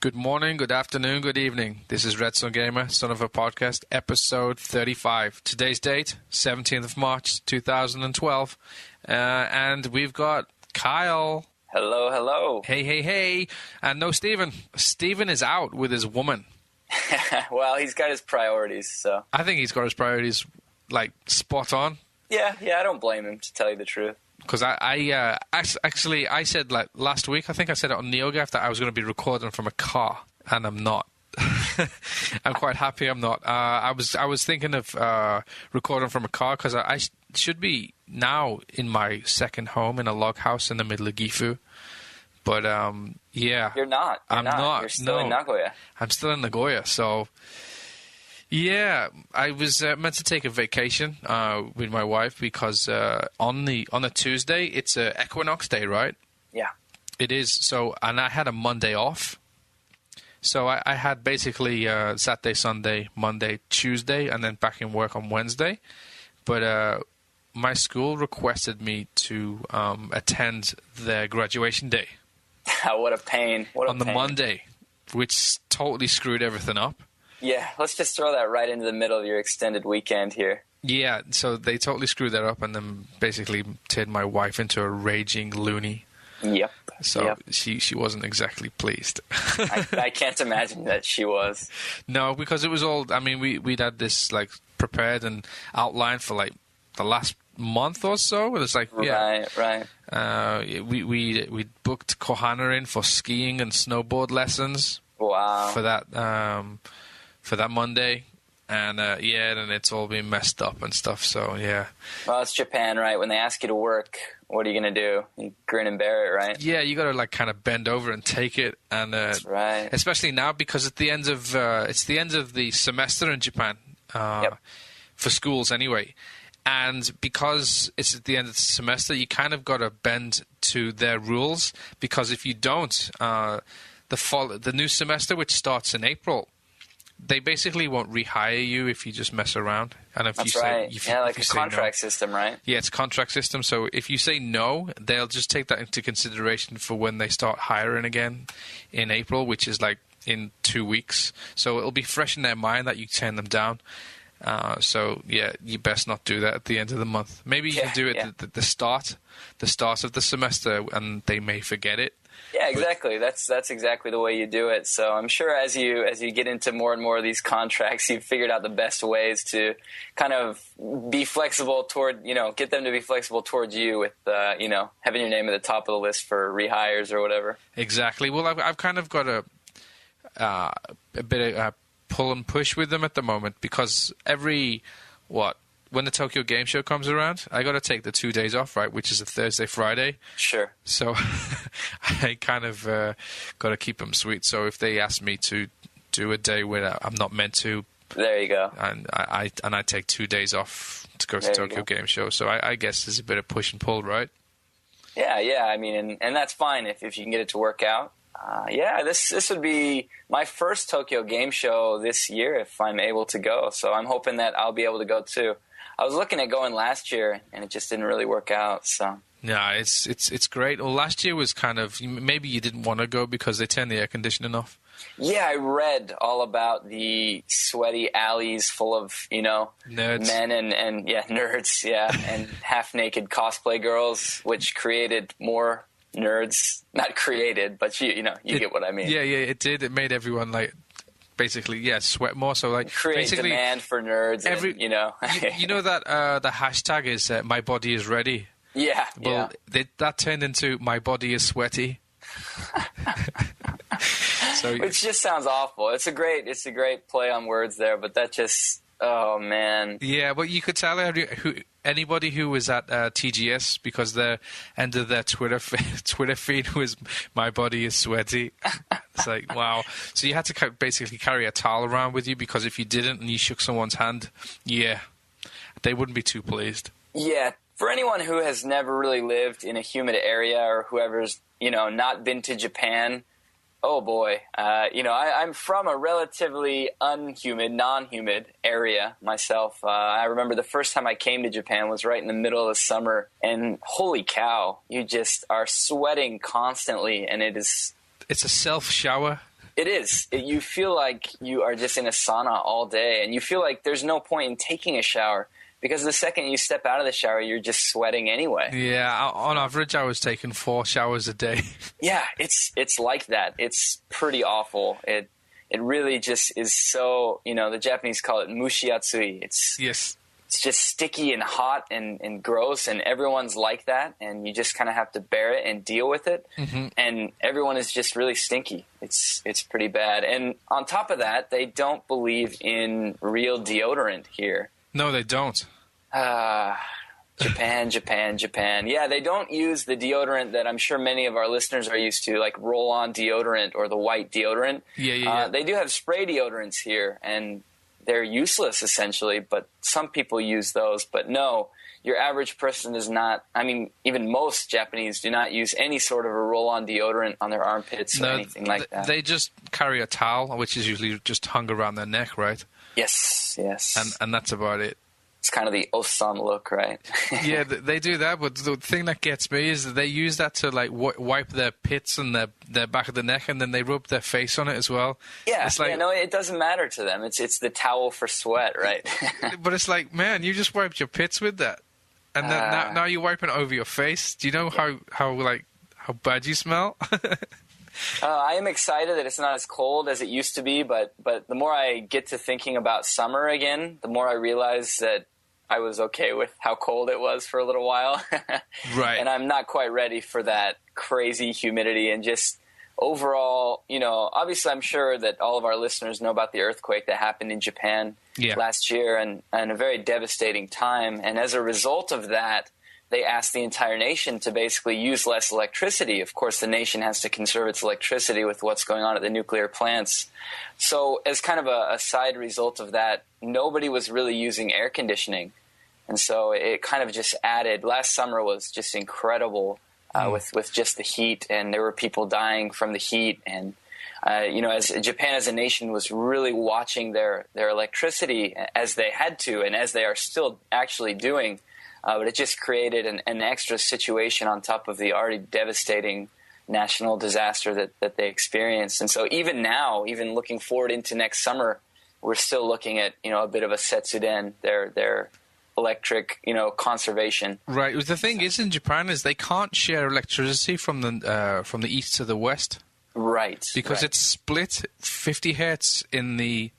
Good morning, good afternoon, good evening. This is RedSunGamer, Son of a Podcast, episode 35. Today's date, 17th of March, 2012. And we've got Kyle. Hello, hello. Hey. And no Steven. Steven is out with his woman. Well, he's got his priorities, so. I think he's got his priorities, spot on. Yeah, I don't blame him, to tell you the truth. Because I said last week, I think I said it on NeoGAF that I was going to be recording from a car, and I'm not. I'm quite happy I'm not. I was thinking of recording from a car because I should be now in my second home in a log house in the middle of Gifu. But yeah, You're not. I'm not. You're still in Nagoya. I'm still in Nagoya, so. Yeah, I was meant to take a vacation with my wife because on a Tuesday it's a Equinox Day, right? Yeah. It is. So, and I had a Monday off. So I had basically Saturday, Sunday, Monday, Tuesday, and then back in work on Wednesday. But my school requested me to attend their graduation day. What a pain. On the Monday, which totally screwed everything up. Yeah, let's just throw that right into the middle of your extended weekend here. Yeah, so they totally screwed that up and then basically turned my wife into a raging loony. Yep. So she wasn't exactly pleased. I can't imagine that she was. No, because it was all, I mean, we'd had this prepared and outlined for the last month or so. It was Right. We booked Kohana in for skiing and snowboard lessons. Wow. For that Monday, and then it's all been messed up and stuff, so yeah. Well, it's Japan, right? When they ask you to work, what are you going to do? You grin and bear it, right? Yeah, you got to kind of bend over and take it, and that's right. Especially now because it's the end of the semester in Japan, for schools anyway, and because it's at the end of the semester, you kind of got to bend to their rules, because if you don't, the new semester, which starts in April, they basically won't rehire you if you just mess around. And if That's you right. say, like a contract system, right? Yeah, it's a contract system. So if you say no, they'll just take that into consideration for when they start hiring again in April, which is in 2 weeks. So it'll be fresh in their mind that you turn them down. So yeah, you best not do that at the end of the month. Maybe you can do it at the start of the semester, and they may forget it. Yeah, exactly. That's exactly the way you do it. So I'm sure as you get into more and more of these contracts, you've figured out the best ways to kind of be flexible toward, get them to be flexible towards you with, having your name at the top of the list for rehires or whatever. Exactly. Well, I've kind of got a bit of pull and push with them at the moment, because when the Tokyo Game Show comes around, I got to take the 2 days off, right, which is a Thursday, Friday. Sure. So I kind of got to keep them sweet. So if they ask me to do a day where I'm not meant to, there you go. And I take 2 days off to go to Tokyo Game Show. So I guess there's a bit of push and pull, right? Yeah. I mean, and that's fine if you can get it to work out. This would be my first Tokyo Game Show this year if I'm able to go. So I'm hoping that I'll be able to go too. I was looking at going last year, and it just didn't really work out. So yeah, it's great. Well, last year was kind of, maybe you didn't want to go because they turned the air conditioning off. Yeah, I read all about the sweaty alleys full of nerds. Men and nerds, and half naked cosplay girls, which created more nerds. Not created, but you get what I mean. Yeah, it did. It made everyone basically, sweat more. So create demand for nerds. You know that the hashtag is my body is ready. Yeah. Well, that turned into my body is sweaty. Which just sounds awful. It's a great play on words there, but that just, oh man. Yeah, but you could tell anybody who was at TGS, because the end of their Twitter feed was my body is sweaty. It's wow. So you had to basically carry a towel around with you, because if you didn't and you shook someone's hand, they wouldn't be too pleased. Yeah. For anyone who has never really lived in a humid area, or whoever's, not been to Japan, oh boy. I'm from a relatively non-humid area myself. I remember the first time I came to Japan was right in the middle of the summer, and holy cow, you just are sweating constantly, and it's a self-shower. It is. You feel like you are just in a sauna all day, and you feel like there's no point in taking a shower because the second you step out of the shower, you're just sweating anyway. Yeah, on average, I was taking 4 showers a day. Yeah, it's like that. It's pretty awful. It really just is so, the Japanese call it mushiatsui. Yes. It's just sticky and hot and gross, and everyone's like that, and you just kind of have to bear it and deal with it. Mm-hmm. And everyone is just really stinky. It's pretty bad. And on top of that, they don't believe in real deodorant here. No, they don't. Japan. Yeah, they don't use the deodorant that I'm sure many of our listeners are used to, like roll-on deodorant or the white deodorant. Yeah. They do have spray deodorants here, and they're useless essentially, but some people use those. But no, your average person does not. I mean, even most Japanese do not use any sort of a roll-on deodorant on their armpits or anything like that. They just carry a towel, which is usually just hung around their neck, right? Yes. And that's about it. It's kind of the Osan look, right? Yeah, they do that, but the thing that gets me is that they use that to like wipe their pits and their back of the neck, and then they rub their face on it as well. Yeah, no, it doesn't matter to them. It's the towel for sweat, right? But it's like, man, you just wiped your pits with that, and then now you're wiping it over your face. Do you know how bad you smell? I am excited that it's not as cold as it used to be, but the more I get to thinking about summer again, the more I realize that I was okay with how cold it was for a little while. Right. And I'm not quite ready for that crazy humidity and just overall, obviously I'm sure that all of our listeners know about the earthquake that happened in Japan last year and a very devastating time. And as a result of that, they asked the entire nation to basically use less electricity. Of course, the nation has to conserve its electricity with what's going on at the nuclear plants. So as kind of a side result of that, nobody was really using air conditioning. And so it kind of just added. Last summer was just incredible with just the heat, and there were people dying from the heat. And, as Japan as a nation was really watching their electricity as they had to and as they are still actually doing. But it just created an extra situation on top of the already devastating national disaster that they experienced. And so even now, even looking forward into next summer, we're still looking at, a bit of a setsuden, their electric, conservation. Right. The thing is in Japan is they can't share electricity from the east to the west. Right. Because it's split 50 hertz in the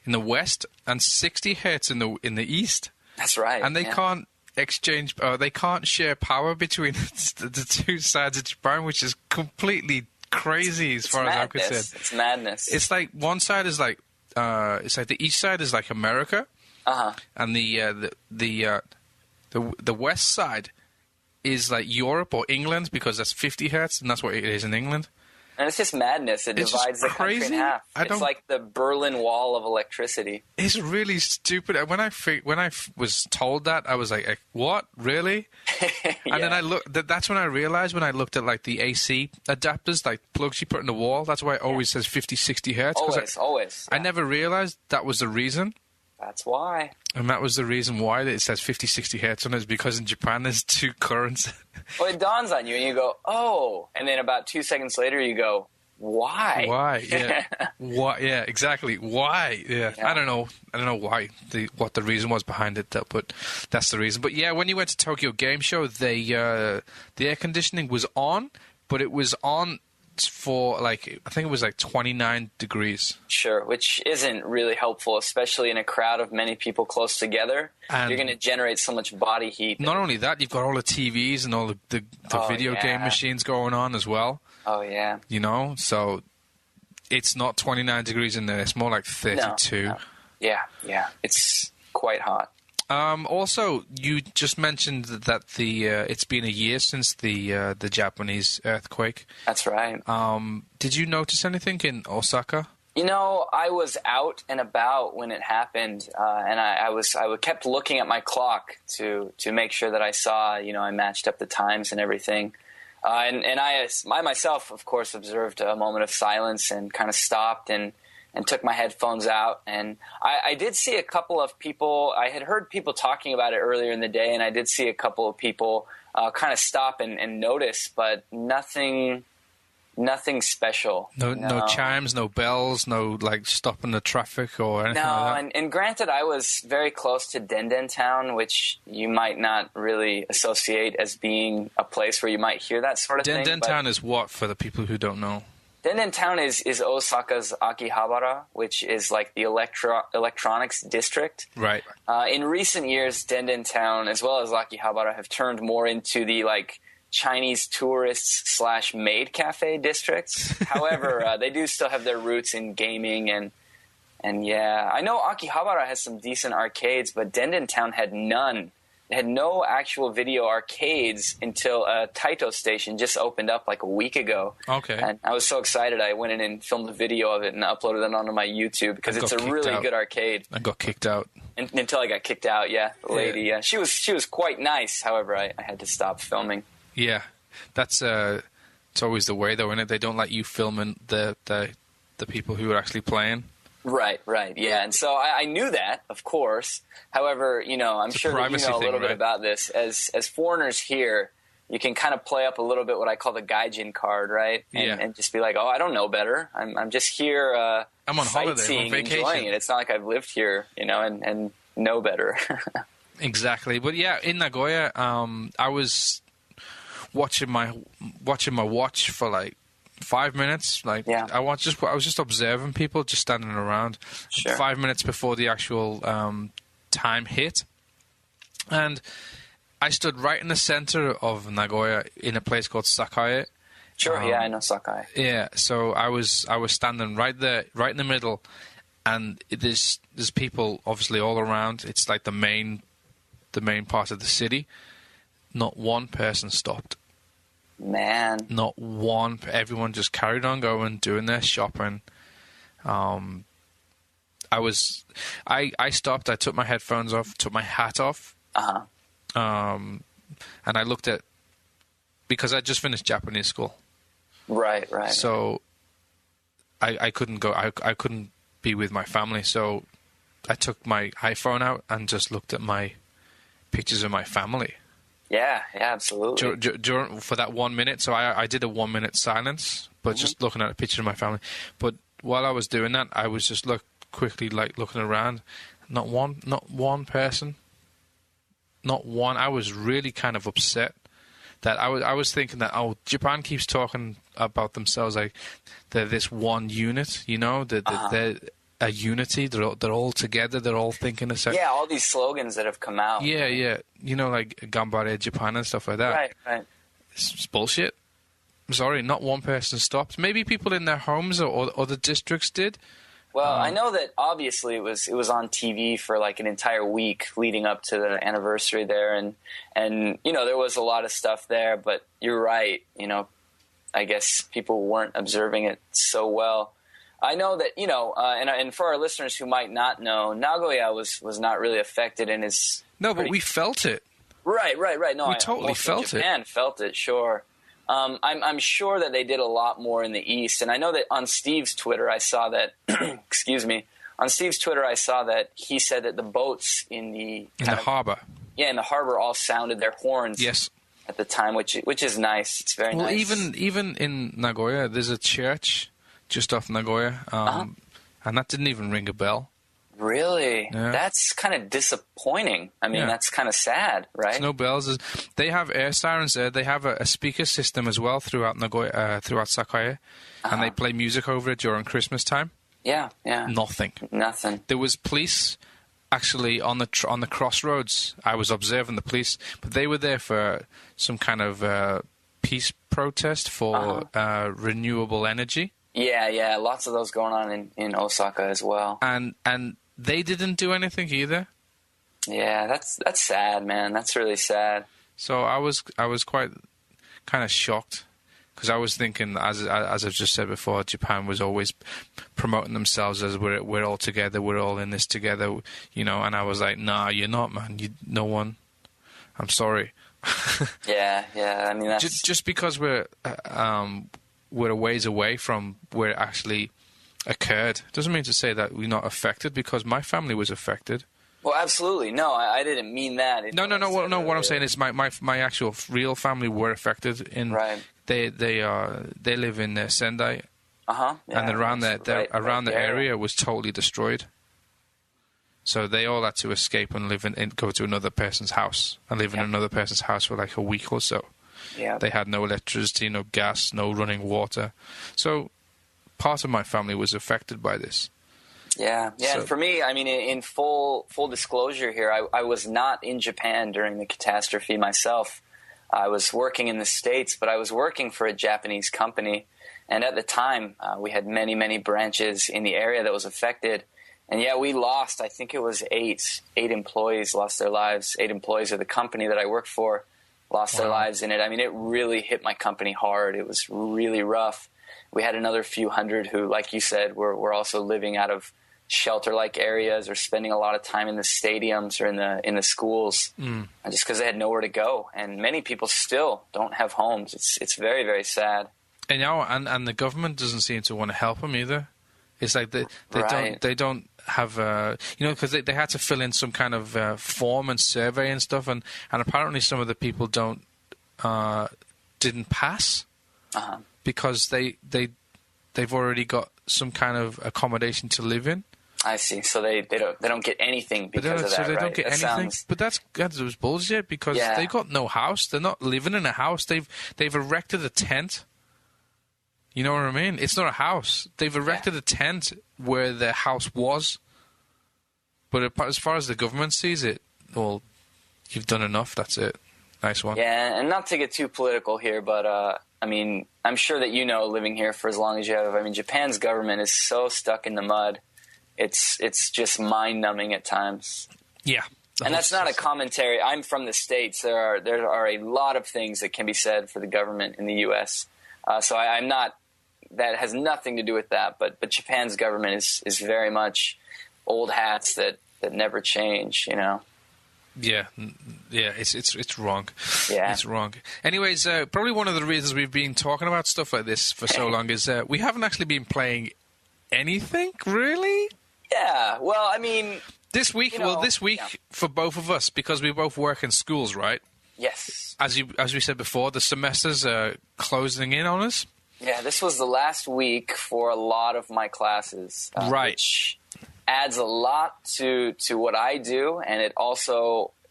west and 60 hertz in the east. That's right. And they can't exchange. They can't share power between the two sides of Japan, which is completely crazy as far as I'm concerned. It's madness. It's like one side is like the east side is like America, and the west side is like Europe or England because that's 50 hertz, and that's what it is in England. And it's just madness. It divides the country in half. It's like the Berlin Wall of electricity. It's really stupid. When I was told that, I was like, "What? Really?" And then I looked. That's when I realized when I looked at like the AC adapters, like plugs you put in the wall. That's why it always says 50, 60 hertz. Always. I never realized that was the reason. That's why. And that was the reason why it says 50, 60 hertz on it, is because in Japan there's two currents. Well, it dawns on you and you go, oh. And then about 2 seconds later you go, why? Why? Yeah. Why? Yeah, exactly. Why? Yeah. I don't know why what the reason was behind it, but that's the reason. But yeah, when you went to Tokyo Game Show, the air conditioning was on, but it was on for I think it was 29 degrees. Sure, which isn't really helpful, especially in a crowd of many people close together. And you're going to generate so much body heat. Not only that, you've got all the TVs and all the video game machines going on as well. Oh, yeah. So it's not 29 degrees in there. It's more like 32. No. Yeah. It's quite hot. Also, you just mentioned that it's been a year since the Japanese earthquake. That's right. Did you notice anything in Osaka? I was out and about when it happened, and I kept looking at my clock to make sure that I saw, I matched up the times and everything. And I myself, of course, observed a moment of silence and kind of stopped and took my headphones out. And I did see a couple of people. I had heard people talking about it earlier in the day, and I did see a couple of people kind of stop and notice, but nothing nothing special. No chimes, no bells, no like stopping the traffic or anything like that. And granted, I was very close to Denden Town, which you might not really associate as being a place where you might hear that sort of thing. Denden Town is what, for the people who don't know? Denden Town is Osaka's Akihabara, which is like the electronics district. Right. In recent years, Denden Town, as well as Akihabara, have turned more into the like Chinese tourists / maid cafe districts. However, they do still have their roots in gaming and yeah. I know Akihabara has some decent arcades, but Denden Town had none. It had no actual video arcades until Taito Station just opened up like a week ago. Okay. And I was so excited I went in and filmed a video of it and uploaded it onto my YouTube because it's a really good arcade. I got kicked out. Until I got kicked out, yeah. The lady, yeah. She was quite nice, however, I had to stop filming. Yeah. That's it's always the way though, isn't it? They don't let you film in the people who are actually playing. Right, yeah. And so I knew that, of course. However, I'm sure that you know a little bit about this. As foreigners here, you can kind of play up a little bit what I call the gaijin card, right? And just be like, oh, I don't know better. I'm just here I'm on holiday, I'm on vacation. Enjoying it. It's not like I've lived here, and know better. Exactly. But yeah, in Nagoya, I was watching my watch for like 5 minutes. Like I was just observing people just standing around. Sure. 5 minutes before the actual time hit, and I stood right in the center of Nagoya in a place called Sakae. Sure. I know Sakae. Yeah. So I was standing right there, right in the middle, and there's people obviously all around. It's like the main part of the city. Not one person stopped. Man. Not one. Everyone just carried on going, doing their shopping. I stopped. I took my headphones off, took my hat off. And I looked at, because I just finished Japanese school. Right. So I couldn't go. I couldn't be with my family. So I took my iPhone out and just looked at my pictures of my family. Yeah, absolutely. For that 1 minute, so I did a 1 minute silence, but just looking at a picture of my family. But while I was doing that, I was just quickly looking around. Not one person. Not one. I was really kind of upset that I was thinking that Japan keeps talking about themselves like they're this one unit, they're a unity. They're all together. They're all thinking the same. Yeah, all these slogans that have come out. Yeah. Like Gambare Japan and stuff like that. Right. It's bullshit. I'm sorry, not one person stopped. Maybe people in their homes or other districts did. Well, I know that obviously it was on TV for like an entire week leading up to the anniversary there, and there was a lot of stuff there. But you're right. I guess people weren't observing it so well. I know that, and for our listeners who might not know, Nagoya was not really affected and is... No, but we felt it. Right. No, we totally felt it. Japan felt it, sure. I'm sure that they did a lot more in the East, and I know that on Steve's Twitter I saw that... excuse me. On Steve's Twitter I saw that he said that the boats in the harbor. Yeah, in the harbor all sounded their horns. Yes. At the time, which is nice. It's very nice. Well, even in Nagoya, there's a church just off Nagoya, and that didn't even ring a bell. Really? Yeah. That's kind of disappointing. I mean, that's kind of sad, right? There's no bells. They have air sirens there. They have a speaker system as well throughout Nagoya, throughout Sakae, and they play music over it during Christmas time. Yeah. Nothing. There was police actually on the crossroads. I was observing the police, but they were there for some kind of peace protest for renewable energy. Yeah, lots of those going on in Osaka as well. And they didn't do anything either. Yeah, that's sad, man. That's really sad. So I was quite kind of shocked because I was thinking, as I've just said before, Japan was always promoting themselves as we're all together, we're all in this together, and I was like, nah, you're not, man. No one. I'm sorry. Yeah. I mean, that's just because we're a ways away from where it actually occurred doesn't mean to say that we're not affected, because my family was affected. Well, absolutely. No, I didn't mean that. No. What I'm saying is my actual real family were affected in They live in Sendai, Yeah, and around the there. area was totally destroyed. So they all had to escape and go to another person's house and live in another person's house for like a week or so. Yeah, they had no electricity, no gas, no running water. So part of my family was affected by this. Yeah. So, and for me, I mean, in full disclosure here, I was not in Japan during the catastrophe myself. I was working in the States, but I was working for a Japanese company. And at the time, we had many, many branches in the area that was affected. And yeah, we lost, I think it was eight employees lost their lives. 8 employees of the company that I worked for lost their lives in it. I mean, it really hit my company hard. It was really rough. We had another few hundred who, like you said, were also living out of shelter-like areas or spending a lot of time in the stadiums or in the schools just because they had nowhere to go. And many people still don't have homes. It's very, very sad. And and the government doesn't seem to want to help them either. It's like they don't have because they had to fill in some kind of form and survey and stuff, and apparently some of the people didn't pass because they've already got some kind of accommodation to live in. I see. So they don't get anything because of that. So they don't get anything. But that was bullshit because they got no house. They're not living in a house. They've erected a tent. You know what I mean? It's not a house. They've erected a tent where their house was. But as far as the government sees it, well, you've done enough. That's it. Nice one. Yeah, and not to get too political here, but I mean, I'm sure that living here for as long as you have. I mean, Japan's government is so stuck in the mud. It's just mind-numbing at times. Yeah. And that's not a commentary. I'm from the States. There are a lot of things that can be said for the government in the U.S. So I'm not. That has nothing to do with that. But Japan's government is very much old hats that never change. Yeah, it's wrong. Yeah, it's wrong. Anyways, probably one of the reasons we've been talking about stuff like this for so long is we haven't actually been playing anything really. Yeah. Well, I mean, this week. For both of us, because we both work in schools, right? Yes. As we said before, the semesters are closing in on us. Yeah, this was the last week for a lot of my classes. Right. Which adds a lot to what I do, and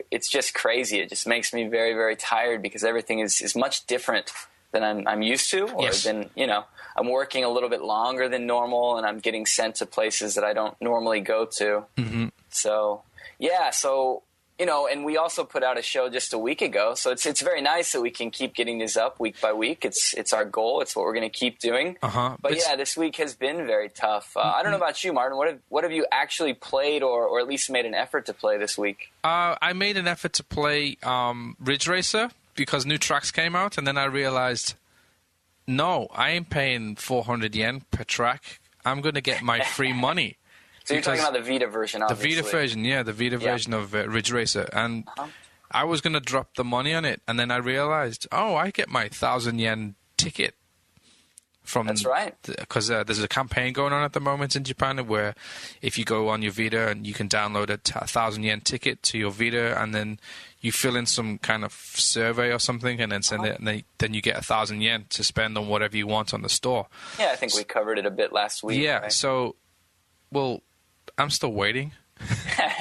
it's just crazy. It just makes me very, very tired because everything is much different than I'm used to, or than, I'm working a little bit longer than normal, and I'm getting sent to places that I don't normally go to. Mm-hmm. So, yeah, and we also put out a show just a week ago, so it's very nice that we can keep getting this up week by week. It's our goal. It's what we're going to keep doing. But yeah, this week has been very tough. I don't know about you, Martin. What have you actually played, or at least made an effort to play this week? I made an effort to play Ridge Racer because new tracks came out, and then I realized, no, I ain't paying 400 yen per track. I'm going to get my free money. So you're talking about the Vita version, obviously. The Vita version, the Vita version of Ridge Racer. And I was going to drop the money on it, and then I realized, I get my 1,000 yen ticket. That's right. Because there's a campaign going on at the moment in Japan where if you go on your Vita and you can download a 1,000 yen ticket to your Vita, and then you fill in some kind of survey or something and then send it, and then you get 1,000 yen to spend on whatever you want on the store. Yeah, I think we covered it a bit last week. Yeah, right? So, well, I'm still waiting.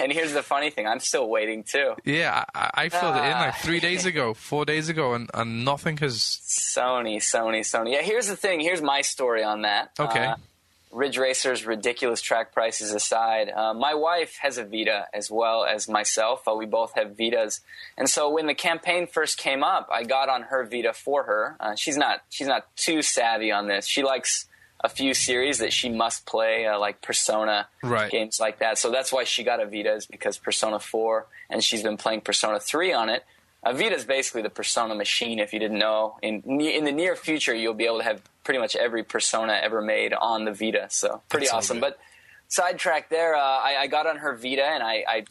And here's the funny thing. I'm still waiting, too. Yeah, I filled it in like 4 days ago, and nothing has... Sony. Yeah, here's the thing. Here's my story on that. Okay. Ridge Racer's ridiculous track prices aside, my wife has a Vita as well as myself. We both have Vitas. And so when the campaign first came up, I got on her Vita for her. She's not too savvy on this. She likes a few series that she must play, like Persona, games like that. So that's why she got a Vita, is because Persona 4, and she's been playing Persona 3 on it. A Vita is basically the Persona machine, if you didn't know. In the near future, you'll be able to have pretty much every Persona ever made on the Vita. So pretty That's awesome. But sidetrack there, I got on her Vita, and I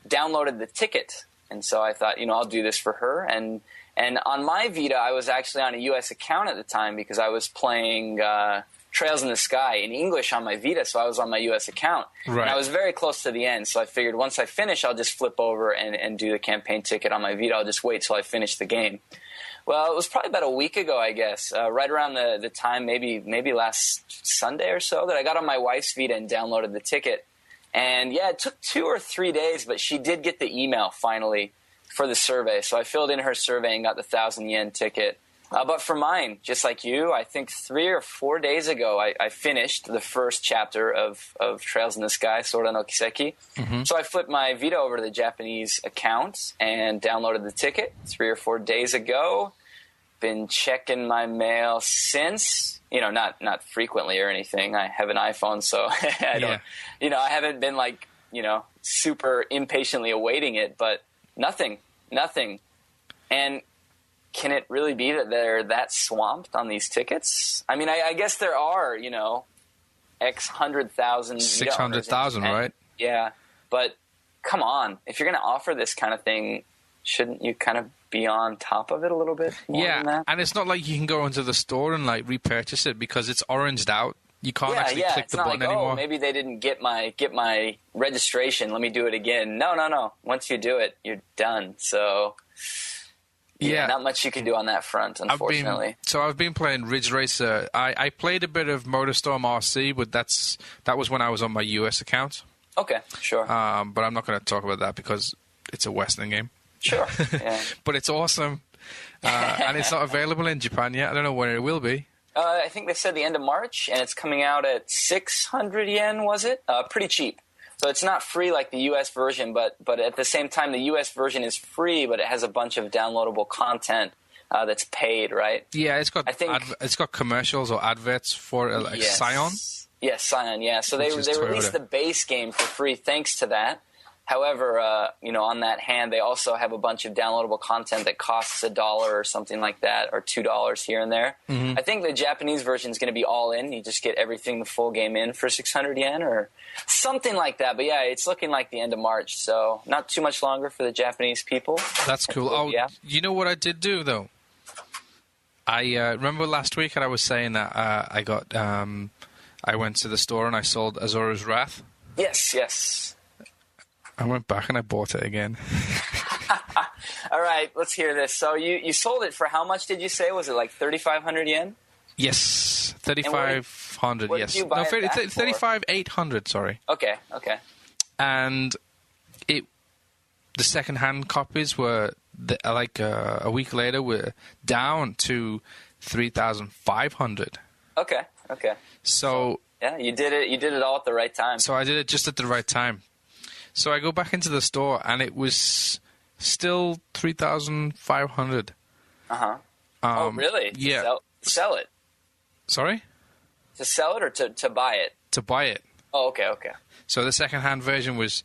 downloaded the ticket. And so I thought, I'll do this for her. And on my Vita, I was actually on a U.S. account at the time because I was playing Trails in the Sky in English on my Vita, so I was on my US account. Right. And I was very close to the end, so I figured once I finish, I'll just flip over and do the campaign ticket on my Vita. I'll just wait till I finish the game. Well, it was probably about a week ago, I guess, right around the time, maybe last Sunday or so, that I got on my wife's Vita and downloaded the ticket. And, yeah, it took 2 or 3 days, but she did get the email finally for the survey. So I filled in her survey and got the 1,000 yen ticket. But for mine, just like you, I think 3 or 4 days ago, I finished the first chapter of Trails in the Sky, Sora no Kiseki. Mm-hmm. So I flipped my Vita over to the Japanese account and downloaded the ticket 3 or 4 days ago. Been checking my mail since, not frequently or anything. I have an iPhone, so I don't, I haven't been super impatiently awaiting it, but nothing. And can it really be that they're that swamped on these tickets? I mean, I guess there are, X 100,000. 600,000, right? Yeah. But come on. If you're going to offer this kind of thing, shouldn't you kind of be on top of it a little bit more than that? And it's not like you can go into the store and repurchase it because it's oranged out. You can't actually click the button anymore. Maybe they didn't get my registration. Let me do it again. No. Once you do it, you're done. So... Yeah, not much you can do on that front, unfortunately. I've been playing Ridge Racer. I played a bit of MotorStorm RC, but that was when I was on my US account. Okay, sure. But I'm not going to talk about that because it's a Western game. Sure, yeah. But it's awesome. And it's not available in Japan yet. I don't know when it will be. I think they said the end of March, and it's coming out at 600 yen, was it? Pretty cheap. So it's not free like the U.S. version, but at the same time, the U.S. version is free, but it has a bunch of downloadable content that's paid, right? Yeah, it's got commercials or adverts for Scion. Yes, Scion. Yeah, so they released the base game for free thanks to that. However, on that hand, they also have a bunch of downloadable content that costs $1 or something like that, or $2 here and there. Mm-hmm. I think the Japanese version is going to be all in. You just get everything, the full game in for 600 yen or something like that. But yeah, it's looking like the end of March, so not too much longer for the Japanese people. That's cool. Oh, yeah. You know what I did do though? I remember last week I was saying that I went to the store and I sold Azura's Wrath. Yes. I went back and I bought it again. All right, let's hear this. So you sold it for how much did you say? Was it like 3,500 yen? Yes, 3,500. Yes, did you buy it back 35,800. Sorry. Okay. And the second-hand copies were a week later were down to 3,500. Okay. So yeah, you did it. You did it all at the right time. So I did it just at the right time. So I go back into the store, and it was still 3,500. Uh-huh. Oh, really? Yeah. Sell it? Sorry? To sell it or to buy it? To buy it. Oh, okay. So the second-hand version was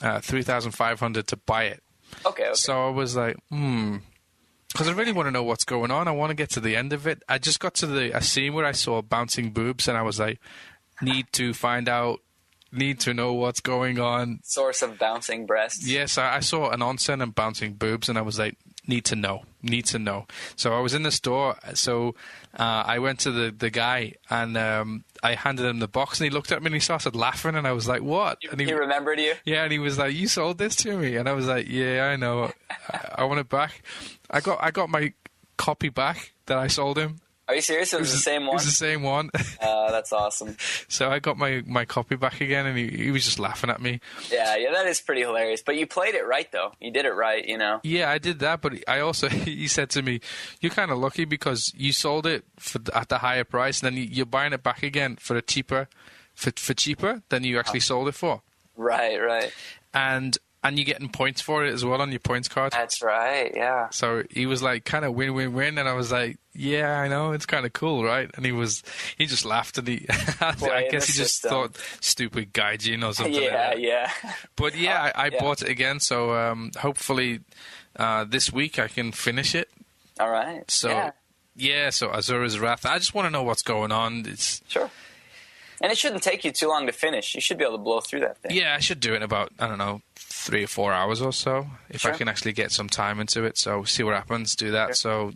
3,500 to buy it. Okay. So I was like, because I really want to know what's going on. I want to get to the end of it. I just got to a scene where I saw bouncing boobs, and I was like, need to know what's going on. Source of bouncing breasts. Yes, I saw an onsen and bouncing boobs, and I was like, need to know. So I was in the store, so I went to the guy, and I handed him the box, and he looked at me, and he started laughing, and I was like, what? And he remembered you? Yeah, and he was like, you sold this to me? And I was like, yeah, I know. I want it back. I got my copy back that I sold him. Are you serious? It was the same one? It was the same one. That's awesome. So I got my copy back again, and he was just laughing at me. Yeah, that is pretty hilarious. But you played it right, though. You did it right, Yeah, I did that, but I also, he said to me, you're kind of lucky because you sold it at the higher price, and then you're buying it back again for cheaper than you actually sold it for. Right. And you're getting points for it as well on your points card. That's right, yeah. So he was like, kind of win-win-win, and I was like, yeah, I know, it's kind of cool, right? And he just laughed, and I guess he just thought, stupid Gaijin or something. Yeah. But yeah, I bought it again, so hopefully this week I can finish it. All right. So, so Azura's Wrath. I just want to know what's going on. Sure. And it shouldn't take you too long to finish. You should be able to blow through that thing. Yeah, I should do it in about, 3 or 4 hours or so, if I can actually get some time into it. So see what happens, do that. Sure. So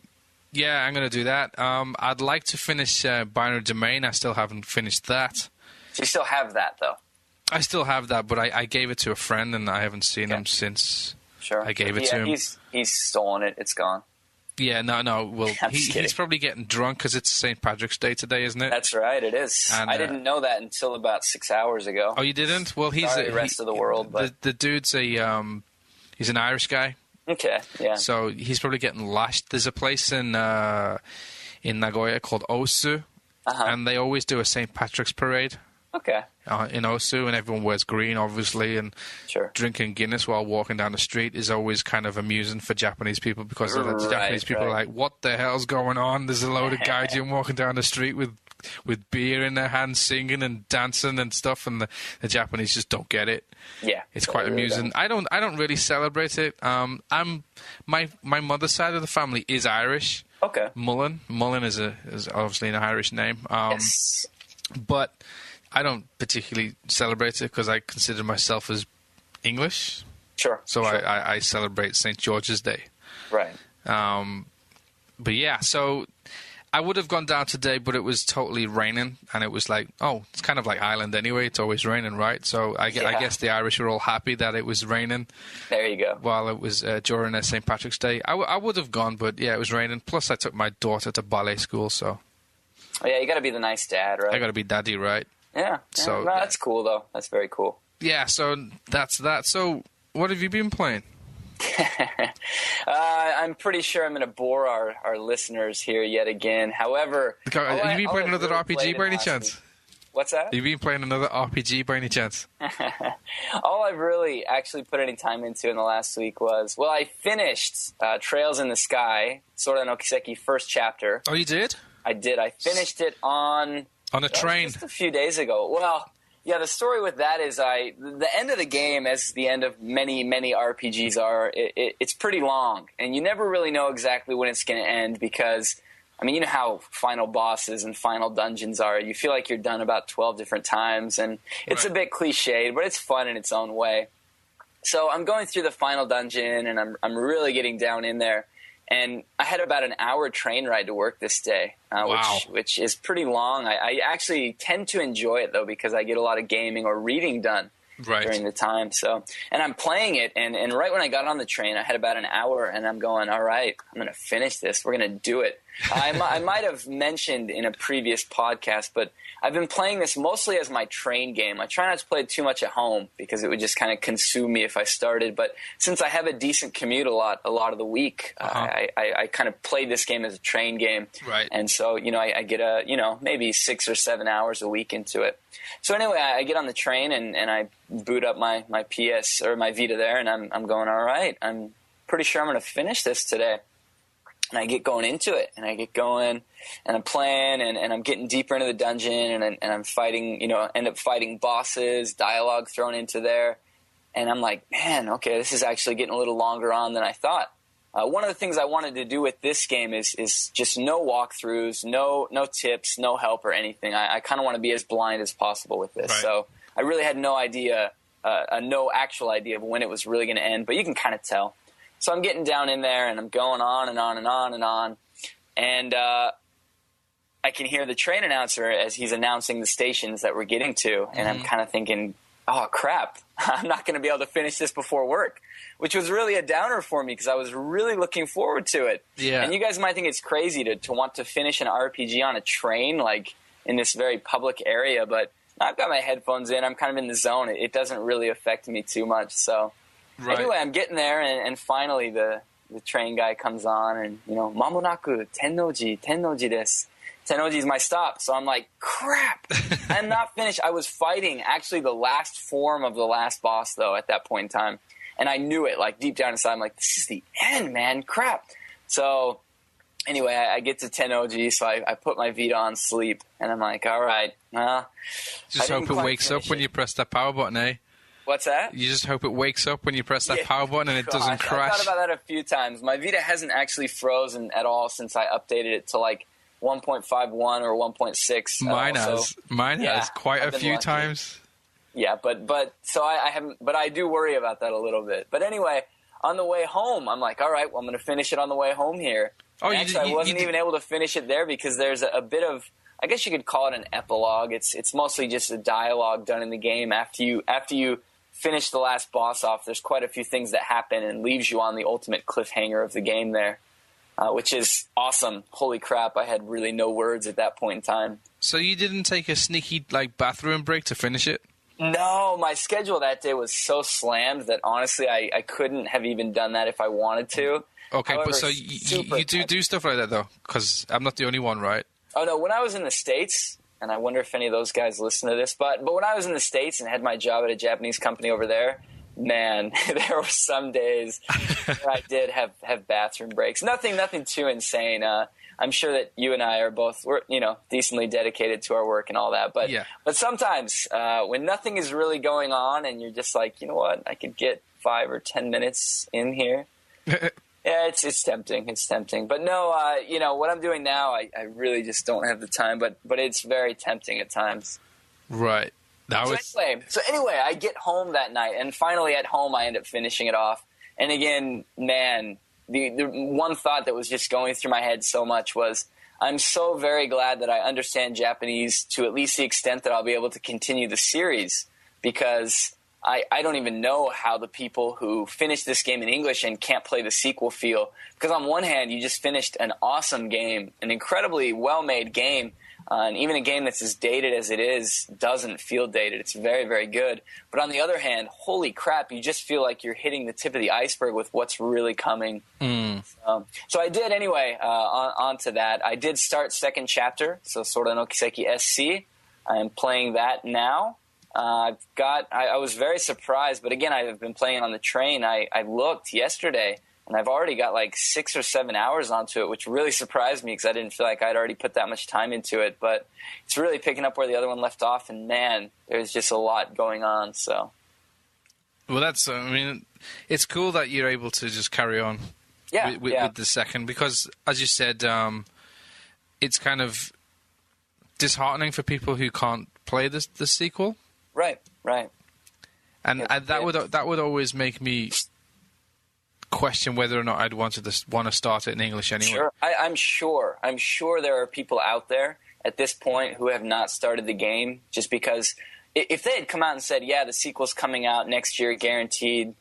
Yeah, I'm going to do that. I'd like to finish Binary Domain. I still haven't finished that. So you still have that, though? I still have that, but I gave it to a friend, and I haven't seen him since I gave it to him. He's stolen it. It's gone. Yeah, no. Well, he's probably getting drunk because it's St. Patrick's Day today, isn't it? That's right, it is. And, I didn't know that until about 6 hours ago. Oh, you didn't? Well, he's the rest of the world. But the dude's he's an Irish guy. Okay, yeah. So he's probably getting lashed. There's a place in Nagoya called Osu, and they always do a St. Patrick's parade. Okay. In Osu, and everyone wears green, obviously, and drinking Guinness while walking down the street is always kind of amusing for Japanese people because the Japanese people are like, what the hell's going on? There's a load of gaijin walking down the street with beer in their hands, singing and dancing and stuff, and the Japanese just don't get it. Yeah. It's quite amusing. I don't really celebrate it. My mother's side of the family is Irish. Okay. Mullen is obviously an Irish name. Yes. But I don't particularly celebrate it because I consider myself as English. Sure. So I celebrate St. George's Day. Right. But yeah, so I would have gone down today, but it was totally raining, and it was like, it's kind of like Ireland anyway. It's always raining, right? So I guess the Irish were all happy that it was raining. There you go. While it was during St. Patrick's Day. I would have gone, but yeah, it was raining. Plus, I took my daughter to ballet school, so. Oh, yeah, you got to be the nice dad, right? I got to be daddy, right? Yeah. So no, that's cool, though. That's very cool. Yeah, so that's that. So what have you been playing? I'm pretty sure I'm going to bore our listeners here yet again. However... Have you been playing another RPG by any chance? What's that? Have you been playing another RPG by any chance? All I've really actually put any time into in the last week was... Well, I finished Trails in the Sky, Sora no Kiseki first chapter. Oh, you did? I did. I finished it on a train. Just a few days ago. Well, yeah, the story with that is the end of the game, as the end of many, many RPGs are, it's pretty long. And you never really know exactly when it's going to end because, I mean, you know how final bosses and final dungeons are. You feel like you're done about 12 different times. And it's a bit cliched, but it's fun in its own way. So I'm going through the final dungeon, and I'm really getting down in there. And I had about an hour train ride to work this day, which is pretty long. I actually tend to enjoy it, though, because I get a lot of gaming or reading done during the time. So, and I'm playing it, and right when I got on the train, I had about an hour, and I'm going, all right, I'm going to finish this. We're going to do it. I might have mentioned in a previous podcast, but I've been playing this mostly as my train game. I try not to play it too much at home because it would just kind of consume me if I started. But since I have a decent commute a lot of the week, I kind of play this game as a train game. Right. And so, I get maybe 6 or 7 hours a week into it. So anyway, I get on the train and I boot up my PS or my Vita there, and I'm going, all right, I'm pretty sure I'm going to finish this today. And I get going into it, and I get going, and I'm playing, and I'm getting deeper into the dungeon, and I'm fighting, end up fighting bosses, dialogue thrown into there. And I'm like, man, okay, this is actually getting a little longer on than I thought. One of the things I wanted to do with this game is just no walkthroughs, no tips, no help or anything. I kind of want to be as blind as possible with this. Right. So I really had no actual idea of when it was really going to end, but you can kind of tell. So I'm getting down in there, and I'm going on and on and on and on. And I can hear the train announcer as he's announcing the stations that we're getting to. And I'm kind of thinking, oh, crap, I'm not going to be able to finish this before work, which was really a downer for me because I was really looking forward to it. Yeah. And you guys might think it's crazy to want to finish an RPG on a train, like in this very public area. But I've got my headphones in. I'm kind of in the zone. It doesn't really affect me too much. So... Right. Anyway, I'm getting there, and finally the train guy comes on, and, Mamonaku, Tennoji desu. Tennoji is my stop. So I'm like, crap, I'm not finished. I was fighting, actually, the last form of the last boss, though, at that point in time. And I knew it, like, deep down inside. I'm like, this is the end, man, crap. So anyway, I get to Tennoji, so I put my Vita on sleep, and I'm like, all right. Just hope it wakes up when you press that power button, eh? What's that? You just hope it wakes up when you press that power button and it doesn't crash. I thought about that a few times. My Vita hasn't actually frozen at all since I updated it to like 1.51 or 1.6. Mine has quite a few times. Yeah, but so I haven't. But I do worry about that a little bit. But anyway, on the way home, I'm like, all right, well, I'm going to finish it on the way home here. Oh, I wasn't even able to finish it there because there's a bit of, I guess you could call it an epilogue. It's mostly just a dialogue done in the game. After you finish the last boss off, there's quite a few things that happen and leaves you on the ultimate cliffhanger of the game there, which is awesome. Holy crap, I had really no words at that point in time. So you didn't take a sneaky bathroom break to finish it? No, my schedule that day was so slammed that honestly I couldn't have even done that if I wanted to. Okay, However, but so you do stuff like that, though? Because I'm not the only one, right? Oh, no, when I was in the States, and I wonder if any of those guys listen to this, but when I was in the States and had my job at a Japanese company over there, man, there were some days where I did have bathroom breaks. Nothing too insane. I'm sure that you and I are both, decently dedicated to our work and all that. But sometimes when nothing is really going on and you're just like, you know what, I could get 5 or 10 minutes in here. Yeah, it's tempting. It's tempting. But no, what I'm doing now, I really just don't have the time. But it's very tempting at times. Right. So anyway, I get home that night, and finally at home I end up finishing it off. And again, man, the one thought that was just going through my head so much was, I'm so very glad that I understand Japanese to at least the extent that I'll be able to continue the series, because I don't even know how the people who finish this game in English and can't play the sequel feel. Because on one hand, you just finished an awesome game, an incredibly well-made game, and even a game that's as dated as it is doesn't feel dated. It's very, very good. But on the other hand, holy crap, you just feel like you're hitting the tip of the iceberg with what's really coming. So I did anyway, on to that. I did start second chapter, so Sword no Kiseki SC. I am playing that now. I was very surprised, but again, I've been playing on the train. I looked yesterday, and I've already got like 6 or 7 hours onto it, which really surprised me because I didn't feel like I'd already put that much time into it. But it's really picking up where the other one left off, and man, there's just a lot going on. So, well, it's cool that you're able to just carry on with the second, because, as you said, it's kind of disheartening for people who can't play the sequel. Right. And that would always make me question whether or not I'd want to start it in English anyway. Sure. I'm sure there are people out there at this point who have not started the game just because if they had come out and said, yeah, the sequel's coming out next year, guaranteed,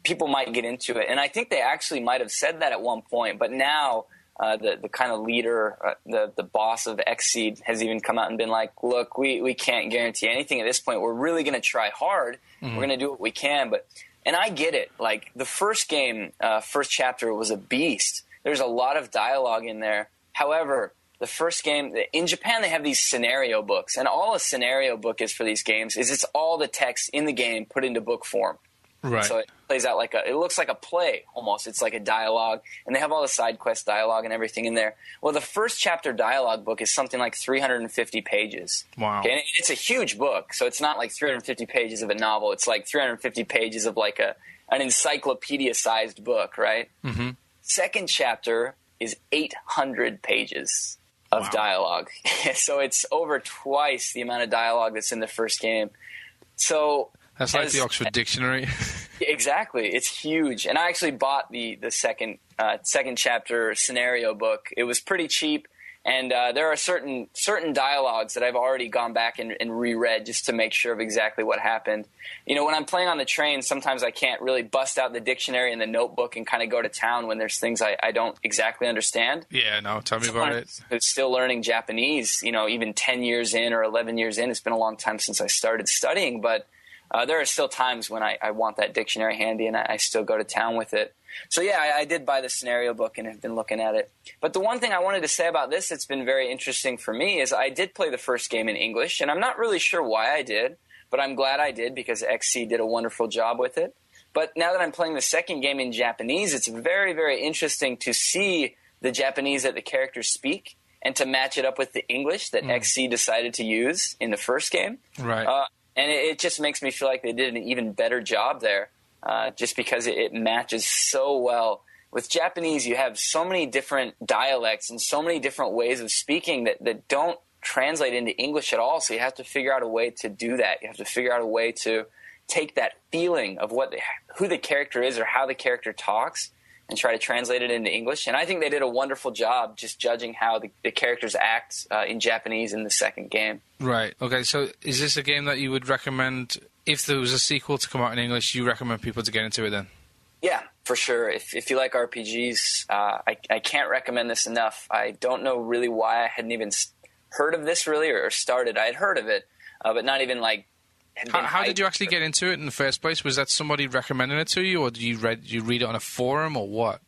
people might get into it. And I think they actually might have said that at one point, but now the kind of leader, the boss of Xseed has even come out and been like, look, we can't guarantee anything at this point. We're really going to try hard. Mm-hmm. We're going to do what we can. And I get it. Like, the first game, first chapter was a beast. There's a lot of dialogue in there. However, the first game, in Japan, they have these scenario books. And all a scenario book is for these games is it's all the text in the game put into book form. Right. So it plays out it looks like a play almost. It's like a dialogue, and they have all the side quest dialogue and everything in there. Well, the first chapter dialogue book is something like 350 pages. Wow. Okay? And it's a huge book, so it's not like 350 pages of a novel. It's like 350 pages of like an encyclopedia-sized book, right? Mm-hmm. Second chapter is 800 pages of dialogue. So it's over twice the amount of dialogue that's in the first game. So that's like the Oxford Dictionary. Exactly. It's huge. And I actually bought the second chapter scenario book. It was pretty cheap, and there are certain dialogues that I've already gone back and reread just to make sure of exactly what happened. When I'm playing on the train, sometimes I can't really bust out the dictionary and the notebook and kind of go to town when there's things I don't exactly understand. Yeah, no, tell me about it. Who's still learning Japanese, even 10 years in or 11 years in. It's been a long time since I started studying, but there are still times when I want that dictionary handy and I still go to town with it. So yeah, I did buy the scenario book and have been looking at it. But the one thing I wanted to say about this that's been very interesting for me is I did play the first game in English, and I'm not really sure why I did, but I'm glad I did because XC did a wonderful job with it. But now that I'm playing the second game in Japanese, it's very, very interesting to see the Japanese that the characters speak and to match it up with the English that XC decided to use in the first game. Right. And it just makes me feel like they did an even better job there, just because it matches so well. With Japanese, you have so many different dialects and so many different ways of speaking that don't translate into English at all. So you have to figure out a way to do that. You have to figure out a way to take that feeling of who the character is or how the character talks and try to translate it into English. And I think they did a wonderful job just judging how the characters act in Japanese in the second game. Right. Okay, so is this a game that you would recommend, if there was a sequel to come out in English, you recommend people to get into it then? Yeah, for sure. If you like RPGs, I can't recommend this enough. I don't know really why I hadn't even heard of this really or started. I had heard of it, but not even like... How did you actually get into it in the first place? Was that somebody recommending it to you, or did you read it on a forum, or what?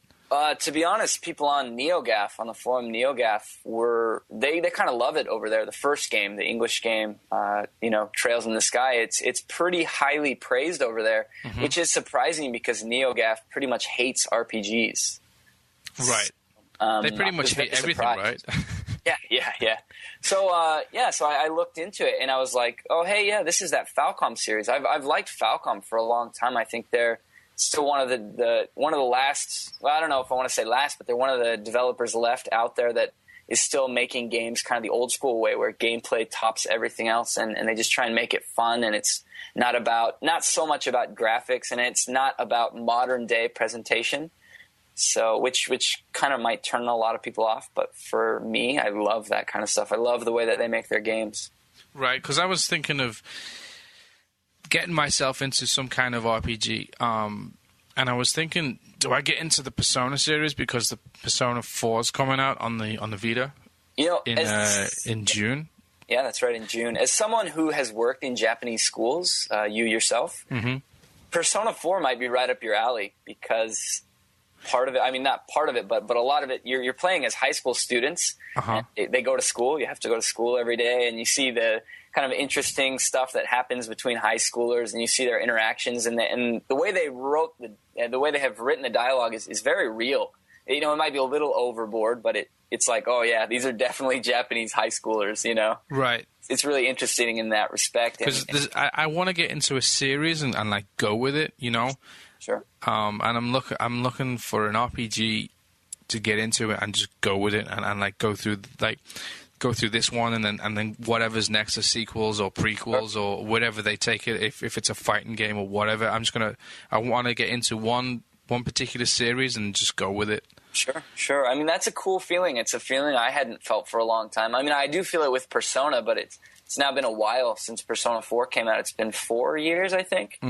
To be honest, people on NeoGAF, on the forum NeoGAF, they kind of love it over there. The first game, the English game, Trails in the Sky, it's pretty highly praised over there, which is surprising because NeoGAF pretty much hates RPGs. Right. They pretty much hate everything, right? Yeah. So I looked into it and I was like, oh, hey, yeah, this is that Falcom series. I've liked Falcom for a long time. I think they're still one of the last. Well, I don't know if I want to say last, but they're one of the developers left out there that is still making games kind of the old school way, where gameplay tops everything else, and they just try and make it fun. And it's not so much about graphics, and it's not about modern day presentation. So, which kind of might turn a lot of people off, but for me, I love that kind of stuff. I love the way that they make their games. Right, because I was thinking of getting myself into some kind of RPG, and I was thinking, do I get into the Persona series because the Persona 4 is coming out on the Vita? In June. Yeah, that's right, in June. As someone who has worked in Japanese schools, you yourself, Persona 4 might be right up your alley because. Part of it, I mean, not part of it, but a lot of it, you're playing as high school students. They go to school. You have to go to school every day, and you see the kind of interesting stuff that happens between high schoolers, and you see their interactions, and the way they have written the dialogue is very real. It might be a little overboard, but it's like, oh yeah, these are definitely Japanese high schoolers. Right. It's really interesting in that respect. Because I want to get into a series and like go with it. Sure. And I'm looking for an RPG to get into it and just go with it and like go through this one and then whatever's next, the sequels or prequels or whatever they take it. If it's a fighting game or whatever, I want to get into one particular series and just go with it. Sure. I mean, that's a cool feeling. It's a feeling I hadn't felt for a long time. I mean, I do feel it with Persona, but it's now been a while since Persona 4 came out. It's been 4 years, I think.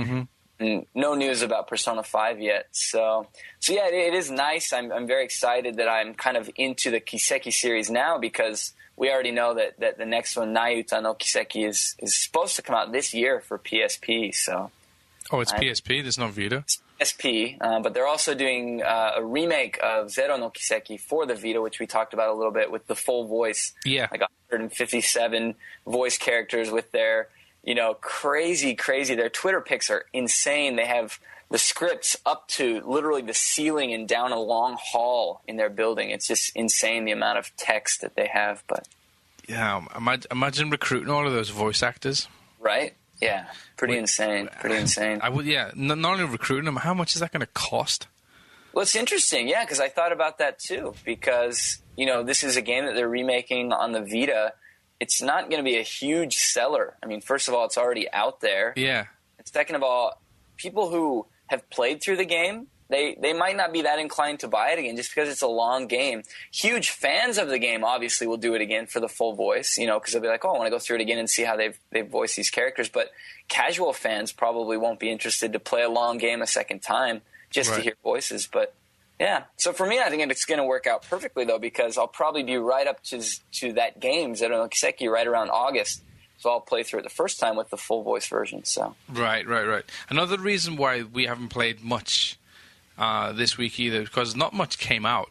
No news about Persona 5 yet. So yeah, it is nice. I'm very excited that I'm kind of into the Kiseki series now because we already know that the next one, Nayuta no Kiseki, is supposed to come out this year for PSP. So. Oh, it's PSP? There's no Vita? It's PSP, but they're also doing a remake of Zero no Kiseki for the Vita, which we talked about a little bit, with the full voice. Yeah. Like 157 voice characters with their... crazy. Their Twitter pics are insane. They have the scripts up to literally the ceiling and down a long hall in their building. It's just insane the amount of text that they have. But yeah, imagine recruiting all of those voice actors. Right? Yeah, pretty insane. I would. Yeah, not only recruiting them. How much is that going to cost? Well, it's interesting. Yeah, because I thought about that too. Because this is a game that they're remaking on the Vita. It's not going to be a huge seller. I mean, first of all, it's already out there. Yeah. And second of all, people who have played through the game, they might not be that inclined to buy it again just because it's a long game. Huge fans of the game obviously will do it again for the full voice, because they'll be like, oh, I want to go through it again and see how they've voiced these characters. But casual fans probably won't be interested to play a long game a second time just to hear voices. But yeah. So for me, I think it's going to work out perfectly, though, because I'll probably be right up to that game, Zero no Kiseki, right around August. So I'll play through it the first time with the full voice version. So Right. Another reason why we haven't played much this week either, because not much came out.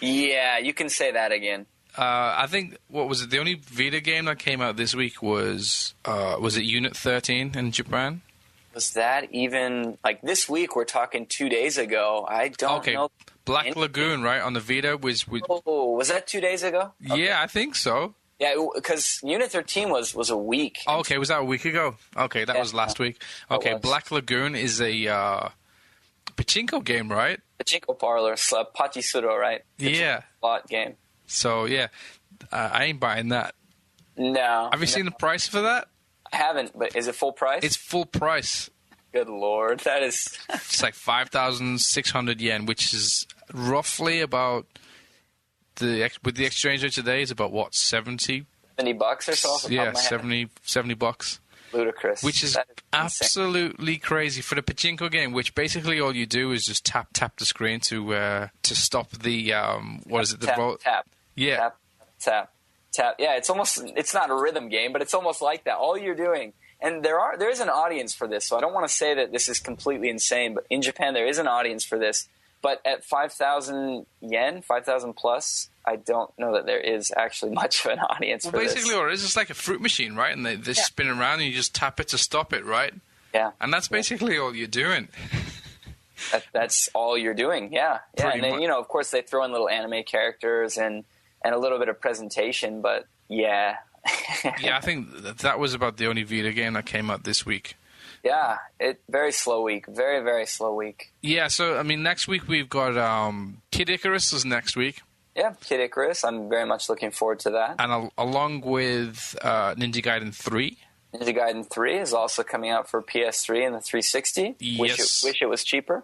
Yeah, you can say that again. I think, what was it? The only Vita game that came out this week was it Unit 13 in Japan? Was that even, like, this week? We're talking 2 days ago. I don't know. Black Lagoon, right, on the Vita was... Oh, was that 2 days ago? Okay. Yeah, I think so. Yeah, because Unit 13 was a week. Oh, okay, was that a week ago? Okay, that was last week. Okay, Black Lagoon is a pachinko game, right? Pachinko parlor, Pachisuro, right? Yeah. Slot game. So, yeah, I ain't buying that. No. Have you seen the price for that? I haven't, but is it full price? It's full price. Good Lord. That is... It's like 5,600 yen, which is roughly about... with the exchange rate today, is about, what, 70? $70 or so? Off the top of my head. 70 bucks. Ludicrous. Which is absolutely crazy for the pachinko game, which basically all you do is just tap the screen to stop the tap. Yeah. Tap. Yeah, it's not a rhythm game, but it's almost like that. All you're doing, and there is an audience for this, so I don't want to say that this is completely insane, but in Japan there is an audience for this. But at 5,000 yen, 5,000 plus, I don't know that there is actually much of an audience for this. Well, basically, or it's just like a fruit machine, right? And they spin around and you just tap it to stop it, right? Yeah. And that's basically all you're doing. That's all you're doing, yeah. And then, of course, they throw in little anime characters and a little bit of presentation, but yeah. Yeah, I think that was about the only Vita game that came out this week. Yeah, very slow week. Very, very slow week. Yeah, so, I mean, next week we've got Kid Icarus is next week. Yeah, Kid Icarus. I'm very much looking forward to that. And along with Ninja Gaiden 3. Ninja Gaiden 3 is also coming out for PS3 and the 360. Yes. Wish it was cheaper.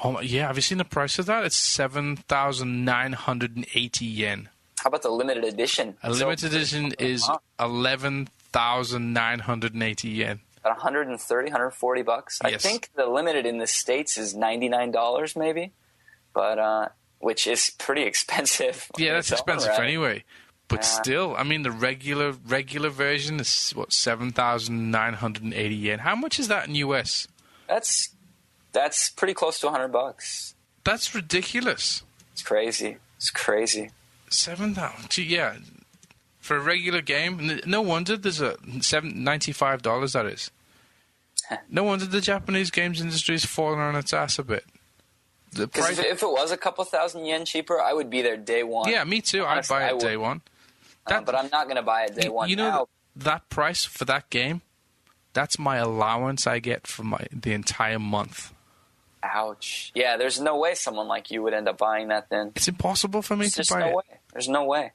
Oh, yeah, have you seen the price of that? It's 7,980 yen. How about the limited edition? A limited edition is 11,980 yen. About 130, 140 bucks. Yes. I think the limited in the States is $99 maybe, but which is pretty expensive. Yeah, that's expensive anyway. But still, I mean, the regular version is, 7,980 yen. How much is that in US? That's pretty close to $100. That's ridiculous. It's crazy. 7,000. Yeah. For a regular game, no wonder there's a $95, that is. No wonder the Japanese games industry is falling on its ass a bit. Because if it was a couple thousand yen cheaper, I would be there day one. Yeah, me too. Honestly, I'd buy it day one. But I'm not going to buy it day one. You know, that price for that game, that's my allowance I get for the entire month. Ouch. Yeah, there's no way someone like you would end up buying that then. It's impossible for me to buy it. There's no way.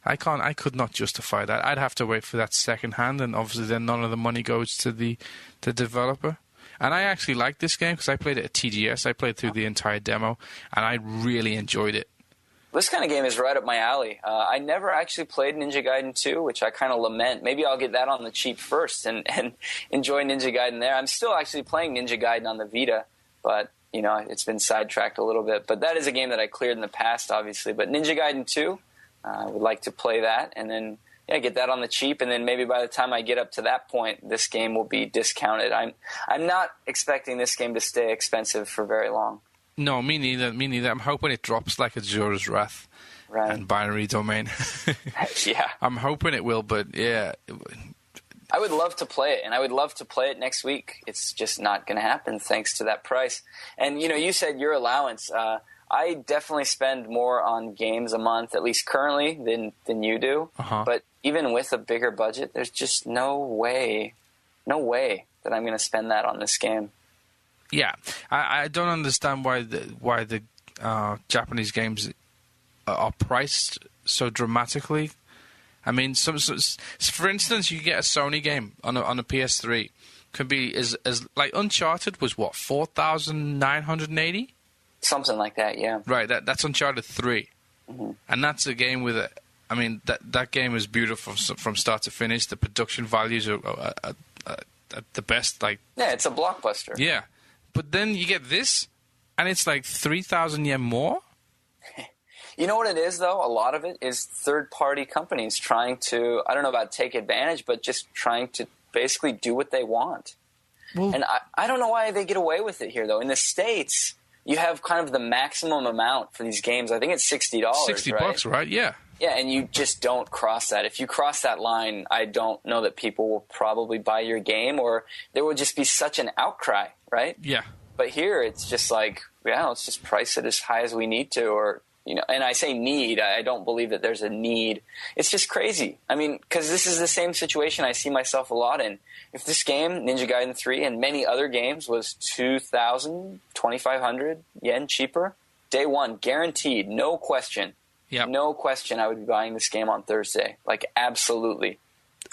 I could not justify that. I'd have to wait for that second hand, and obviously then none of the money goes to the developer. And I actually liked this game because I played it at TGS. I played through the entire demo, and I really enjoyed it. This kind of game is right up my alley. I never actually played Ninja Gaiden 2, which I kind of lament. Maybe I'll get that on the cheap first and enjoy Ninja Gaiden there. I'm still actually playing Ninja Gaiden on the Vita, but it's been sidetracked a little bit. But that is a game that I cleared in the past, obviously. But Ninja Gaiden 2, I would like to play that, and then get that on the cheap, and then maybe by the time I get up to that point, this game will be discounted. I'm not expecting this game to stay expensive for very long. No, me neither. I'm hoping it drops like Azure's Wrath and Binary Domain. Yeah. I'm hoping it will, but yeah. I would love to play it, and I would love to play it next week. It's just not going to happen thanks to that price. And, you said your allowance. I definitely spend more on games a month, at least currently, than you do. Uh-huh. But even with a bigger budget, there's just no way that I'm going to spend that on this game. Yeah, I don't understand why the Japanese games are priced so dramatically. I mean, for instance, you get a Sony game on a PS3 could be as like Uncharted was what 4,980. Something like that, yeah. Right, that's Uncharted 3. Mm-hmm. And that's a game with a... I mean, that game is beautiful from start to finish. The production values are the best. Like, yeah, it's a blockbuster. Yeah. But then you get this, and it's like 3,000 yen more? You know what it is, though? A lot of it is third-party companies trying to, I don't know about take advantage, but just trying to basically do what they want. Well, and I don't know why they get away with it here, though. In the States... You have kind of the maximum amount for these games. I think it's $60, $60, right? Yeah. Yeah, and you just don't cross that. If you cross that line, I don't know that people will probably buy your game, or there will just be such an outcry, right? Yeah. But here, it's just like, let's just price it as high as we need to, or, and I say need. I don't believe that there's a need. It's just crazy. I mean, because this is the same situation I see myself a lot in. If this game, Ninja Gaiden 3, and many other games was 2,000, 2,500 yen cheaper, day one, guaranteed, no question. Yep. No question I would be buying this game on Thursday. Like, absolutely.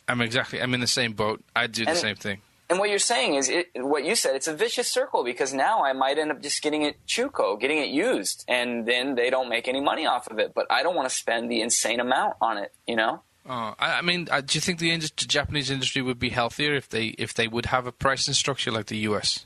I'm in the same boat. I'd do the same thing. And what you're saying is, what you said, it's a vicious circle, because now I might end up just getting it Chuko, getting it used, and then they don't make any money off of it. But I don't want to spend the insane amount on it, you know? I mean, do you think the Japanese industry would be healthier if they would have a pricing structure like the US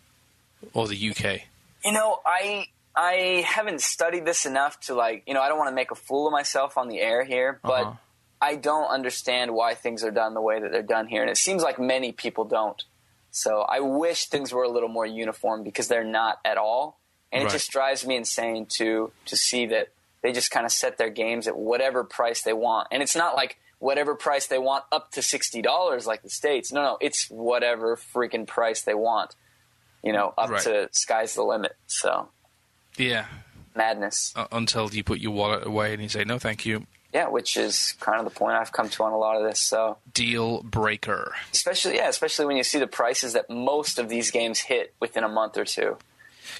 or the UK? You know, I haven't studied this enough to, like, you know, I don't want to make a fool of myself on the air here, but I don't understand why things are done the way that they're done here, and it seems like many people don't. So I wish things were a little more uniform, because they're not at all, and it just drives me insane to see that they just kind of set their games at whatever price they want. And it's not like whatever price they want up to $60 like the States. No, it's whatever freaking price they want, you know, up to sky's the limit. So yeah, madness. Until you put your wallet away and you say, no, thank you. Yeah, which is kind of the point I've come to on a lot of this. So deal breaker. Especially when you see the prices that most of these games hit within a month or two.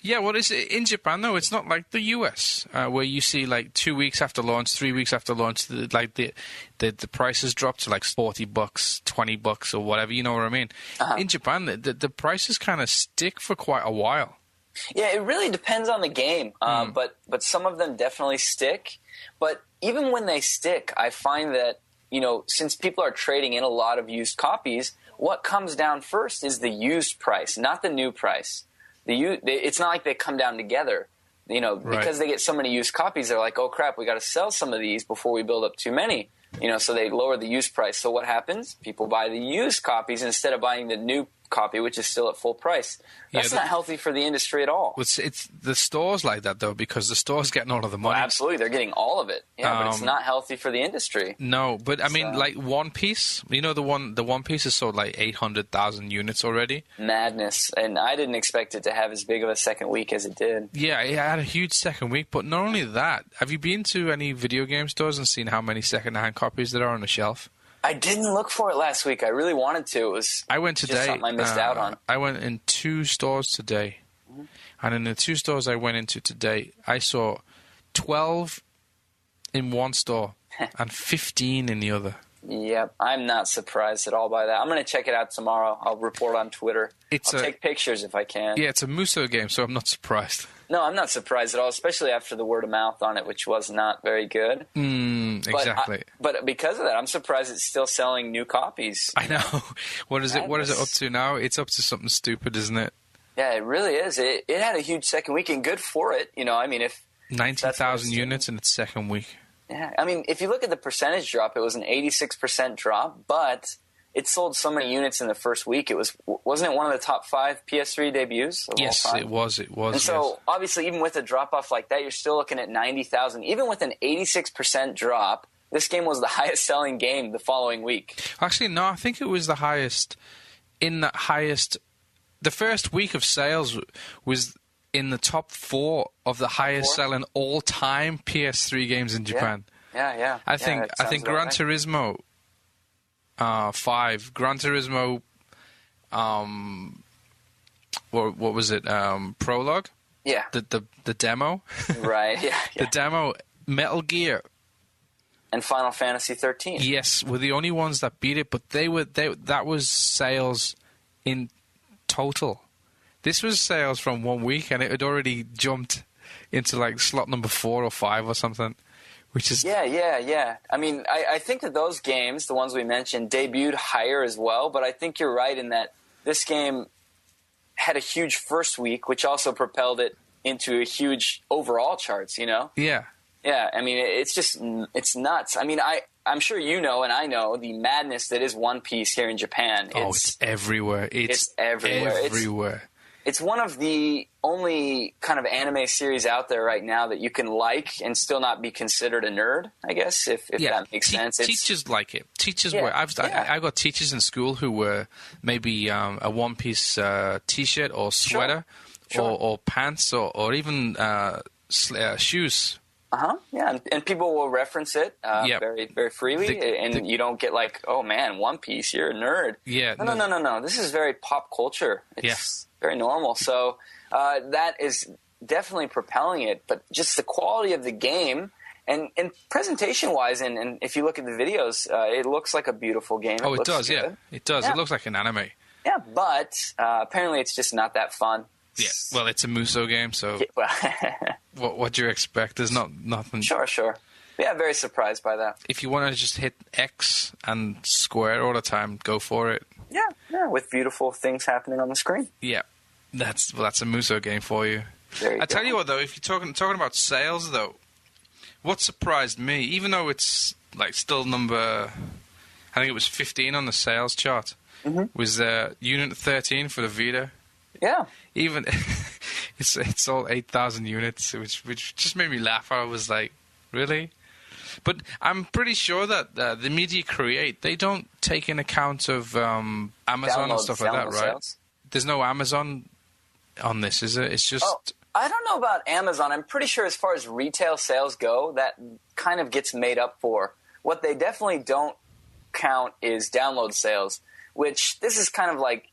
Yeah, well, in Japan, though, it's not like the US, where you see, like, 2 weeks after launch, 3 weeks after launch, the prices drop to, like, $40, $20 or whatever, you know what I mean? In Japan, the prices kind of stick for quite a while. Yeah, it really depends on the game, but some of them definitely stick. But even when they stick, I find that, you know, since people are trading in a lot of used copies, what comes down first is the used price, not the new price. It's not like they come down together, you know, because they get so many used copies. They're like, oh crap, we got to sell some of these before we build up too many, you know. So they lower the used price. So what happens? People buy the used copies instead of buying the new copy, which is still at full price. That's not healthy for the industry at all. It's the stores like that, though, because the store's getting all of the money. Well, absolutely, they're getting all of it. Yeah, but it's not healthy for the industry. No, but I mean, like One Piece, you know, the One Piece has sold like 800,000 units already. Madness, and I didn't expect it to have as big of a second week as it did. Yeah, it had a huge second week, but not only that, have you been to any video game stores and seen how many second-hand copies there are on the shelf? I didn't look for it last week. I really wanted to. I went today. Just something I missed out on. I went in 2 stores today. And in the 2 stores I went into today, I saw 12 in one store and 15 in the other. Yep. I'm not surprised at all by that. I'm going to check it out tomorrow. I'll report on Twitter. I'll take pictures if I can. Yeah, it's a Muso game, so I'm not surprised. No, I'm not surprised at all, especially after the word of mouth on it, which was not very good. Exactly. But because of that, I'm surprised it's still selling new copies. I know. What is it up to now? It's up to something stupid, isn't it? Yeah, it really is. It had a huge second week, and good for it. You know, I mean, if 90,000 units in its second week. Yeah, I mean, if you look at the percentage drop, it was an 86% drop, but it sold so many units in the first week. Wasn't it one of the top 5 PS3 debuts of all time? It was. And so, obviously, even with a drop-off like that, you're still looking at 90,000. Even with an 86% drop, this game was the highest-selling game the following week. Actually, no, I think it was the highest. The first week of sales was in the top 4 of the highest-selling all-time PS3 games in Japan. Yeah. I think Gran Turismo 5, Gran Turismo, what was it? Prologue. Yeah. The demo. Right. Yeah. The demo, Metal Gear, and Final Fantasy 13. Yes, were the only ones that beat it, but that was sales in total. This was sales from 1 week, and it had already jumped into like slot number 4 or 5 or something. Which is yeah. I mean, I think that those games, the ones we mentioned, debuted higher as well. But I think you're right in that this game had a huge first week, which also propelled it into a huge overall charts. You know? Yeah. Yeah. I mean, it's nuts. I mean, I'm sure you know, and I know the madness that is One Piece here in Japan. It's everywhere. It's everywhere. It's one of the only kind of anime series out there right now that you can like and still not be considered a nerd, I guess, if that makes sense. Teachers like it. Teachers were. I got teachers in school who were maybe a One Piece T-shirt or sweater or pants or even shoes. Yeah, and people will reference it very, very freely, and you don't get like, oh man, One Piece, you're a nerd. Yeah. No. This is very pop culture. It's very normal. So that is definitely propelling it, but just the quality of the game and presentation-wise, and if you look at the videos, it looks like a beautiful game. It does, yeah. It does. Yeah. It looks like an anime. Yeah, but apparently it's just not that fun. Yeah, well, it's a Muso game, so what do you expect? There's nothing. Sure. Yeah, very surprised by that. If you want to just hit X and square all the time, go for it. Yeah, with beautiful things happening on the screen. Yeah, that's a Muso game for you. I tell you what, though, if you're talking about sales, though, what surprised me, even though it's like still number, I think it was 15 on the sales chart, was Unit 13 for the Vita. Yeah. Even it's all 8,000 units, which just made me laugh. I was like, really? But I'm pretty sure that the Media Create, they don't take in account of Amazon and stuff like that, right? Sales. There's no Amazon on this, is it? It's just... Oh, I don't know about Amazon. I'm pretty sure as far as retail sales go, that kind of gets made up for. What they definitely don't count is download sales, which this is kind of like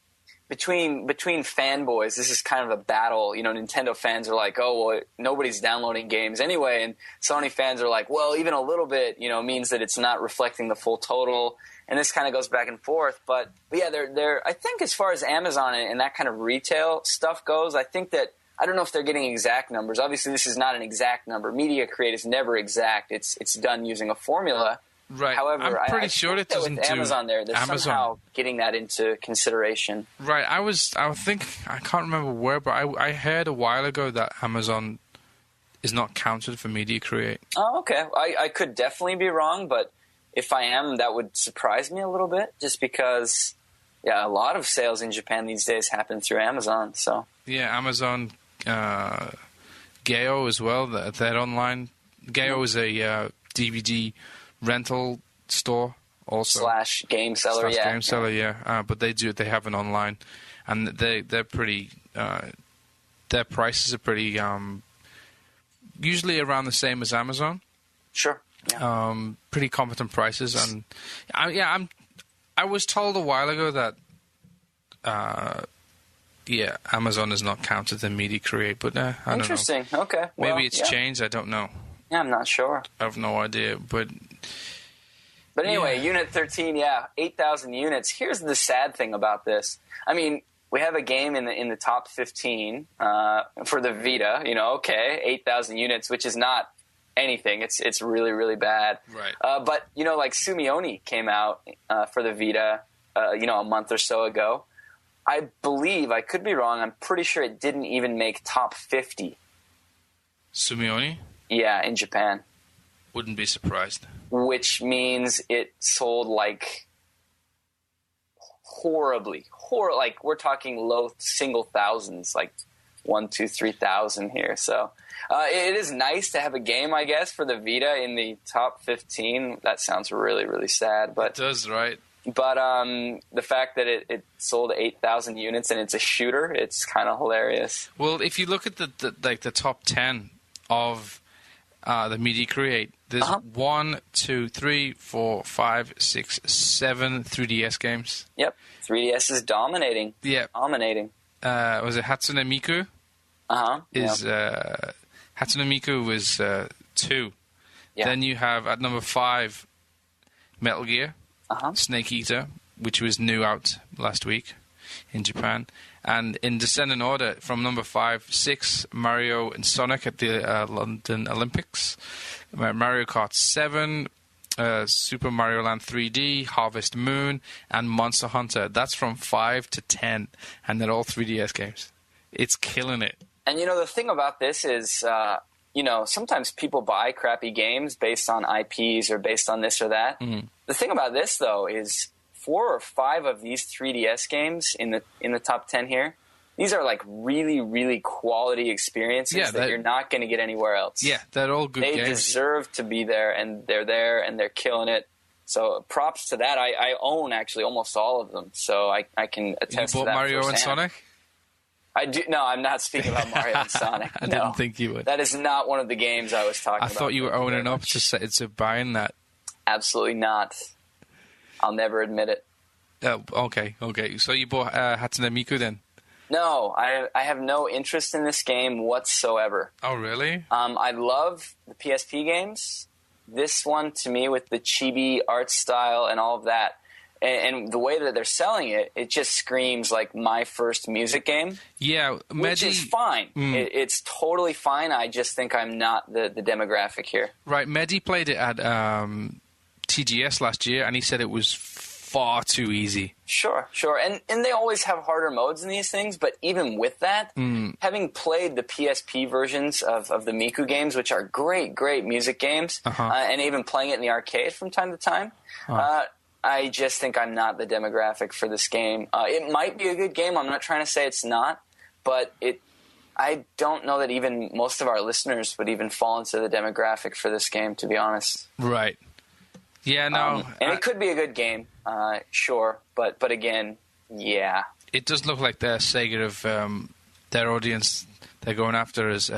between fanboys, this is kind of a battle. You know, Nintendo fans are like, oh, well, nobody's downloading games anyway. And Sony fans are like, well, even a little bit, you know, means that it's not reflecting the full total. And this kind of goes back and forth. But yeah, they're I think as far as Amazon and that kind of retail stuff goes, I think that, I don't know if they're getting exact numbers. Obviously, this is not an exact number. Media Create is never exact. It's done using a formula. Right. However, I'm pretty sure it doesn't with Amazon they're somehow getting that into consideration. Right. I can't remember where, but I heard a while ago that Amazon is not counted for Media Create. Oh, okay. I could definitely be wrong, but if I am, that would surprise me a little bit, just because, yeah, a lot of sales in Japan these days happen through Amazon. So yeah, Amazon, Gayo as well. That online. Gayo is a DVD rental store also / game seller. Game seller, yeah. But they have an online, and they're pretty. Their prices are pretty. Usually around the same as Amazon. Sure. Yeah. Pretty competent prices, and I was told a while ago that. Amazon is not counted in Media Create, but I don't know. Interesting. Okay. Well, maybe it's changed. I don't know. Yeah, I'm not sure. I have no idea, but anyway, Unit 13, 8,000 units. Here's the sad thing about this. I mean, we have a game in the top 15 for the Vita. You know, okay, 8,000 units, which is not anything. It's really, really bad. Right. But you know, like Sumioni came out for the Vita, a month or so ago. I believe, I could be wrong, I'm pretty sure it didn't even make top 50. Sumioni? Yeah, in Japan. Wouldn't be surprised. Which means it sold like horribly. Like we're talking low single thousands, like 1, 2, 3,000 here. So it is nice to have a game, I guess, for the Vita in the top 15. That sounds really, really sad. But it does, right? But the fact that it sold 8,000 units and it's a shooter, it's kind of hilarious. Well, if you look at the top 10 of the Media Create, there's 1, 2, 3, 4, 5, 6, 7 3DS games. Yep, 3DS is dominating. Yeah, dominating. Was it Hatsune Miku? Hatsune Miku was 2. Yeah. Then you have at number 5 Metal Gear. Snake Eater, which was new out last week in Japan. And in descending order, from number 5, 6, Mario and Sonic at the London Olympics. Mario Kart 7, Super Mario Land 3D, Harvest Moon, and Monster Hunter. That's from 5 to 10, and they're all 3DS games. It's killing it. And, the thing about this is... sometimes people buy crappy games based on IPs or based on this or that. Mm-hmm. The thing about this, though, is 4 or 5 of these 3DS games in the top 10 here, these are like really, really quality experiences that you're not going to get anywhere else. Yeah, they're all good games. They deserve to be there, and they're killing it. So props to that. I own actually almost all of them, so I can attest to that. You bought Mario and Sonic? I do. No, I'm not speaking about Mario and Sonic. I didn't think you would. That is not one of the games I was talking about. I thought you were owning up to buying that. Absolutely not. I'll never admit it. Okay. So you bought Hatsune Miku then? No, I have no interest in this game whatsoever. Oh, really? I love the PSP games. This one, to me, with the chibi art style and all of that, and the way that they're selling it, it just screams like my first music game. Yeah, which is fine. It's totally fine. I just think I'm not the demographic here. Right, Mehdi played it at TGS last year, and he said it was far too easy. Sure. And they always have harder modes in these things, but even with that, having played the PSP versions of the Miku games, which are great music games, and even playing it in the arcade from time to time, I just think I'm not the demographic for this game. It might be a good game. I'm not trying to say it's not, but I don't know that even most of our listeners would even fall into the demographic for this game, to be honest. Right. Yeah, no. And it could be a good game, sure, but again, yeah. It does look like their Sega of their audience they're going after is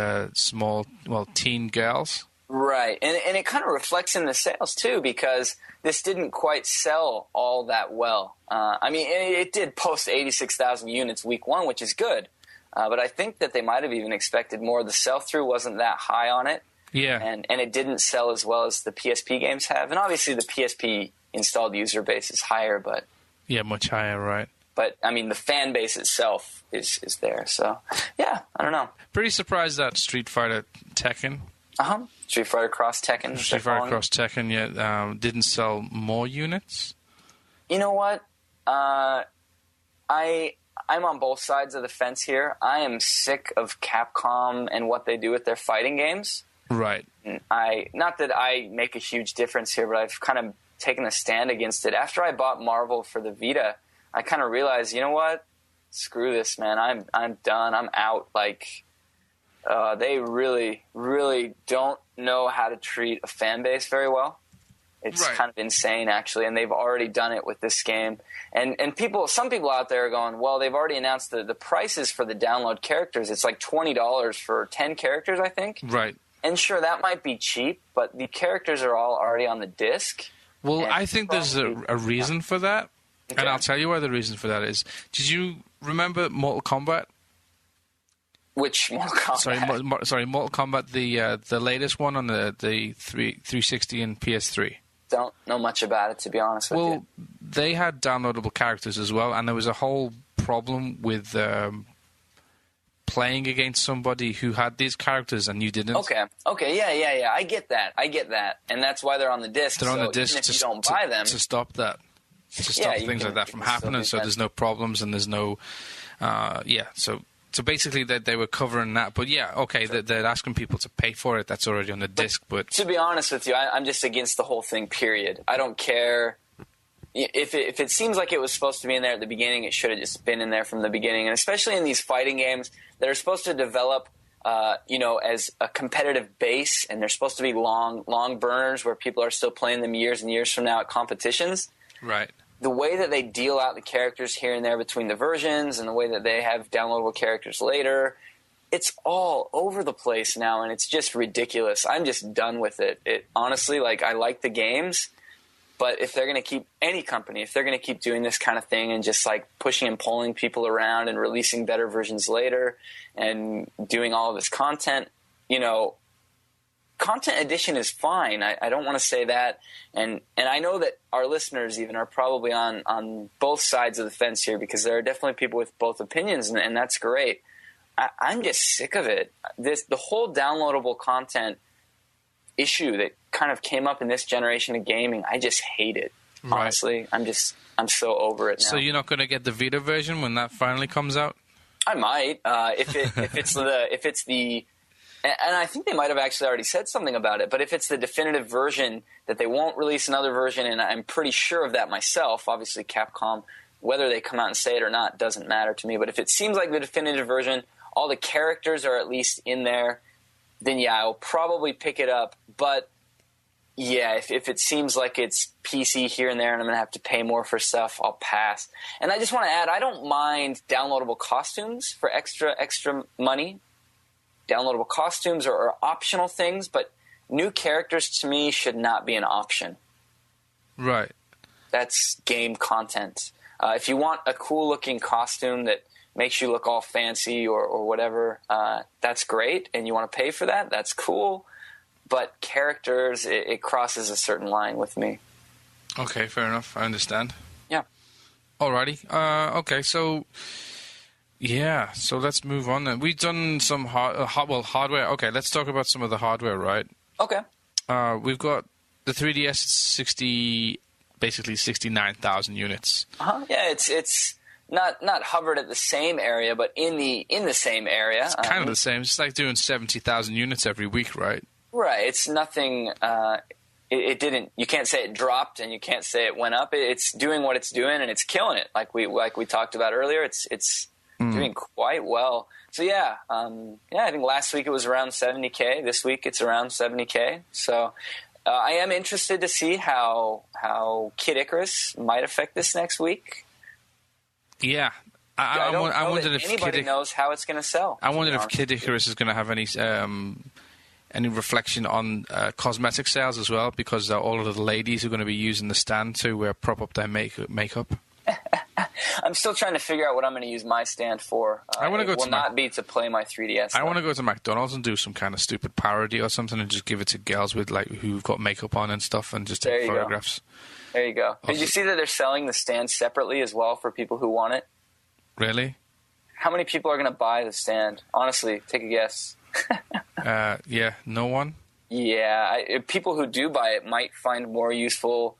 teen girls. Right, and it kind of reflects in the sales, too, because this didn't quite sell all that well. I mean, it did post 86,000 units week one, which is good. But I think that they might have even expected more. The sell-through wasn't that high on it. Yeah. And it didn't sell as well as the PSP games have. And obviously the PSP installed user base is higher, but... Yeah, much higher, right. But, I mean, the fan base itself is there. So, yeah, I don't know. Pretty surprised that Street Fighter Tekken... Street Fighter Cross Tekken. Street Fighter Cross Tekken, didn't sell more units. You know what? I'm on both sides of the fence here. I am sick of Capcom and what they do with their fighting games. Right. Not that I make a huge difference here, but I've kind of taken a stand against it. After I bought Marvel for the Vita, I kind of realized, you know what? Screw this, man. I'm done. I'm out. Like... they really, really don't know how to treat a fan base very well. It's kind of insane, actually, and they've already done it with this game. And some people out there are going, well, they've already announced the prices for the download characters. It's like $20 for 10 characters, I think. Right. And sure, that might be cheap, but the characters are all already on the disc. Well, I think there's a reason for that, and I'll tell you why the reason for that is. Did you remember Mortal Kombat? Which Mortal Kombat? Sorry, Mortal Kombat, the latest one on the 360 and PS3. Don't know much about it, to be honest with you. Well, they had downloadable characters as well, and there was a whole problem with playing against somebody who had these characters and you didn't. Okay, yeah. I get that, and that's why they're on the disc. They're on the disc even if you don't buy them to stop that, things like that from happening. So there's no problems and there's no, So basically, they were covering that. But yeah, okay, they're asking people to pay for it. That's already on the disc. But to be honest with you, I'm just against the whole thing, period. I don't care. If it seems like it was supposed to be in there at the beginning, it should have just been in there from the beginning. And especially in these fighting games that are supposed to develop, as a competitive base, and they're supposed to be long burners where people are still playing them years and years from now at competitions. Right. The way that they deal out the characters here and there between the versions and the way that they have downloadable characters later, it's all over the place now, and it's just ridiculous. I'm just done with it. Honestly, I like the games, but if they're going to keep any company, if they're going to keep doing this kind of thing and just pushing and pulling people around and releasing better versions later and doing all of this content, Content addition is fine. I don't want to say that. And I know that our listeners even are probably on both sides of the fence here, because there are definitely people with both opinions, and that's great. I'm just sick of it. The whole downloadable content issue that kind of came up in this generation of gaming, I just hate it. Right. Honestly, I'm so over it now. So you're not going to get the Vita version when that finally comes out? I might. If it's the and I think they might have actually already said something about it, but if it's the definitive version, that they won't release another version, and I'm pretty sure of that myself. Obviously, Capcom, whether they come out and say it or not, doesn't matter to me. But if it seems like the definitive version, all the characters are at least in there, then yeah, I'll probably pick it up. But yeah, if it seems like it's PC here and there and I'm going to have to pay more for stuff, I'll pass. And I just want to add, I don't mind downloadable costumes for extra money. Downloadable costumes are optional things, but new characters to me should not be an option. Right. That's game content. If you want a cool-looking costume that makes you look all fancy or whatever, that's great, and you want to pay for that, that's cool. But characters, it crosses a certain line with me. Okay, fair enough. I understand. Yeah. Alrighty. Okay, so... Yeah, so let's move on then. We've done some hardware. Okay, let's talk about some of the hardware, right? Okay. We've got the 3DS basically 69,000 units. Yeah, it's not hovered at the same area, but in the same area. It's kind of the same. It's like doing 70,000 units every week, right? Right. It's nothing. It didn't. You can't say it dropped, and you can't say it went up. It's doing what it's doing, and it's killing it. Like we talked about earlier. It's doing quite well. So yeah, I think last week it was around 70K. This week it's around 70K. So I am interested to see how Kid Icarus might affect this next week. Yeah, I wondered if anybody knows how it's going to sell. I wondered if Kid Icarus is going to have any reflection on cosmetic sales as well, because all of the ladies are going to be using the stand to prop up their makeup. I'm still trying to figure out what I'm going to use my stand for. I want to go to not be to play my 3DS. I want to go to McDonald's and do some kind of stupid parody or something, and just give it to girls with who've got makeup on and stuff, and just take photographs. There you go. Did you see that they're selling the stand separately as well for people who want it? Really? How many people are going to buy the stand? Honestly, take a guess. Yeah, no one. Yeah, people who do buy it might find more useful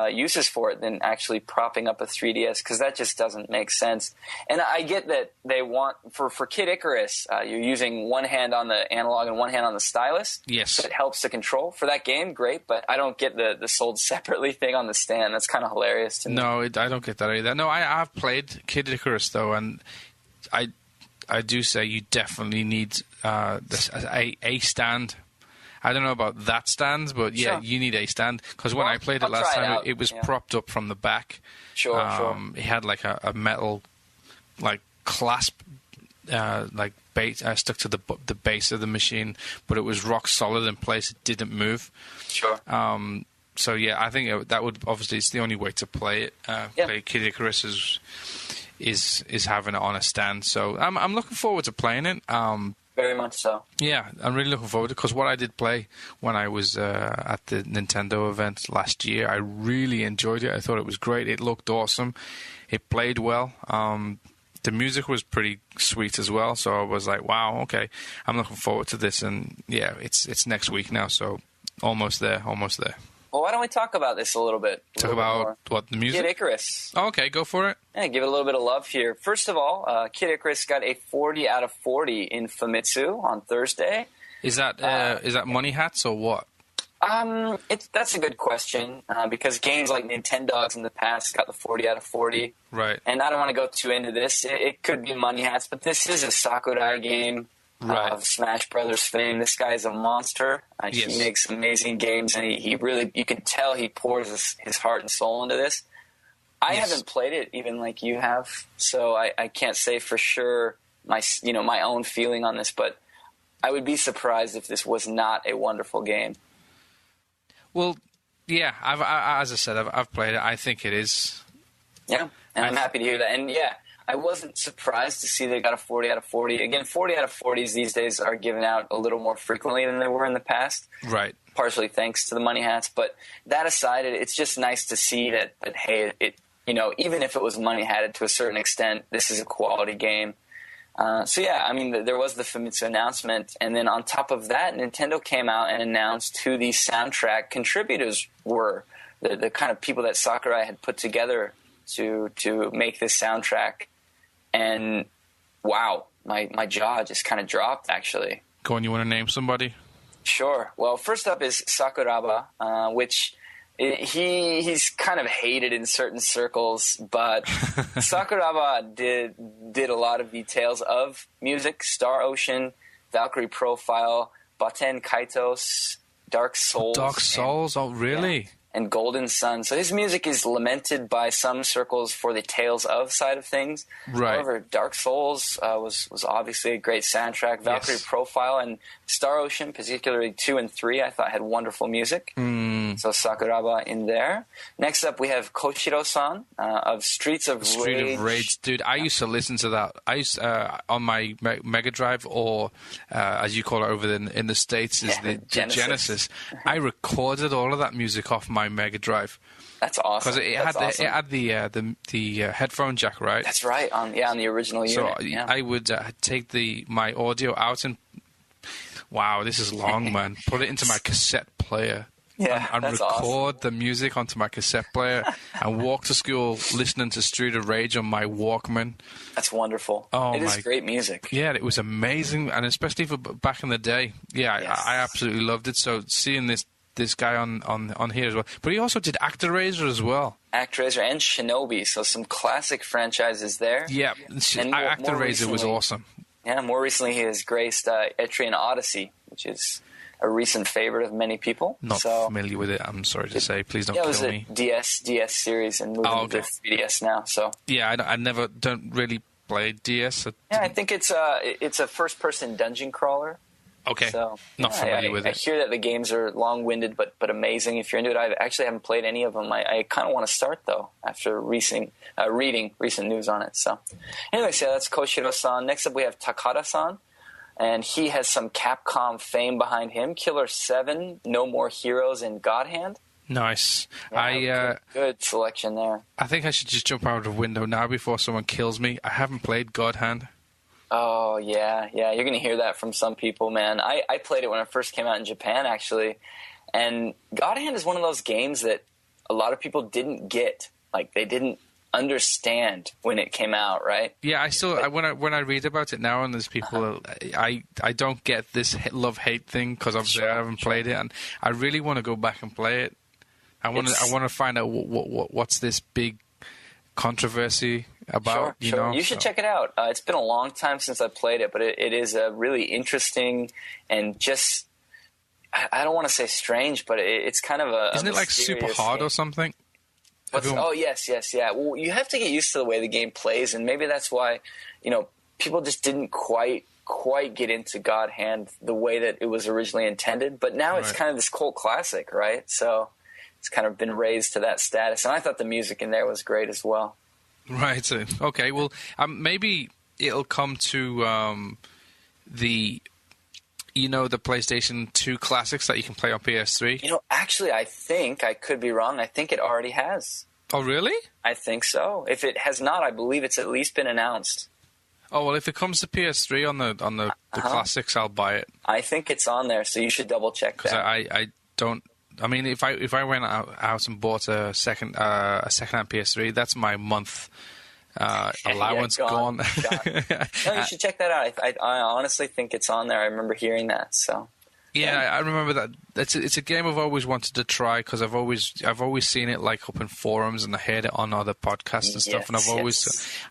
uses for it than actually propping up a 3DS, because that just doesn't make sense. And I get that they want, for Kid Icarus, you're using one hand on the analog and one hand on the stylus. Yes. So it helps to control. For that game, great, but I don't get the sold separately thing on the stand. That's kind of hilarious to me. No, I don't get that either. No, I have played Kid Icarus, though, and I do say you definitely need a stand. I don't know about that stand, but yeah, you need a stand, because when I played it last time, it was propped up from the back. Sure. It had like a metal clasp base stuck to the base of the machine, but it was rock solid in place. It didn't move. Sure. So yeah, I think that would obviously, it's the only way to play it. Play Kid Icarus is having it on a stand. So I'm looking forward to playing it. Very much so. Yeah, I'm really looking forward to it, because what I did play when I was at the Nintendo event last year, I really enjoyed it. I thought it was great. It looked awesome. It played well. The music was pretty sweet as well, so I was like, wow, okay, I'm looking forward to this. And yeah, it's next week now, so almost there. Well, why don't we talk about this a little bit? Talk about what, the music? Kid Icarus. Oh, okay, go for it. Yeah, give it a little bit of love here. First of all, Kid Icarus got a 40 out of 40 in Famitsu on Thursday. Is that money hats or what? That's a good question, because games like Nintendogs in the past got the 40 out of 40. Right. And I don't want to go too into this. It could be money hats, but this is a Sakurai game. Right. Of Smash Brothers fame. This guy is a monster. Yes. He makes amazing games, and he really, you can tell he pours his heart and soul into this. I haven't played it even like you have, so I can't say for sure my own feeling on this, but I would be surprised if this was not a wonderful game. Well, yeah, as I said, I've played it. I think it is. Yeah, and I'm happy to hear that. And yeah, I wasn't surprised to see they got a 40 out of 40. Again, 40 out of 40s these days are given out a little more frequently than they were in the past. Right. Partially thanks to the money hats. But that aside, it's just nice to see that hey, even if it was money hatted to a certain extent, this is a quality game. So yeah, I mean, there was the Famitsu announcement. And then on top of that, Nintendo came out and announced who the soundtrack contributors were. The kind of people that Sakurai had put together to make this soundtrack. And wow, my jaw just kind of dropped, actually. Go on, you want to name somebody? Sure. Well, first up is Sakuraba, which he's kind of hated in certain circles, but Sakuraba did a lot of details of music: Star Ocean, Valkyrie Profile, Baten Kaitos, Dark Souls. Dark Souls? Oh, really? Yeah. And Golden Sun. So his music is lamented by some circles for the Tales of side of things. Right. However, Dark Souls was obviously a great soundtrack. Valkyrie Profile and Star Ocean, particularly 2 and 3, I thought had wonderful music. So Sakuraba in there. Next up, we have Koshiro-san of Streets of Rage. Dude, I used to listen to that. I used on my Mega Drive, or as you call it over in the States, is the Genesis. I recorded all of that music off my Mega Drive. That's awesome. Because it had the headphone jack, right? That's right. On the original unit. So yeah. I would take my audio out and wow, this is long, man. Put it into my cassette player. Yeah, and that's record awesome. the music onto my cassette player and walk to school listening to Street of Rage on my Walkman. That's wonderful. Oh, it is great music. Yeah, it was amazing, and especially for back in the day. Yeah, yes. I absolutely loved it. So seeing this guy on here as well. But he also did ActRaiser as well. ActRaiser and Shinobi, so some classic franchises there. Yeah, ActRaiser was awesome. Yeah, more recently he has graced Etrian Odyssey, which is a recent favorite of many people. Not familiar with it, I'm sorry to say. Please don't kill me. It was a DS series and moving to 3DS now. So yeah, I don't really play DS. Yeah, I think it's a first-person dungeon crawler. Okay, so, not familiar with it. I hear that the games are long-winded but amazing. If you're into it, I actually haven't played any of them. I kind of want to start, though, after reading recent news on it. So anyway, so that's Koshiro-san. Next up, we have Takada-san. And he has some Capcom fame behind him. Killer 7, No More Heroes, and God Hand. Nice. Yeah, good selection there. I think I should just jump out of the window now before someone kills me. I haven't played God Hand. Oh, yeah. You're going to hear that from some people, man. I played it when it first came out in Japan, actually. And God Hand is one of those games that a lot of people didn't get. Like, they didn't understand when it came out, right? Yeah, when I read about it now, and there's people, I don't get this love-hate thing because obviously I haven't played it, and I really want to go back and play it. I want to find out what's this big controversy about. Sure. You should check it out. It's been a long time since I played it, but it is a really interesting and just, I don't want to say strange, but it's kind of a Isn't it like super hard game. Or something? Yes, yeah. Well, you have to get used to the way the game plays, and maybe that's why, people just didn't quite get into God Hand the way that it was originally intended. But now it's kind of this cult classic, right? So it's kind of been raised to that status, and I thought the music in there was great as well. Right. Okay. Well, maybe it'll come to the PlayStation 2 classics that you can play on PS3? Actually, I think, I could be wrong, I think it already has. Oh, really? I think so. If it has not, I believe it's at least been announced. Oh, well, if it comes to PS3 on the classics, I'll buy it. I think it's on there, so you should double-check that. Because I don't... I mean, if I went out and bought a second-hand PS3, that's my month... allowance gone. No, you should check that out. I honestly think it's on there. I remember hearing that. So yeah, I remember that. It's a game I've always wanted to try because I've always seen it like up in forums and I heard it on other podcasts and stuff. And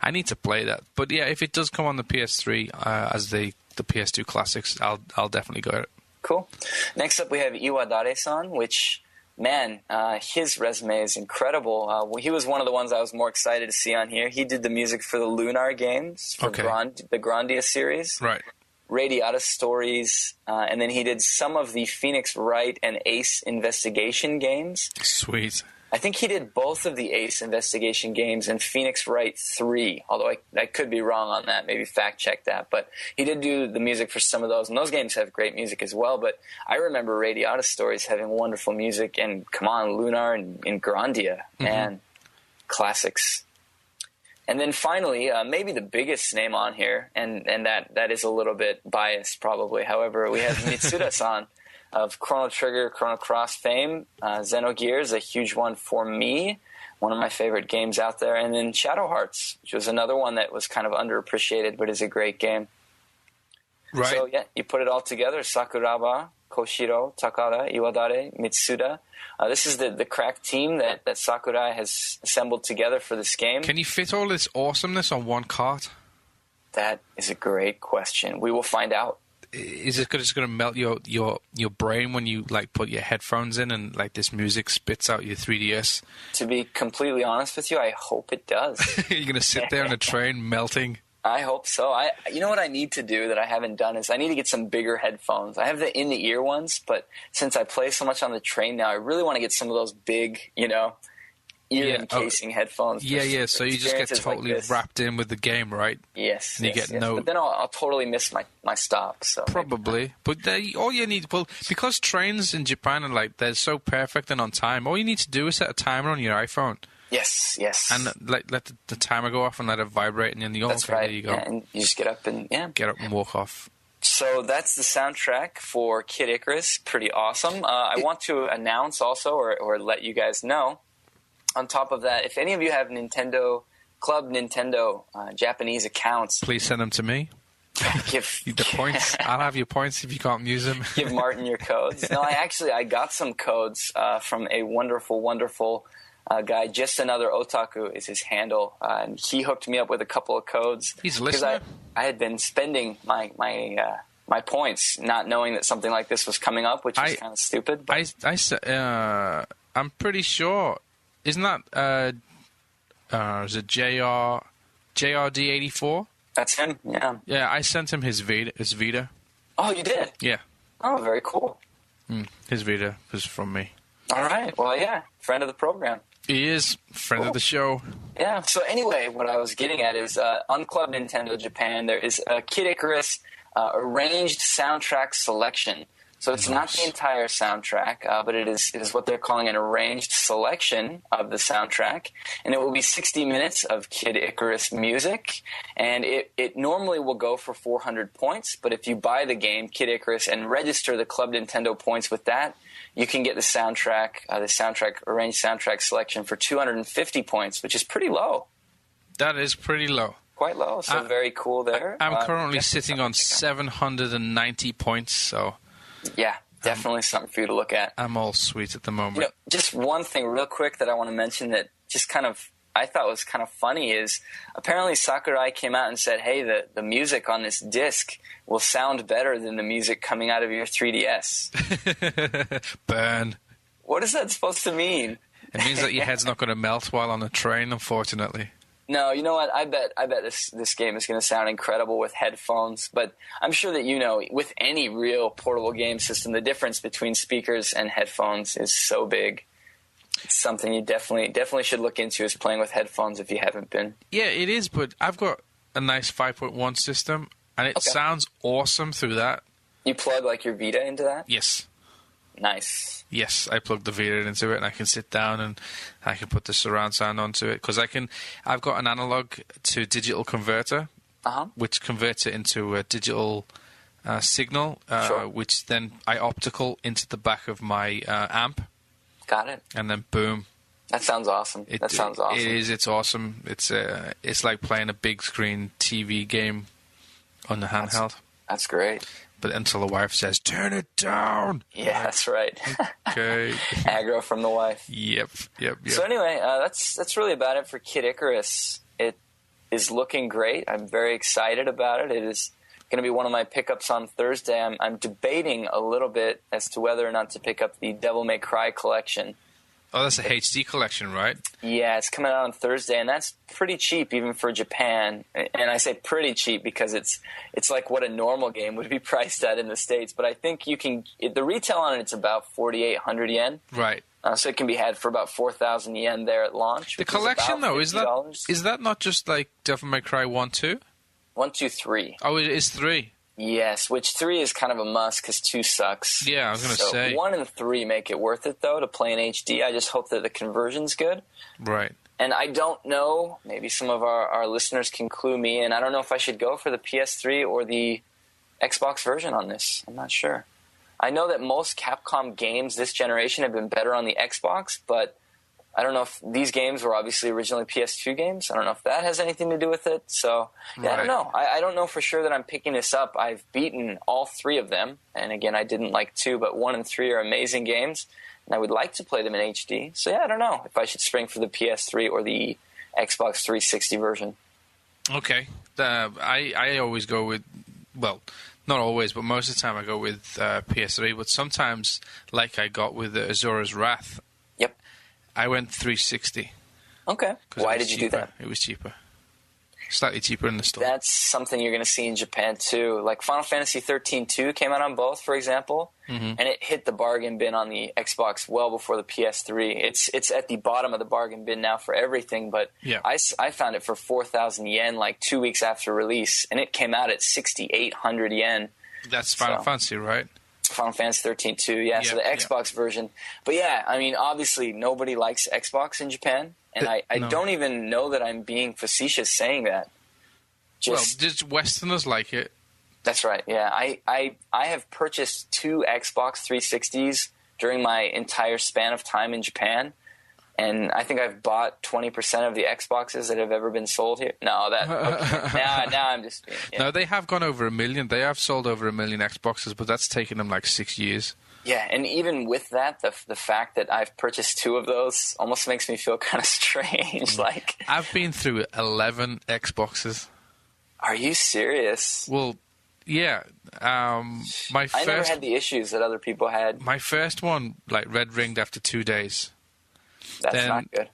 I need to play that. But yeah, if it does come on the PS3 as the PS2 classics, I'll definitely go it. Cool. Next up, we have Iwadare-san, which. Man, his resume is incredible. He was one of the ones I was more excited to see on here. He did the music for the Lunar games, for the Grandia series, right? Radiata Stories, and then he did some of the Phoenix Wright and Ace Investigation games. Sweet. I think he did both of the Ace Investigation games and Phoenix Wright 3, although I could be wrong on that. Maybe fact-check that. But he did do the music for some of those, and those games have great music as well. But I remember Radiata Stories having wonderful music, and come on, Lunar and Grandia, man, classics. And then finally, maybe the biggest name on here, and that is a little bit biased probably. However, we have Mitsuda-san. Of Chrono Trigger, Chrono Cross fame, Xenogears, a huge one for me, one of my favorite games out there, and then Shadow Hearts, which was another one that was kind of underappreciated but is a great game. Right. So, yeah, you put it all together, Sakuraba, Koshiro, Takada, Iwadare, Mitsuda. This is the crack team that Sakurai has assembled together for this game. Can you fit all this awesomeness on one cart? That is a great question. We will find out. Is it just going to melt your brain when you like put your headphones in and like this music spits out your 3DS? To be completely honest with you, I hope it does. You're going to sit there on a train melting? I hope so. You know what I need to do that I haven't done is I need to get some bigger headphones. I have the in-the-ear ones, but since I play so much on the train now, I really want to get some of those big, ear-encasing headphones. Yeah. So you just get totally wrapped in with the game, right? Yes. And you get no... But then I'll totally miss my stop. So probably. But all you need... Well, because trains in Japan are they're so perfect and on time, all you need to do is set a timer on your iPhone. Yes. And let the timer go off and let it vibrate, and then you go, That's okay, right. there you go. Yeah, and you just get up and walk off. So that's the soundtrack for Kid Icarus. Pretty awesome. I want to announce also, or let you guys know, on top of that, if any of you have Club Nintendo Japanese accounts, please send them to me. Give the points. I'll have your points if you can't use them. Give Martin your codes. No, I got some codes from a wonderful guy. Just Another Otaku is his handle, and he hooked me up with a couple of codes. He's a listener. I had been spending my points, not knowing that something like this was coming up, which is kind of stupid. But I'm pretty sure. Isn't that is it JRD84? That's him. Yeah. Yeah, I sent him his Vita. Oh, you did? Yeah. Oh, very cool. His Vita was from me. All right. Well, yeah, friend of the program. He is friend of the show. Yeah. So anyway, what I was getting at is on Club Nintendo Japan, there is a Kid Icarus arranged soundtrack selection. So it's not the entire soundtrack, but it is what they're calling an arranged selection of the soundtrack. And it will be 60 minutes of Kid Icarus music. And it normally will go for 400 points. But if you buy the game, Kid Icarus, and register the Club Nintendo points with that, you can get the arranged soundtrack selection for 250 points, which is pretty low. That is pretty low. Quite low. So very cool there. I'm currently sitting on 790 points, so... Yeah, definitely something for you to look at. I'm all sweet at the moment. Just one thing real quick that I want to mention that just I thought was kind of funny is apparently Sakurai came out and said, hey, the music on this disc will sound better than the music coming out of your 3DS. Burn. What is that supposed to mean? It means that your head's not going to melt while on a train, unfortunately. No, you know what? I bet this game is going to sound incredible with headphones. But I'm sure that with any real portable game system, the difference between speakers and headphones is so big. It's something you definitely should look into, is playing with headphones if you haven't been. Yeah, it is. But I've got a nice 5.1 system, and it sounds awesome through that. You plug your Vita into that? Yes. Nice. Yes, I plugged the Vita into it, and I can sit down and I can put the surround sound onto it, because I've got an analog to digital converter, which converts it into a digital signal, which then I optical into the back of my amp. Got it. And then boom. That sounds awesome. That sounds awesome. It is. It's awesome. It's like playing a big screen TV game on the handheld. That's great. But until the wife says, turn it down. Yeah, that's right. Okay. Aggro from the wife. Yep. So anyway, that's really about it for Kid Icarus. It is looking great. I'm very excited about it. It is going to be one of my pickups on Thursday. I'm debating a little bit as to whether or not to pick up the Devil May Cry collection. Oh, that's a HD collection, right? Yeah, it's coming out on Thursday, and that's pretty cheap even for Japan. And I say pretty cheap because it's like what a normal game would be priced at in the States. But I think the retail on it's about 4,800 yen. Right. So it can be had for about 4,000 yen there at launch. The collection, though, is that not just like Devil May Cry 1, 2? 1, 2, 3. Oh, it is 3. Yes, which 3 is kind of a must because 2 sucks. Yeah, I was going to say. 1 and 3 make it worth it, though, to play in HD. I just hope that the conversion's good. Right. And I don't know, maybe some of our listeners can clue me in. I don't know if I should go for the PS3 or the Xbox version on this. I'm not sure. I know that most Capcom games this generation have been better on the Xbox, but I don't know if these games were obviously originally PS2 games. I don't know if that has anything to do with it. So, yeah, I don't know. I don't know for sure that I'm picking this up. I've beaten all 3 of them. And again, I didn't like 2, but 1 and 3 are amazing games. And I would like to play them in HD. So, yeah, I don't know if I should spring for the PS3 or the Xbox 360 version. Okay. I always go with, well, not always, but most of the time I go with PS3. But sometimes, like I got with Azura's Wrath, Yep. I went 360. Okay. Why did you do that? It was cheaper. Slightly cheaper in the store. That's something you're going to see in Japan too. Like Final Fantasy 13-2 came out on both, for example, and it hit the bargain bin on the Xbox well before the PS3. It's at the bottom of the bargain bin now for everything, but I found it for 4,000 yen like 2 weeks after release, and it came out at 6,800 yen. That's Final Fantasy, right? Final Fantasy 13-2, yeah, so the Xbox version. But yeah, I mean, obviously nobody likes Xbox in Japan. And I don't even know that I'm being facetious saying that. Just Westerners like it. That's right, yeah. I have purchased 2 Xbox 360s during my entire span of time in Japan. And I think I've bought 20% of the Xboxes that have ever been sold here. No, now I'm just... Yeah. No, they have gone over 1 million. They have sold over 1 million Xboxes, but that's taken them like 6 years. Yeah, and even with that, the fact that I've purchased 2 of those almost makes me feel kind of strange. Like, I've been through 11 Xboxes. Are you serious? Well, yeah. I never had the issues that other people had. My first one, like, red ringed after 2 days. That's not good.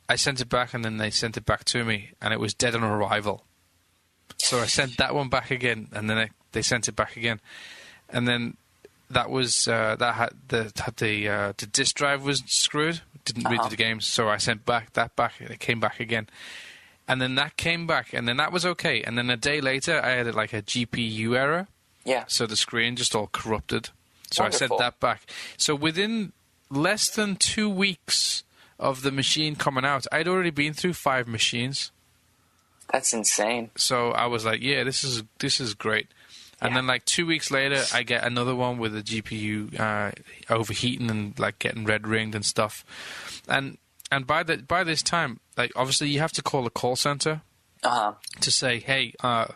I sent it back, and then they sent it back to me, and it was dead on arrival. So I sent that one back again, and then they sent it back again, and then. That was that had the disk drive was screwed. Didn't read the games, so I sent that back. And it came back again, and then that came back, and then that was okay. And then a day later, I had like a GPU error. Yeah. So the screen just all corrupted. So Wonderful. I sent that back. So within less than 2 weeks of the machine coming out, I'd already been through 5 machines. That's insane. So I was like, yeah, this is great. And then, like, 2 weeks later, I get another one with the GPU overheating and, like, getting red-ringed and stuff. And by this time, like, obviously you have to call a call center to say, hey, I've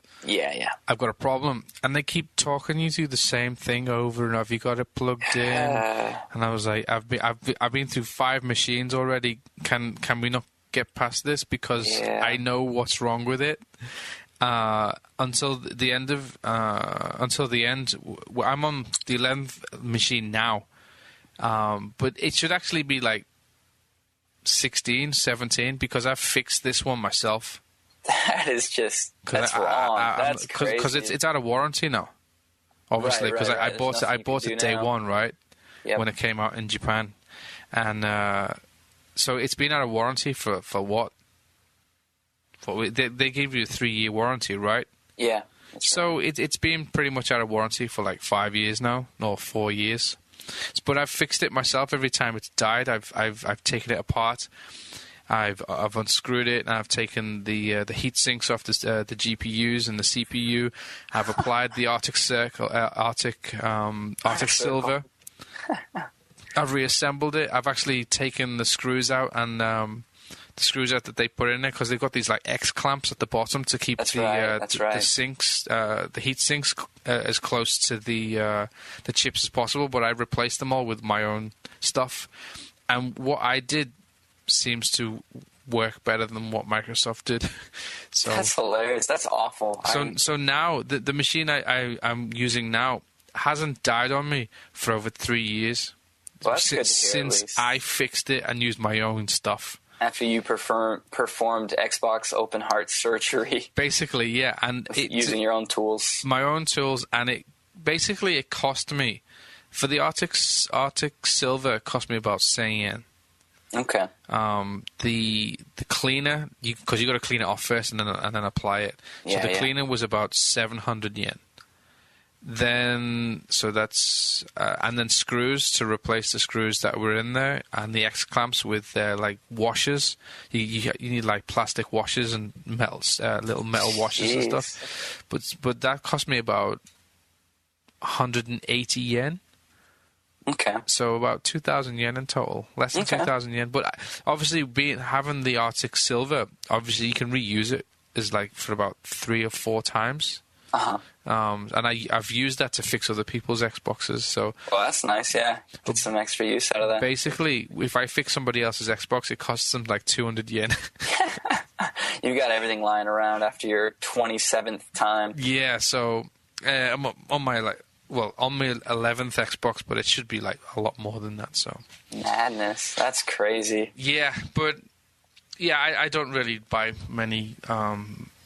got a problem. And they keep talking you through the same thing over and over. You got it plugged in. And I was like, I've been through 5 machines already. Can we not get past this? Because I know what's wrong with it. Until the end. I'm on the 11th machine now, but it should actually be like 16, 17 because I've fixed this one myself. That is just that's wrong. That's crazy. Because it's out of warranty now. Obviously, because I bought it day one, right? Yep. When it came out in Japan, and so it's been out of warranty for what? They gave you a 3-year warranty, right? Yeah. So it's been pretty much out of warranty for like 5 years now, or 4 years. But I've fixed it myself every time it's died. I've taken it apart. I've unscrewed it, and I've taken the heat sinks off the GPUs and the CPU. I've applied the Arctic Silver. I've reassembled it. I've actually taken the screws out and the screws out that they put in there because they've got these like X clamps at the bottom to keep the sinks, the heat sinks, as close to the chips as possible. But I replaced them all with my own stuff, and what I did seems to work better than what Microsoft did. So that's hilarious. That's awful. So now the machine I'm using now hasn't died on me for over 3 years. Well, that's good to hear, since I fixed it and used my own stuff. After you performed Xbox open heart surgery. Basically, yeah. And using your own tools. My own tools, and it cost me, for the Arctic Silver, it cost me about 7 yen. Okay. The cleaner, because you got to clean it off first and then apply it. So the cleaner was about 700 yen. Then that's and then screws to replace the screws that were in there, and the X clamps with like washers. You need like plastic washers and little metal washers and stuff. But that cost me about 180 yen. Okay. So about 2,000 yen in total, less than 2,000 yen. But obviously, having the Arctic Silver, obviously you can reuse it is like for about 3 or 4 times. And I've used that to fix other people's Xboxes. So well, that's nice. Yeah, get some extra use out of that. Basically, if I fix somebody else's Xbox, it costs them like 200 yen. You've got everything lying around after your 27th time. Yeah. So I'm on my on my 11th Xbox, but it should be like a lot more than that. So madness. That's crazy. Yeah, but yeah, I don't really buy many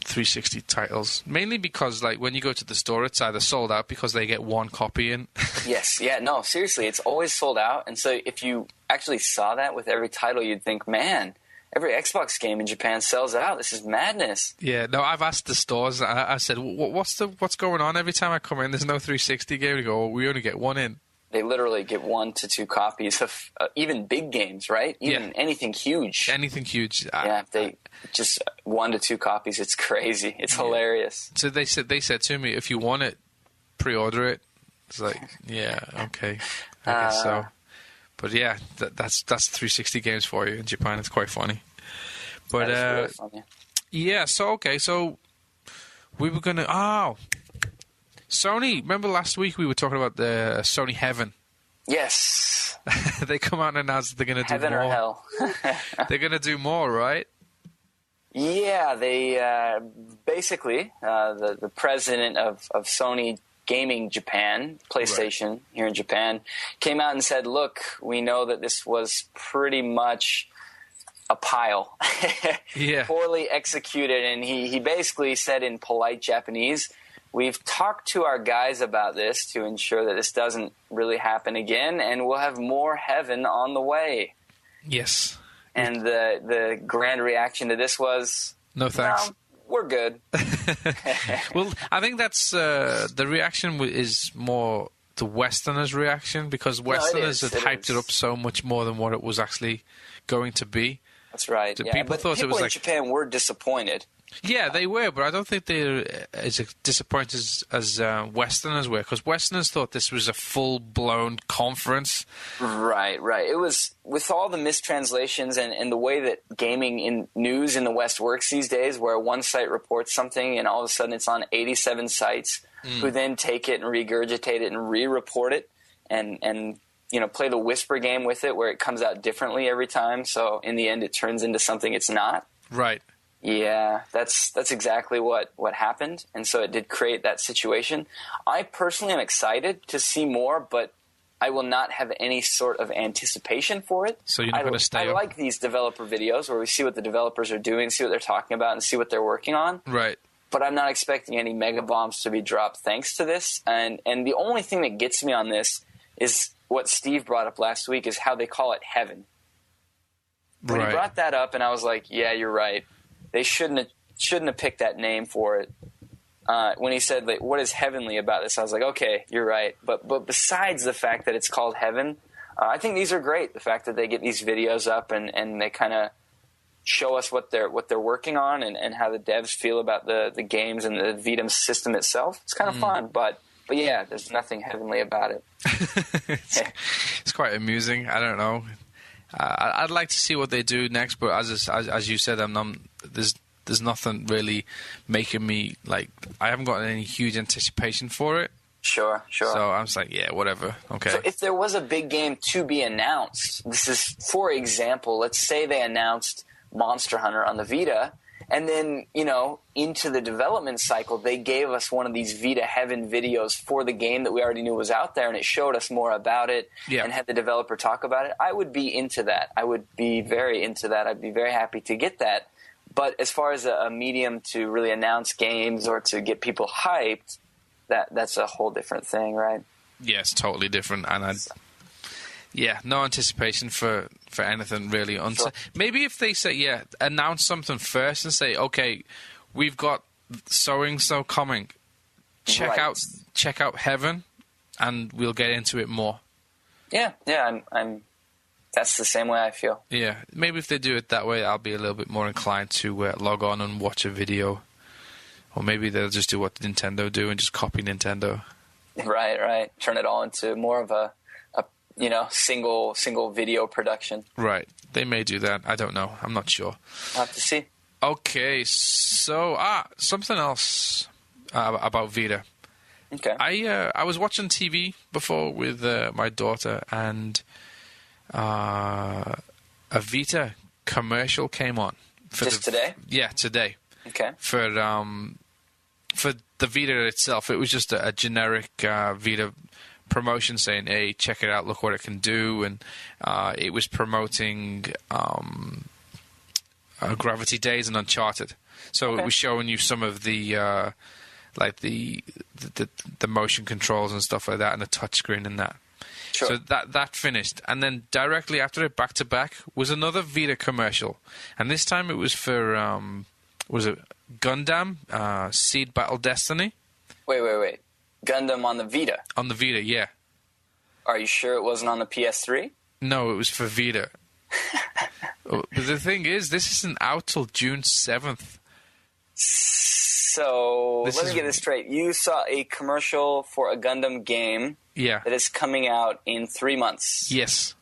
360 titles, mainly because like when you go to the store, it's either sold out because they get one copy in. Yes, yeah, no, seriously, it's always sold out. And so if you actually saw that with every title, you'd think, man, every Xbox game in Japan sells out. This is madness. Yeah, no, I've asked the stores. I said, what's going on? Every time I come in, there's no 360 game. They go, oh, we only get one in. They literally get 1 to 2 copies of even big games, right? Even anything huge. Anything huge. Yeah, they just 1 to 2 copies. It's crazy. It's hilarious. So they said to me, if you want it, pre-order it. It's like, yeah, okay, I guess so. But yeah, that's 360 games for you in Japan. It's quite funny. But really funny. Yeah, so we were gonna Sony. Remember last week we were talking about the Sony Heaven. Yes. They come out and announce that they're gonna do Heaven more. or hell. They're gonna do more, right? Yeah, they basically the president of Sony Gaming Japan, PlayStation here in Japan, came out and said, look, we know that this was pretty much a pile. Poorly executed. And he basically said in polite Japanese, we've talked to our guys about this to ensure that this doesn't really happen again, and we'll have more Heaven on the way. Yes. And the grand reaction to this was, no thanks. No, we're good. Well, I think that's the reaction is more the Westerners' reaction, because Westerners had hyped it up so much more than what it was actually going to be. That's right. Yeah, people thought it was in Japan were disappointed. Yeah, they were, but I don't think they're as disappointed as Westerners were, because Westerners thought this was a full-blown conference. Right. It was, with all the mistranslations and the way that gaming in news in the West works these days, where one site reports something and all of a sudden it's on 87 sites who then take it and regurgitate it and re-report it and play the whisper game with it where it comes out differently every time. So in the end, it turns into something it's not. Right. Yeah, that's exactly what happened, and so it did create that situation. I personally am excited to see more, but I will not have any sort of anticipation for it. So you're not going to stay I like these developer videos where we see what the developers are doing, see what they're talking about, and see what they're working on. Right. But I'm not expecting any mega bombs to be dropped thanks to this. And the only thing that gets me on this is what Steve brought up last week, is how they call it Heaven. When he brought that up, and I was like, yeah, you're right. They shouldn't have picked that name for it. When he said, like, what is heavenly about this? I was like, okay, you're right. But besides the fact that it's called Heaven, I think these are great. The fact that they get these videos up and they kind of show us what they're working on and how the devs feel about the games and the Vita system itself. It's kind of fun, but yeah, there's nothing heavenly about it. It's quite amusing. I don't know. I'd like to see what they do next, but as you said, there's nothing really making me, like, I haven't got any huge anticipation for it. Sure. So I'm just like, yeah, whatever. Okay. So if there was a big game to be announced, this is, for example, let's say they announced Monster Hunter on the Vita, and then, into the development cycle, they gave us one of these Vita Heaven videos for the game that we already knew was out there, and it showed us more about it and had the developer talk about it. I would be into that. I would be very into that. I'd be very happy to get that. But as far as a medium to really announce games or to get people hyped, that's a whole different thing, right? Yes, totally different. And no anticipation for anything really. Sure. Maybe if they say, announce something first and say, okay, we've got so coming. Check out Heaven, and we'll get into it more. Yeah, I'm. That's the same way I feel. Yeah, maybe if they do it that way, I'll be a little bit more inclined to log on and watch a video. Or maybe they'll just do what Nintendo do and just copy Nintendo. Right. Turn it all into more of a single video production. Right. They may do that. I don't know. I'm not sure. We'll have to see. Okay, so something else about Vita. Okay. I was watching TV before with my daughter, and a Vita commercial came on. Today? Yeah, today. Okay. For the Vita itself, it was just a generic Vita promotion saying, hey, check it out, look what it can do. And it was promoting Gravity Days and Uncharted. So it was showing you some of the like the motion controls and stuff like that, and the touchscreen and that. Sure. So that finished, and then directly after it, back to back, was another Vita commercial, and this time it was for was it Gundam Seed Battle Destiny? Wait. Gundam on the Vita? On the Vita, yeah. Are you sure it wasn't on the PS3? No, it was for Vita. But the thing is, this isn't out till June 7th. So, let me get this straight. You saw a commercial for a Gundam game that is coming out in 3 months. Yes.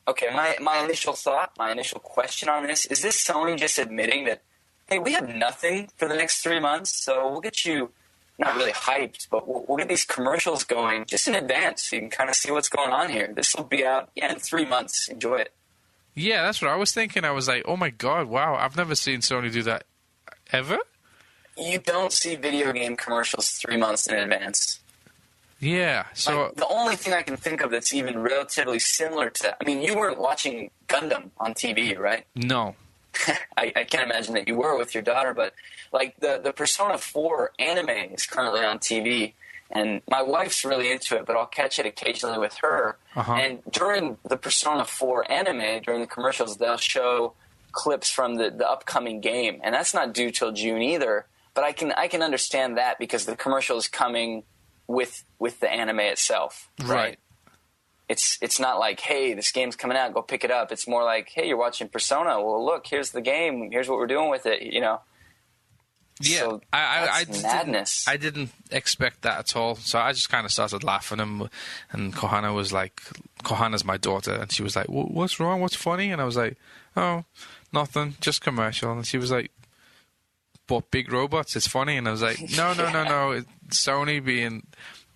Okay, my initial thought, my initial question on this, is this Sony just admitting that, hey, we have nothing for the next 3 months, so we'll get you, not really hyped, but we'll get these commercials going just in advance so you can kind of see what's going on here. This will be out in 3 months. Enjoy it. Yeah, that's what I was thinking. I was like, oh my god, wow, I've never seen Sony do that ever. You don't see video game commercials 3 months in advance. Yeah, so... Like, the only thing I can think of that's even relatively similar to that... I mean, you weren't watching Gundam on TV, right? No. I can't imagine that you were with your daughter, but like the Persona 4 anime is currently on TV, and my wife's really into it, but I'll catch it occasionally with her. And during the Persona 4 anime, during the commercials, they'll show clips from the upcoming game, and that's not due till June either. But I can understand that because the commercial is coming with the anime itself, right? It's not like, hey, this game's coming out, go pick it up. It's more like, hey, you're watching Persona. Well, look, here's the game. Here's what we're doing with it. You know. Yeah, so that's madness. I didn't expect that at all. So I just kind of started laughing, and Kohana was like, Kohana's my daughter, and she was like, what's wrong? What's funny? And I was like, oh, nothing, just commercial. And she was like, but big robots, it's funny. And I was like, no. It's Sony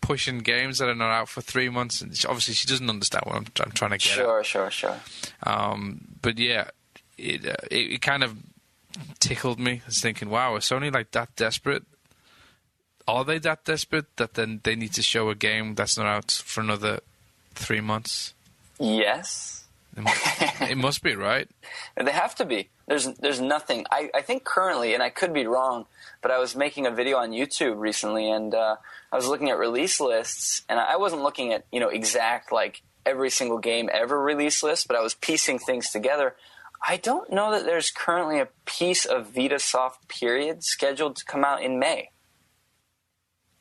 pushing games that are not out for 3 months. And obviously, she doesn't understand what I'm trying to get at. Sure. But yeah, it kind of tickled me. I was thinking, wow, is Sony like that desperate? Are they that desperate that then they need to show a game that's not out for another 3 months? Yes. It must be, right? They have to be. There's nothing. I think currently, and I could be wrong, but I was making a video on YouTube recently, and I was looking at release lists, and I wasn't looking at exact like every single game ever release list, but I was piecing things together. I don't know that there's currently a piece of Vitasoft period scheduled to come out in May.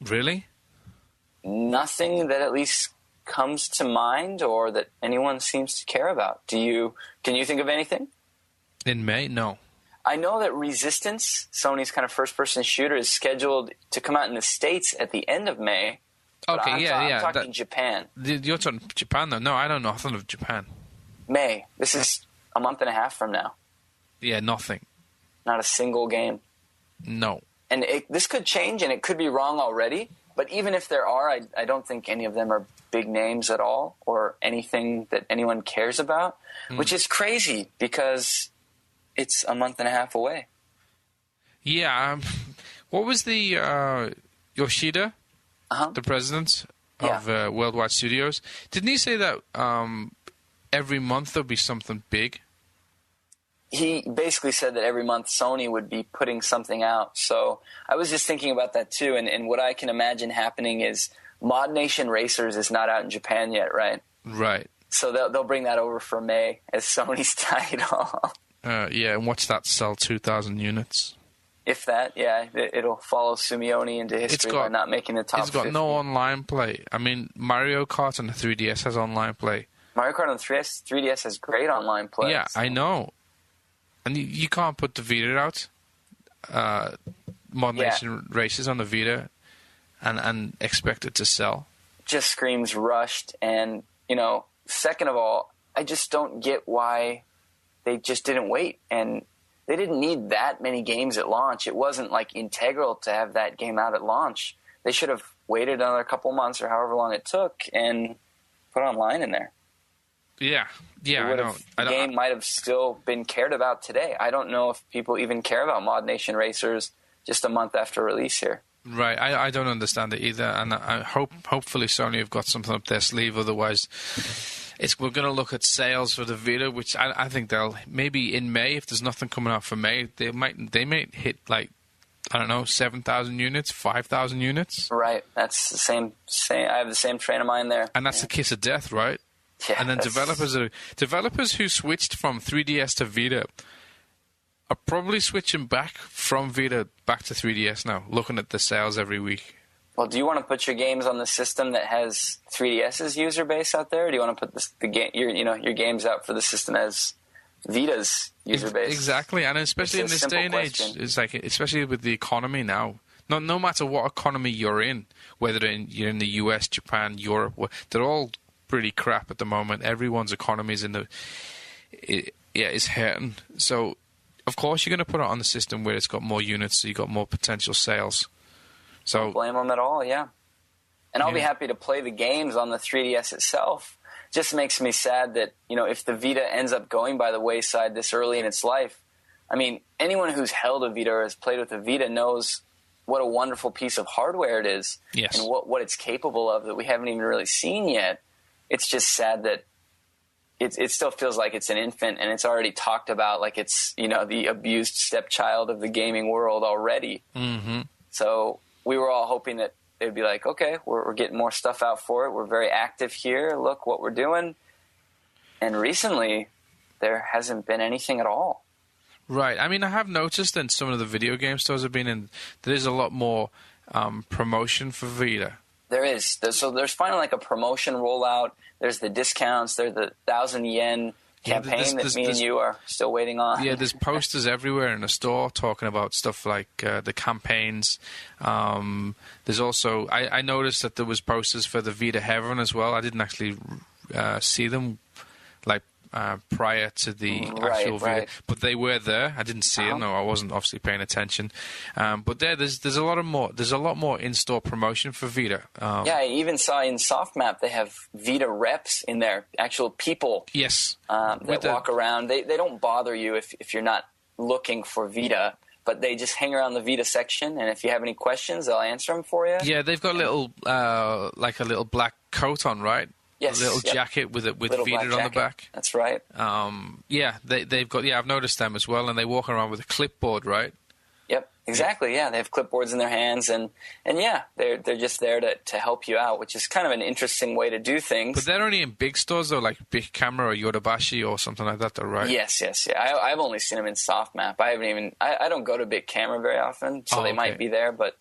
Really? Nothing that at least comes to mind or that anyone seems to care about. Can you think of anything? In May? No. I know that Resistance, Sony's kind of first-person shooter, is scheduled to come out in the States at the end of May. Okay, I'm talking Japan. You're talking Japan, though? No, I don't know nothing of Japan. May. This is a month and a half from now. Yeah, nothing. Not a single game. No. And this could change, and it could be wrong already, but even if there are, I don't think any of them are big names at all or anything that anyone cares about, which is crazy because it's a month and a half away. Yeah. What was the Yoshida, the president of Worldwide Studios? Didn't he say that every month there'll be something big? He basically said that every month Sony would be putting something out. So I was just thinking about that too. And what I can imagine happening is Mod Nation Racers is not out in Japan yet, right? Right. So they'll bring that over for May as Sony's title. Yeah, and watch that sell 2,000 units. If that, yeah. It'll follow Sumione into history by not making the top 50. It's got no online play. I mean, Mario Kart on the 3DS has online play. Mario Kart on the 3DS has great online play. Yeah, so. I know. And you can't put the Vita out, Mod Nation Races on the Vita, and expect it to sell. Just screams rushed. And, second of all, I just don't get why they just didn't wait. And they didn't need that many games at launch. It wasn't, integral to have that game out at launch. They should have waited another couple months or however long it took and put online in there. Yeah, I know. The game might have still been cared about today. I don't know if people even care about Mod Nation Racers just a month after release here. Right, I don't understand it either, and I hopefully Sony have got something up their sleeve. Otherwise, we're going to look at sales for the Vita, which I think they'll maybe in May, if there's nothing coming out for May, they might hit like, I don't know, 7,000 units, 5,000 units. Right. That's the same. I have the same train of mind there. And that's the kiss of death, right? Yeah. And then developers who switched from 3DS to Vita are probably switching back from Vita back to 3DS now, looking at the sales every week. Well, do you want to put your games on the system that has 3DS's user base out there, or do you want to put your games out for the system as Vita's user base? Exactly, and especially in this day and age, it's like, especially with the economy now. No matter what economy you're in, whether you're in the US, Japan, Europe, they're all pretty crap at the moment. Everyone's economy is is hurting. So, of course, you're going to put it on the system where it's got more units, so you got more potential sales. So don't blame them at all, yeah. And I'll be happy to play the games on the 3DS itself. Just makes me sad that, if the Vita ends up going by the wayside this early in its life, I mean, anyone who's held a Vita or has played with a Vita knows what a wonderful piece of hardware it is. Yes. And what it's capable of that we haven't even really seen yet. It's just sad that it still feels like it's an infant, and it's already talked about like it's, the abused stepchild of the gaming world already. Mm-hmm. So we were all hoping that they'd be like, okay, we're getting more stuff out for it. We're very active here. Look what we're doing. And recently, there hasn't been anything at all. Right. I mean, I have noticed that some of the video game stores have been in, there is a lot more promotion for Vita. There is. So there's finally like a promotion rollout. There's the discounts. There's the 1,000 yen campaign that me and you are still waiting on. Yeah, there's posters everywhere in the store talking about stuff like the campaigns. There's also, I noticed that there was posters for the Vita Heaven as well. I didn't actually see them like prior to the actual Vita, but they were there. I didn't see them. No, I wasn't obviously paying attention. But there's a lot more in-store promotion for Vita. Yeah, I even saw in SoftMap they have Vita reps in there, actual people. Yes, that walk around. They don't bother you if you're not looking for Vita, but they just hang around the Vita section, and if you have any questions, they'll answer them for you. Yeah, they've got a little black coat on, right? Yes, a little jacket with Vita on the back. That's right. They've got. Yeah, I've noticed them as well, and they walk around with a clipboard, right? Yep, exactly. Yeah, they have clipboards in their hands, and yeah, they're just there to help you out, which is kind of an interesting way to do things. But they're only in big stores though, like Big Camera or Yodobashi or something like that, though, right? Yes. Yeah. I've only seen them in SoftMap. I don't go to Big Camera very often, so they might be there, but.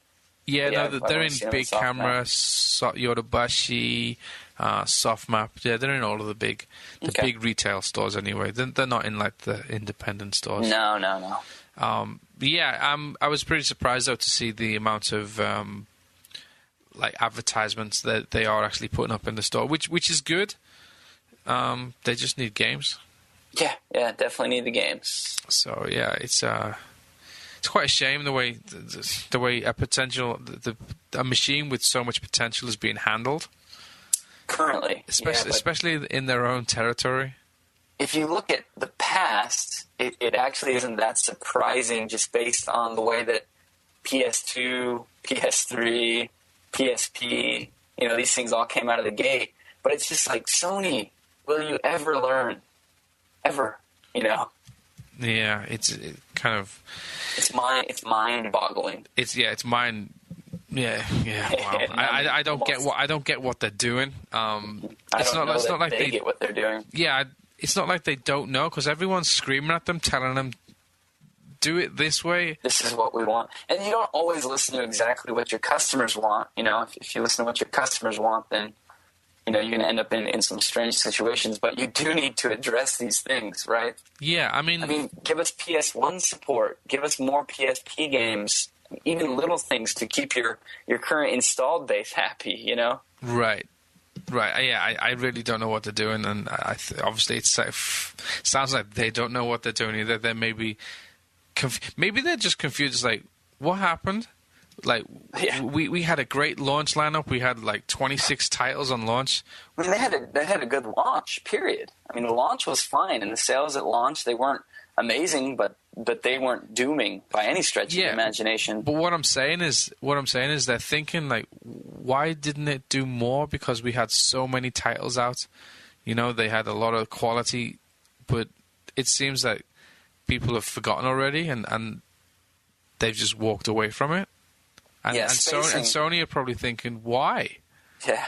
Yeah, no, they're in Big Camera, Yodobashi, SoftMap. Yeah, they're in all of the big retail stores anyway. They're not in like the independent stores. No. I was pretty surprised though to see the amount of like advertisements that they are actually putting up in the store, which is good. They just need games. Yeah, definitely need the games. So yeah, it's quite a shame the way a machine with so much potential is being handled currently, especially in their own territory. If you look at the past, it actually isn't that surprising, just based on the way that PS2, PS3, PSP, these things all came out of the gate. But it's just like, Sony, will you ever learn? Ever, Yeah, it's kind of. It's mind-boggling. It's mind. Yeah. Wow. I don't get what they're doing. It's not like they get what they're doing. Yeah, it's not like they don't know, because everyone's screaming at them, telling them, do it this way. This is what we want, and you don't always listen to exactly what your customers want. If you listen to what your customers want, then you're going to end up in some strange situations, but you do need to address these things, right? Yeah, I mean, give us PS1 support. Give us more PSP games. Even little things to keep your current installed base happy, Right. Yeah, I really don't know what they're doing, and obviously it sounds like they don't know what they're doing either. They maybe they're just confused. It's like, what happened? Like, we had a great launch lineup. We had like 26 titles on launch. I mean, they had a good launch, period. I mean, the launch was fine, and the sales at launch, they weren't amazing, but they weren't dooming by any stretch of the imagination. But what I'm saying is they're thinking like, why didn't it do more? Because we had so many titles out. You know, they had a lot of quality, but it seems that people have forgotten already, and they've just walked away from it. And, Yeah, and Sony are probably thinking, why? Yeah.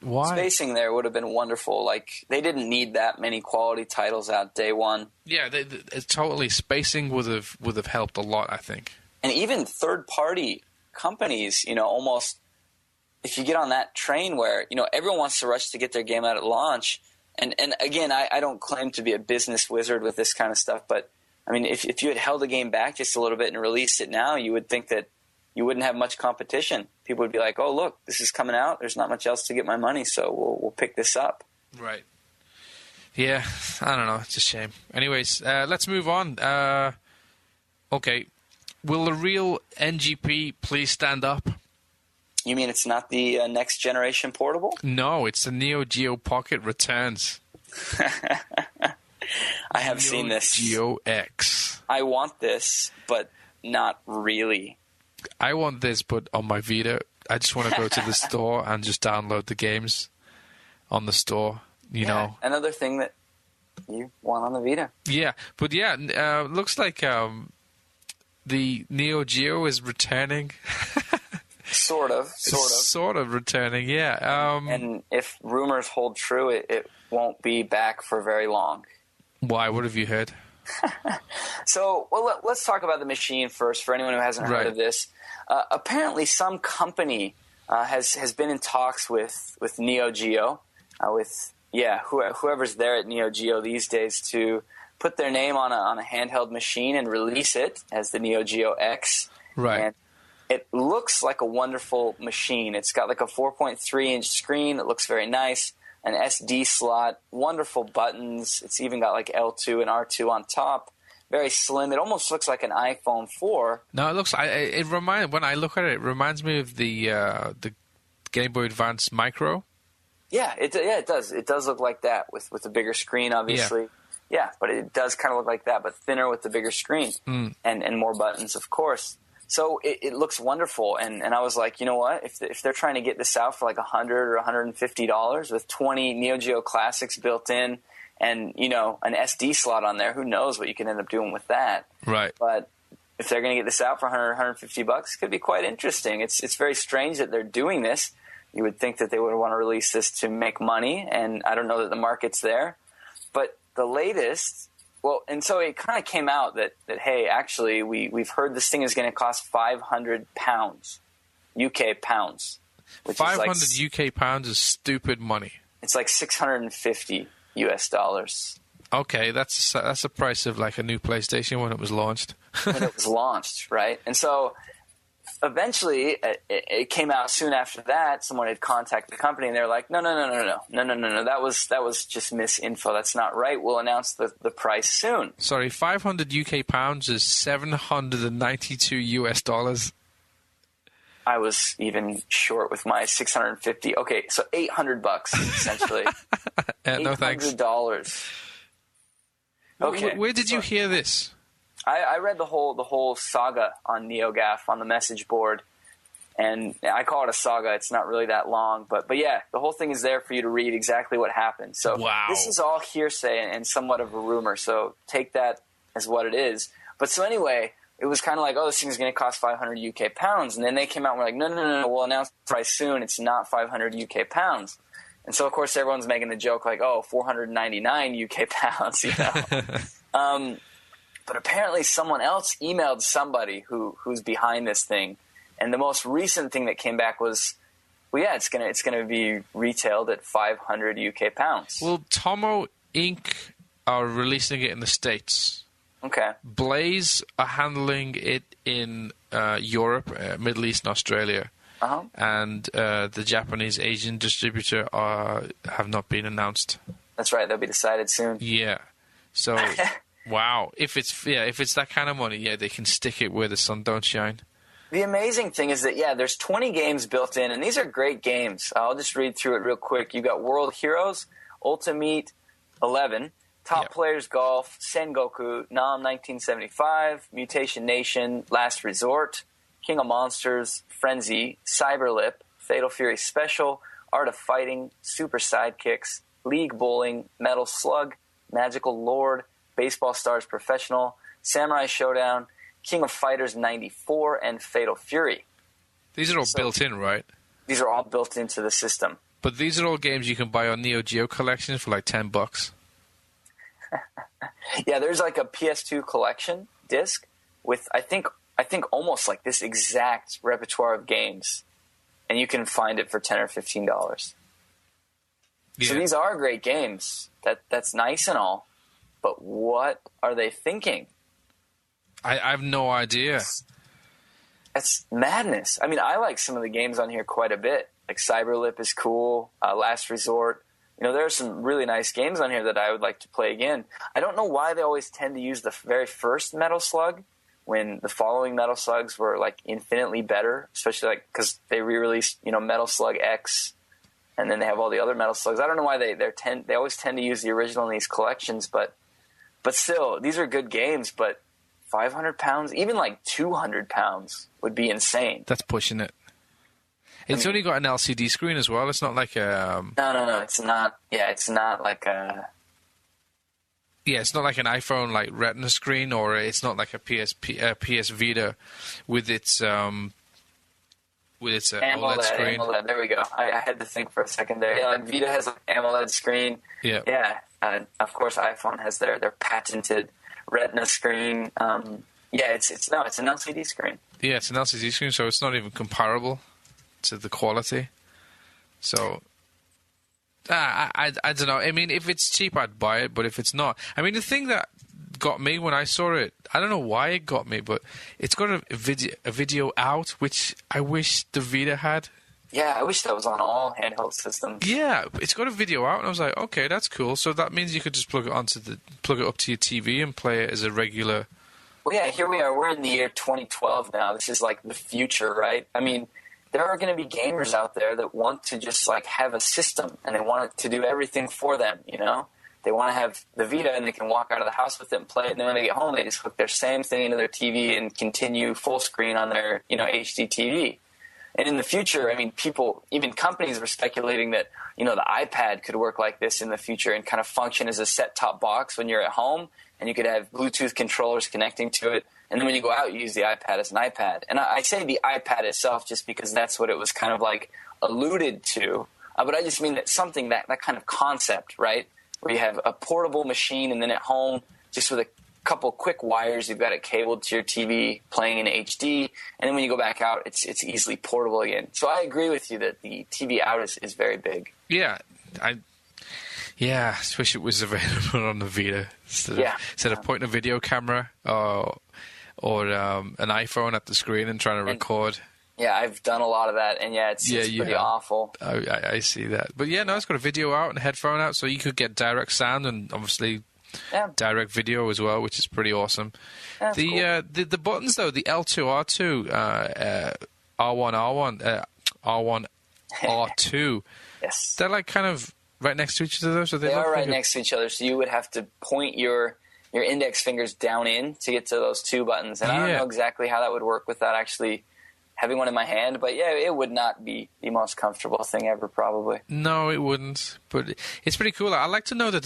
Why? Spacing there would have been wonderful. Like, they didn't need that many quality titles out day one. Yeah, totally. Spacing would have helped a lot, I think. And even third-party companies, you know, almost, if you get on that train where, you know, everyone wants to rush to get their game out at launch. And again, I don't claim to be a business wizard with this kind of stuff, but, I mean, if you had held the game back just a little bit and released it now, you would think that you wouldn't have much competition. People would be like, oh, look, this is coming out. There's not much else to get my money, so we'll pick this up. Right. Yeah, I don't know. It's a shame. Anyways, let's move on. Okay. Will the real NGP please stand up? You mean it's not the next generation portable? No, it's the Neo Geo Pocket returns. I have seen this. Neo Geo X. I want this, but not really. I want this, but on my Vita. I just want to go to the store and just download the games on the store, you know. Another thing that you want on the Vita. Yeah, but yeah, looks like the Neo Geo is returning. Sort of. Sort of returning, yeah. And if rumors hold true, it won't be back for very long. Why? What have you heard? So, well, let's talk about the machine first for anyone who hasn't heard of this. Apparently, some company has been in talks with Neo Geo, whoever's there at Neo Geo these days to put their name on a handheld machine and release it as the Neo Geo X. Right. And it looks like a wonderful machine. It's got like a 4.3-inch screen. It looks very nice. An SD slot, wonderful buttons. It's even got like L2 and R2 on top. Very slim. It almost looks like an iPhone 4. No, it looks. When I look at it, it reminds me of the Game Boy Advance Micro. Yeah, it does. It does look like that with a bigger screen, obviously. Yeah, but it does kind of look like that, but thinner with the bigger screen and more buttons, of course. So it looks wonderful, and I was like, you know what? If they're trying to get this out for like $100 or $150 with 20 Neo Geo classics built in, and you know an SD slot on there, who knows what you can end up doing with that? Right. But if they're going to get this out for $100, $150, it could be quite interesting. It's very strange that they're doing this. You would think that they would want to release this to make money, and I don't know that the market's there. But the latest. Well, and so it kind of came out that hey, actually, we've heard this thing is going to cost £500, UK pounds. Which 500 is like, UK pounds is stupid money. It's like $650 US. Okay, that's the price of like a new PlayStation when it was launched. When it was launched, right? And so eventually, it came out soon after that. Someone had contacted the company, and they're like, no. That was just misinfo. That's not right. We'll announce the price soon. Sorry, 500 UK pounds is $792 US. I was even short with my 650. Okay, so $800 essentially. No thanks. $800. Okay. Where did you hear this? I read the whole saga on NeoGAF on the message board, and I call it a saga. It's not really that long, but yeah, the whole thing is there for you to read exactly what happened. So This is all hearsay and somewhat of a rumor, so take that as what it is. But so anyway, it was kind of like, oh, this thing is going to cost 500 UK pounds, and then they came out and were like, no, we'll announce the price soon. It's not 500 UK pounds. And so, of course, everyone's making the joke like, oh, 499 UK pounds, you know. But apparently someone else emailed somebody who's behind this thing. And the most recent thing that came back was, well, yeah, it's gonna be retailed at 500 UK pounds. Well, Tomo Inc. are releasing it in the States. Okay. Blaze are handling it in Europe, Middle East, and Australia. Uh-huh. And the Japanese Asian distributor have not been announced. That's right. They'll be decided soon. Yeah. So... Wow. If it's that kind of money, yeah, they can stick it where the sun don't shine. The amazing thing is that, yeah, there's 20 games built in, and these are great games. I'll just read through it real quick. You got World Heroes, Ultimate 11, Top Players Golf, Sengoku, Nam 1975, Mutation Nation, Last Resort, King of Monsters, Frenzy, Cyberlip, Fatal Fury Special, Art of Fighting, Super Sidekicks, League Bowling, Metal Slug, Magical Lord, Baseball Stars Professional, Samurai Showdown, King of Fighters 94, and Fatal Fury. These are all built in, right? These are all built into the system. But these are all games you can buy on Neo Geo collections for like $10. Yeah, there's like a PS2 collection disc with I think almost like this exact repertoire of games, and you can find it for $10 or $15. Yeah. So these are great games. That's nice and all, but what are they thinking? I have no idea. That's madness. I mean, I like some of the games on here quite a bit. Like Cyberlip is cool. Last Resort. You know, there are some really nice games on here that I would like to play again. I don't know why they always tend to use the very first Metal Slug when the following Metal Slugs were like infinitely better, especially like because they re-released, you know, Metal Slug X, and then they have all the other Metal Slugs. I don't know why they always tend to use the original in these collections, but still, these are good games. But 500 pounds, even like 200 pounds would be insane. That's pushing it. It's only got an LCD screen as well. It's not like a... No. It's not. Yeah, it's not like a... Yeah, it's not like an iPhone like Retina screen, or it's not like a PS Vita with its AMOLED screen. AMOLED. There we go. I had to think for a second there. Yeah, like Vita has an AMOLED screen. Yeah. Yeah. Of course, iPhone has their patented Retina screen. Yeah, it's an LCD screen. Yeah, it's an LCD screen, so it's not even comparable to the quality. So I don't know. I mean, if it's cheap, I'd buy it, but if it's not, I mean, the thing that got me when I saw it, I don't know why it got me, but it's got a video out, which I wish the Vita had. Yeah, I wish that was on all handheld systems. Yeah, it's got a video out, and I was like, okay, that's cool. So that means you could just plug it up to your TV and play it as a regular. Well, yeah, here we are. We're in the year 2012 now. This is like the future, right? I mean, there are going to be gamers out there that want to just like have a system, and they want it to do everything for them, you know? They want to have the Vita, and they can walk out of the house with it and play it, and then when they get home, they just hook their same thing into their TV and continue full screen on their, you know, HD TV. And in the future, I mean, people, even companies were speculating that, you know, the iPad could work like this in the future and kind of function as a set-top box when you're at home, and you could have Bluetooth controllers connecting to it. And then when you go out, you use the iPad as an iPad. And I say the iPad itself just because that's what it was kind of like alluded to. But I just mean that something, that kind of concept, right, where you have a portable machine, and then at home, just with a couple quick wires, you've got it cabled to your TV playing in HD, and then when you go back out, it's easily portable again. So I agree with you that the TV out is very big. Yeah, I just wish it was available on the Vita instead of pointing a video camera or an iPhone at the screen and trying to record. Yeah, I've done a lot of that, and it's pretty awful. I see that. But yeah, no, it's got a video out and a headphone out, so you could get direct sound and obviously direct video as well, which is pretty awesome. That's cool. The buttons, though, the L2, R2, R1, R1, R2, yes, they're like kind of right next to each other. So they are right next to each other, so you would have to point your index fingers down in to get to those two buttons. And I don't know exactly how that would work without actually having one in my hand, but yeah, it would not be the most comfortable thing ever, probably. No, it wouldn't, but it's pretty cool. I'd like to know that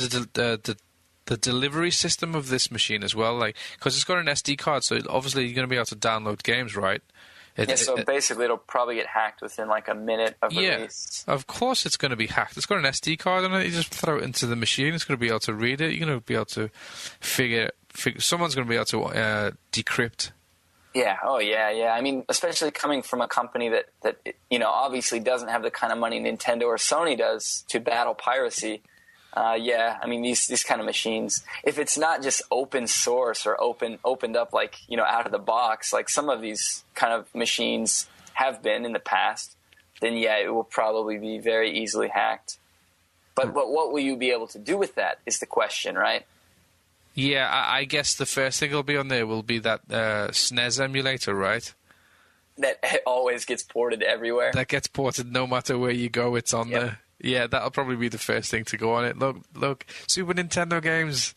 the delivery system of this machine as well, like, because it's got an SD card, so obviously you're going to be able to download games, right? So basically it'll probably get hacked within like a minute of release. Yeah, of course it's going to be hacked. It's got an SD card on it. You just throw it into the machine. It's going to be able to read it. You're going to be able to figure someone's going to be able to decrypt. Yeah. Oh, yeah. I mean, especially coming from a company that you know, obviously doesn't have the kind of money Nintendo or Sony does to battle piracy. I mean, these kind of machines, if it's not just open source or opened up, like, you know, out of the box, like some of these kind of machines have been in the past, then it will probably be very easily hacked. But what will you be able to do with that is the question, right? Yeah, I guess the first thing that'll be on there will be that SNES emulator, right? That always gets ported everywhere. That gets ported no matter where you go, it's on there. Yeah, that'll probably be the first thing to go on it. Look, Super Nintendo games,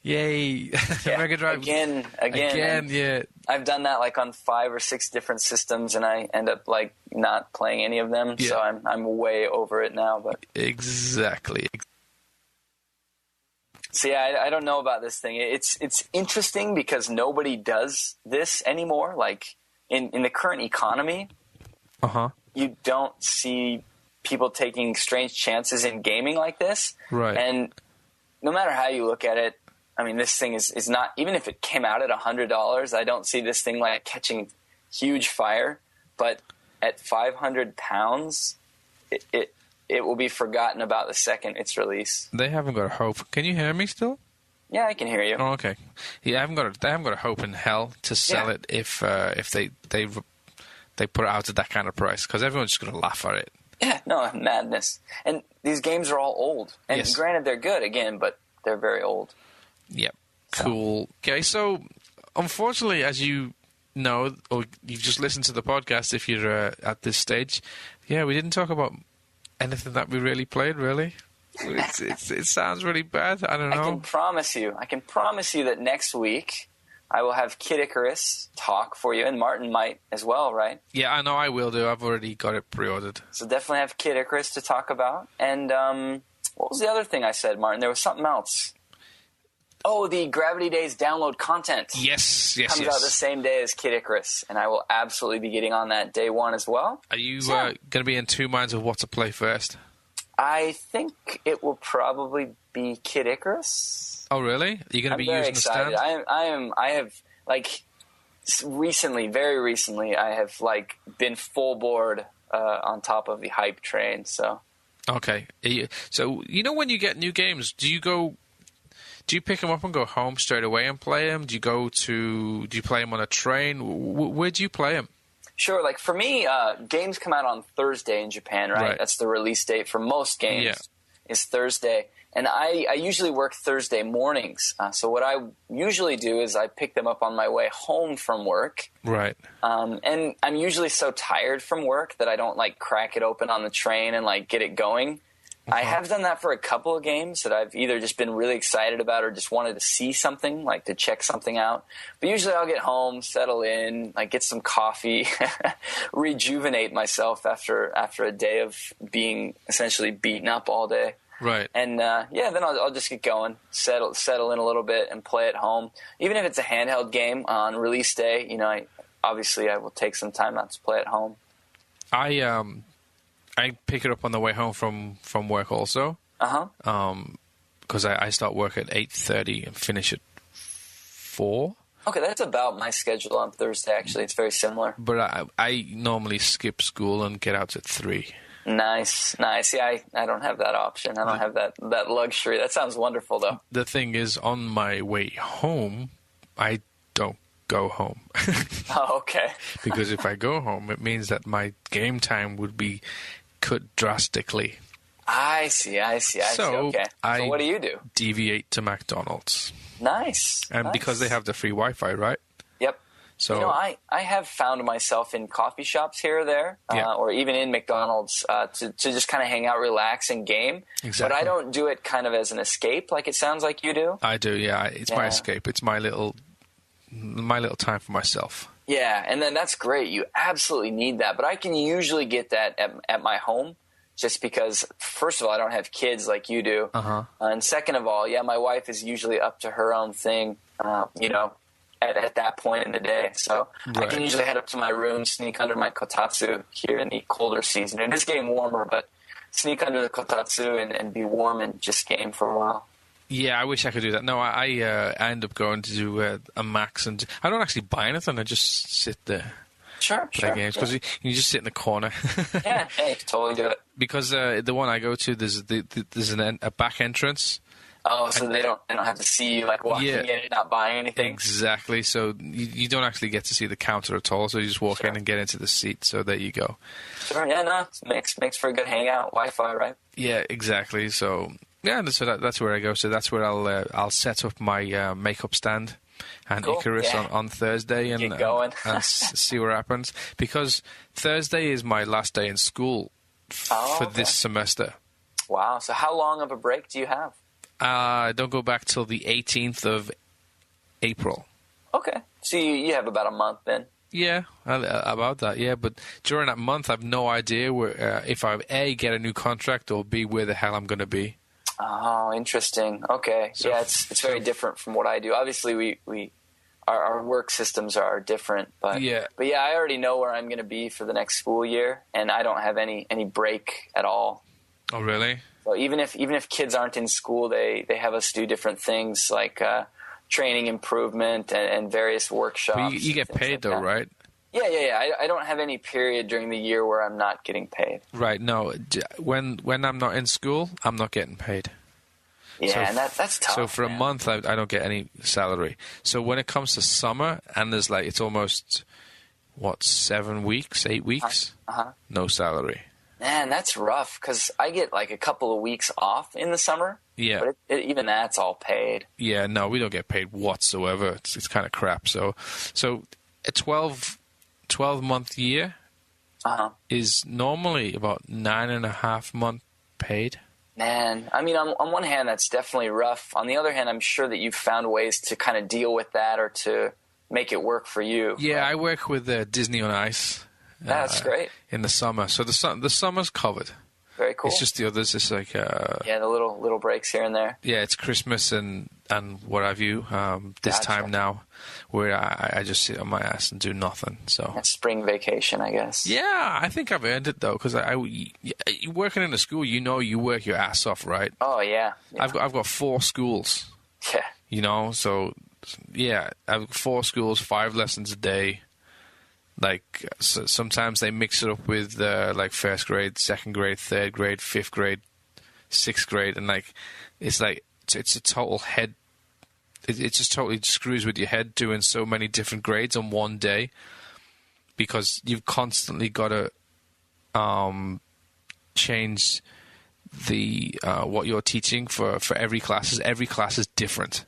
yay! Mega Drive again. Yeah, I've done that like on 5 or 6 different systems, and I end up like not playing any of them. Yeah. So I'm way over it now. But exactly. See, I don't know about this thing. It's interesting because nobody does this anymore. Like, in the current economy, you don't see people taking strange chances in gaming like this. Right. And no matter how you look at it, I mean, this thing is not, even if it came out at $100, I don't see this thing like catching huge fire. But at 500 pounds, it will be forgotten about the second it's released. They haven't got a hope. Can you hear me still? Yeah, I can hear you. Oh, okay. Yeah, they haven't got a hope in hell to sell it if they put it out at that kind of price, because everyone's just going to laugh at it. Yeah, no, madness. And these games are all old. And granted, they're good, again, but they're very old. Yep. Cool. Okay, so unfortunately, as you know, or you've just listened to the podcast if you're at this stage, we didn't talk about anything that we really played, really. It sounds really bad. I don't know. I can promise you that next week I will have Kid Icarus talk for you, and Martin might as well, right? Yeah, I know I will do. I've already got it pre-ordered. So definitely have Kid Icarus to talk about. And what was the other thing I said, Martin? There was something else. Oh, the Gravity Days download content. Yes. Comes out the same day as Kid Icarus, and I will absolutely be getting on that day one as well. Are you going to be in two minds of what to play first? I think it will probably be Kid Icarus. Oh, really? Are you going to be using excited. the stand? I have, like, very recently, I have, like, been full board on top of the hype train, so. Okay. So, you know when you get new games, do you pick them up and go home straight away and play them? Do you play them on a train? Where do you play them? Sure. Like, for me, games come out on Thursday in Japan, right? That's the release date for most games is Thursday. And I usually work Thursday mornings. So what I usually do is I pick them up on my way home from work. Right. And I'm usually so tired from work that I don't, like, crack it open on the train and, like, get it going. I have done that for a couple of games that I've either just been really excited about or just wanted to see something, like to check something out. But usually I'll get home, settle in, like get some coffee, rejuvenate myself after a day of being essentially beaten up all day. Right. And then I'll just get going, settle in a little bit and play at home. Even if it's a handheld game on release day, I will take some time out to play at home. I pick it up on the way home from work also. Because I start work at 8:30 and finish at 4. Okay, that's about my schedule on Thursday, actually. It's very similar. But I normally skip school and get out at 3. Nice. Yeah, I don't have that option. I don't have that luxury. That sounds wonderful, though. The thing is, on my way home, I don't go home. Oh, okay. Because if I go home, it means that my game time would be cut drastically. I see. Okay. So what do you do? Deviate to McDonald's. Nice. And because they have the free Wi-Fi, right? Yep. So I have found myself in coffee shops here or there, or even in McDonald's to just kind of hang out, relax, and game. Exactly. But I don't do it kind of as an escape like it sounds like you do. I do, yeah. It's my escape. It's my little time for myself. Yeah, and then that's great. You absolutely need that. But I can usually get that at my home just because, first of all, I don't have kids like you do. And second of all, my wife is usually up to her own thing, at that point in the day. So I can usually head up to my room, sneak under my kotatsu here in the colder season. It is getting warmer, but sneak under the kotatsu and be warm and just game for a while. Yeah, I wish I could do that. No, I end up going to do a max, and I don't actually buy anything. I just sit there, play games, because you just sit in the corner. Yeah, hey, totally do it. Because the one I go to, there's a back entrance. Oh, so they don't have to see you like walking in and not buying anything. Exactly. So you don't actually get to see the counter at all. So you just walk in and get into the seat. So there you go. Sure. Yeah. No. Makes for a good hangout. Wi-Fi, right? Yeah. Exactly. So. Yeah, so that's where I go. So that's where I'll set up my makeup stand and Icarus on Thursday and see what happens. Because Thursday is my last day in school for this semester. Wow. So how long of a break do you have? I don't go back till the 18th of April. Okay. So you have about a month then. Yeah, about that, yeah. But during that month, I have no idea if I, A, get a new contract, or B, where the hell I'm going to be. Oh, interesting. Okay. So, yeah, it's very different from what I do. Obviously, our work systems are different, but yeah, I already know where I'm going to be for the next school year, and I don't have any break at all. Oh, really? So even if kids aren't in school, they have us do different things like training improvement and various workshops. But you get paid though, right? Yeah. I don't have any period during the year where I'm not getting paid. Right. No, when I'm not in school, I'm not getting paid. Yeah, so and that's tough. So for a month, I don't get any salary. So when it comes to summer, and there's it's almost, 7 weeks, 8 weeks? No salary. Man, that's rough, because I get a couple of weeks off in the summer. Yeah. But even that's all paid. Yeah, no, we don't get paid whatsoever. It's kind of crap. So a 12-month year is normally about 9.5 months paid. Man, I mean, on one hand, that's definitely rough. On the other hand, I'm sure that you've found ways to kind of deal with that or to make it work for you. Yeah, I work with Disney on Ice. That's great. In the summer. So the summer's covered. Very cool. It's just the others. It's the little breaks here and there. Yeah, it's Christmas and what have you. This time now, where I just sit on my ass and do nothing. So that's spring vacation, I guess. Yeah, I think I've earned it though, because working in a school, you work your ass off, right? Oh yeah. I've got 4 schools. Yeah. So yeah, I've got 4 schools, 5 lessons a day. So sometimes they mix it up with first grade, second grade, third grade, fifth grade, sixth grade, and it's a total head. It just totally screws with your head doing so many different grades on one day, because you've constantly got to change the what you're teaching for every class. Every class is different.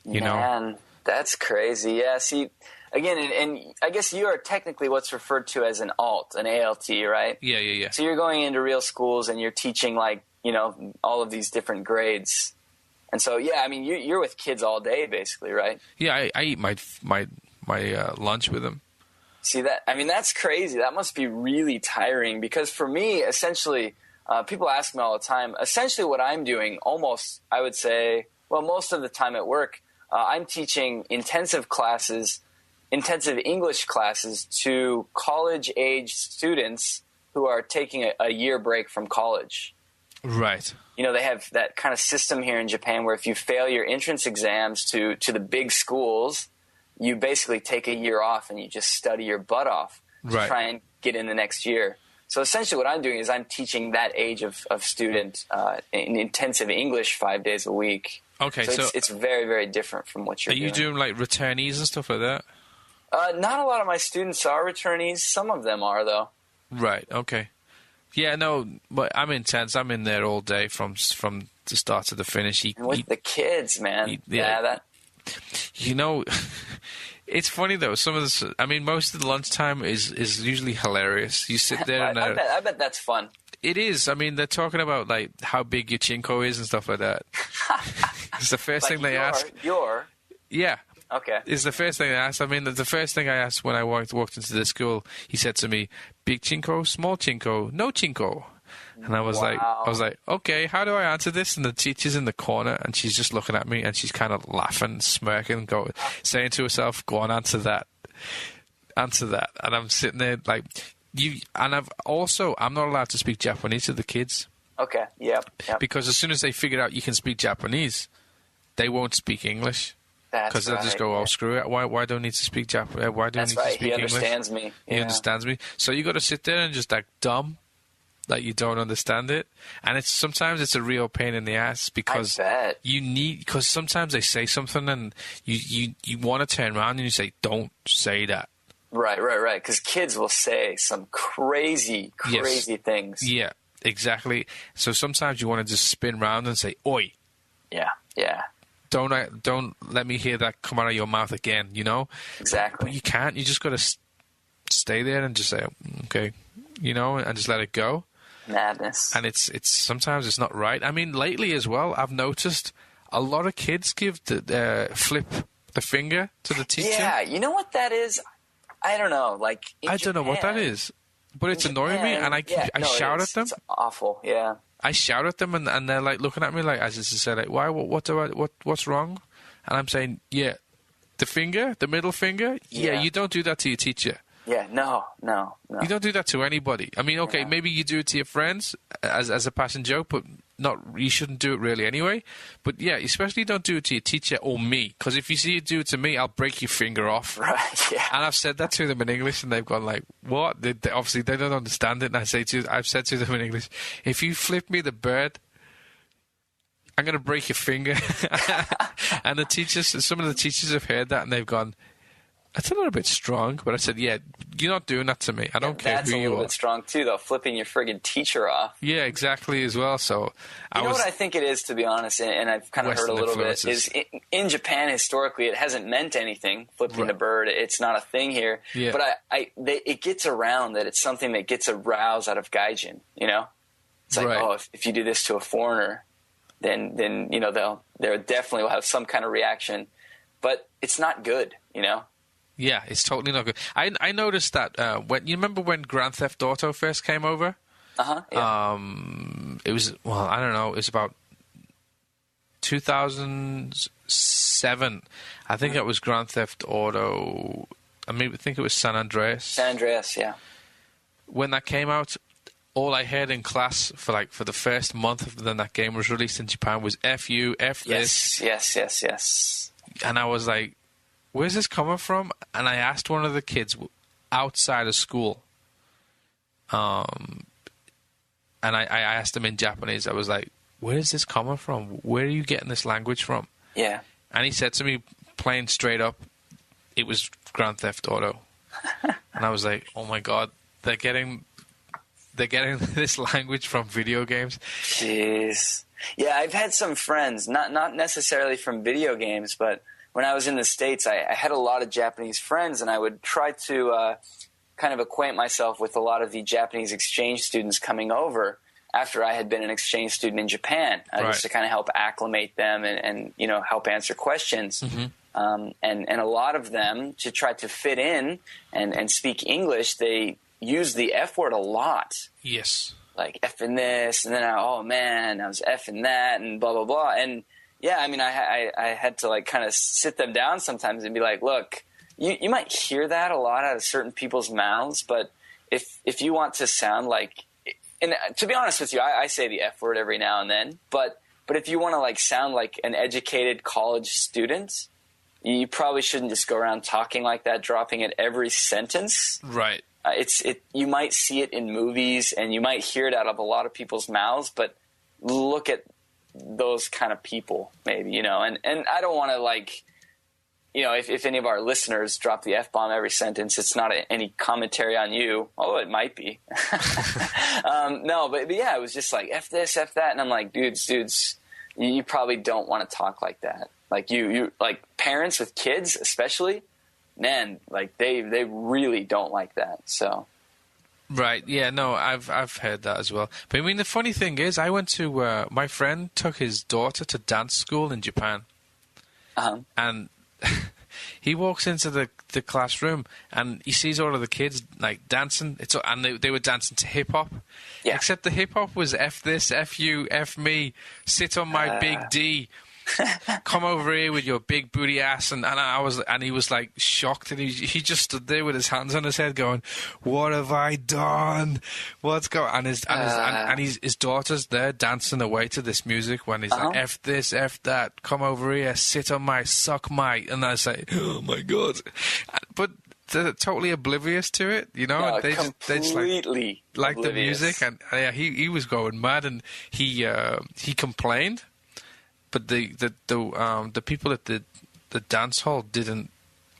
Man, that's crazy. Yeah. See. Again, and I guess you are technically what's referred to as an ALT, right? Yeah. So you're going into real schools and you're teaching all of these different grades. And so, yeah, I mean, you're with kids all day basically, right? Yeah, I eat my lunch with them. See that? I mean, that's crazy. That must be really tiring, because for me, essentially, people ask me all the time, essentially what I'm doing almost, I would say, well, most of the time at work, I'm teaching intensive English classes to college-age students who are taking a year break from college. Right. They have that kind of system here in Japan where if you fail your entrance exams to the big schools, you basically take a year off and you just study your butt off to try and get in the next year. So essentially what I'm doing is I'm teaching that age of student in intensive English 5 days a week. Okay, so it's very, very different from what you're doing. Are you doing returnees and stuff like that? Not a lot of my students are returnees. Some of them are, though. Right. Okay. Yeah. No. But I'm intense. I'm in there all day from the start to the finish. And with the kids, man. It's funny though. Most of the lunchtime is usually hilarious. You sit there and I bet that's fun. It is. I mean, they're talking about how big your chinko is and stuff like that. It's the first thing they ask. Yeah. Okay. It's the first thing I asked. I mean, the first thing I asked when I walked into the school, he said to me, "Big chinko, small chinko, no chinko." And I was like, okay, how do I answer this? And the teacher's in the corner, and she's just looking at me, and she's kind of laughing, smirking, saying to herself, "Go on, answer that." And I'm sitting there I'm not allowed to speak Japanese to the kids. Okay. Yep. Because as soon as they figure out you can speak Japanese, they won't speak English. Because they'll just go, screw it. Why do I need to speak Japanese? Why do I need to speak English? He understands me. He understands me. So you got to sit there and just act dumb, like you don't understand it. And sometimes it's a real pain in the ass, because because sometimes they say something and you want to turn around and you say, "Don't say that." Right. Because kids will say some crazy things. Yeah, exactly. So sometimes you want to just spin around and say, "Oi." Yeah. Don't let me hear that come out of your mouth again, Exactly. But you can't. You just got to stay there and just say, okay, and just let it go. Madness. And it's sometimes it's not right. I mean, lately as well, I've noticed a lot of kids give flip the finger to the teacher. Yeah, you know what that is? I don't know. I don't know what that is, but it's annoying me, and I shout at them. It's awful. Yeah. I shout at them, and they're like looking at me like as if to say like, why? What's wrong? And I'm saying, yeah, the middle finger. Yeah, you don't do that to your teacher. Yeah, no. You don't do that to anybody. I mean, okay, maybe you do it to your friends as a passing joke, but you shouldn't do it really anyway. But yeah, especially don't do it to your teacher or me, because if you see you do it to me, I'll break your finger off. Right, yeah. And I've said that to them in English, and they've gone like, what? Obviously, they don't understand it, and I've said to them in English, if you flip me the bird, I'm going to break your finger. And some of the teachers have heard that, and they've gone, that's a little bit strong. But I said, yeah, you're not doing that to me. I don't care who you are. That's a little bit strong, too, though, flipping your friggin' teacher off. Yeah, exactly, as well. So you know what I think it is, to be honest, and I've kind of heard a little bit, is in Japan, historically, it hasn't meant anything, flipping the bird. It's not a thing here. Yeah. But it gets around that it's something that gets a rouse out of gaijin, you know? It's like, if you do this to a foreigner, then you know, they definitely will have some kind of reaction. But it's not good, you know? Yeah, it's totally not good. I noticed that when you remember when Grand Theft Auto first came over. Yeah. It was I don't know. It was about 2007. I think it was Grand Theft Auto. I think it was San Andreas. San Andreas, yeah. When that came out, all I heard in class for the first month of then that game was released in Japan was "F you, F this." Yes. And I was like, where's this coming from? And I asked one of the kids outside of school, and I asked him in Japanese. I was like, where is this coming from? Where are you getting this language from? Yeah. And he said to me, plain straight up, it was Grand Theft Auto. And I was like, oh my God, they're getting this language from video games. Jeez. Yeah, I've had some friends, not necessarily from video games, but when I was in the States, I had a lot of Japanese friends, and I would try to kind of acquaint myself with a lot of the Japanese exchange students coming over after I had been an exchange student in Japan, just to kind of help acclimate them and you know, help answer questions. Mm-hmm. And a lot of them, to try to fit in and speak English, they use the F word a lot. Yes. Like effing this, and then oh man, I was effing that, and blah blah blah. And yeah, I mean, I had to like kind of sit them down sometimes and be like, look, you might hear that a lot out of certain people's mouths, but if you want to sound like, and to be honest with you, I say the F word every now and then, but if you want to like sound like an educated college student, you probably shouldn't just go around talking like that, dropping it every sentence. Right. You might see it in movies, and you might hear it out of a lot of people's mouths, but look at those kind of people, maybe, you know, and I don't want to, like, you know, if any of our listeners drop the F-bomb every sentence, it's not any commentary on you, although it might be. No, but yeah, it was just like, F this, F that, and I'm like, dudes, you probably don't want to talk like that. Like, you like, parents with kids especially, man, like, they really don't like that, so... Right, yeah, no, I've heard that as well. But I mean, the funny thing is, I went to my friend took his daughter to dance school in Japan, and he walks into the classroom and he sees all of the kids like dancing. And they were dancing to hip hop, except the hip hop was F this, F you, F me, sit on my big D. Come over here with your big booty ass, and he was like shocked, and he just stood there with his hands on his head going, what have I done, what's going on? And his daughter's there dancing away to this music when he's like, F this, F that, come over here, sit on my, suck my, and I say, oh my God, but they're totally oblivious to it, you know. No, they just like the music, and he was going mad, and he complained. But the people at the dance hall didn't.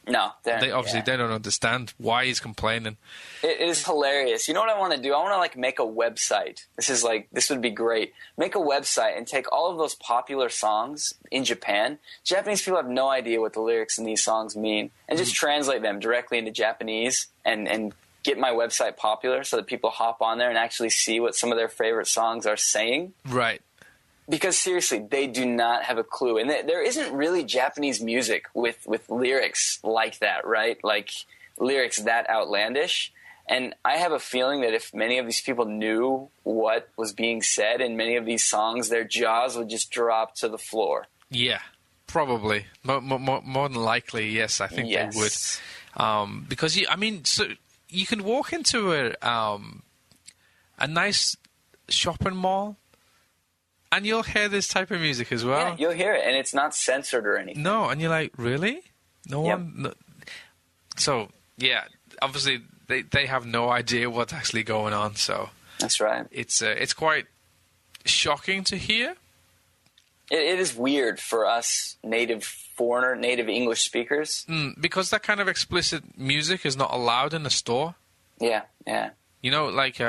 No, they obviously they don't understand why he's complaining. It is hilarious. You know what I want to do? I want to like make a website. This would be great. Make a website and take all of those popular songs in Japan. Japanese people have no idea what the lyrics in these songs mean, and just translate them directly into Japanese and get my website popular so that people hop on there and actually see what some of their favorite songs are saying. Right. Because seriously, they do not have a clue. And there isn't really Japanese music with lyrics like that, right? Like lyrics that outlandish. And I have a feeling that if many of these people knew what was being said in many of these songs, their jaws would just drop to the floor. Yeah, probably. More than likely, yes. I think they would. Because, so you can walk into a nice shopping mall, and you'll hear this type of music as well. Yeah, you'll hear it, and it's not censored or anything. No, and you're like, really? No one? No. So, yeah, obviously they have no idea what's actually going on. So that's right. It's quite shocking to hear. It is weird for us native English speakers. Because that kind of explicit music is not allowed in the store. Yeah. You know, like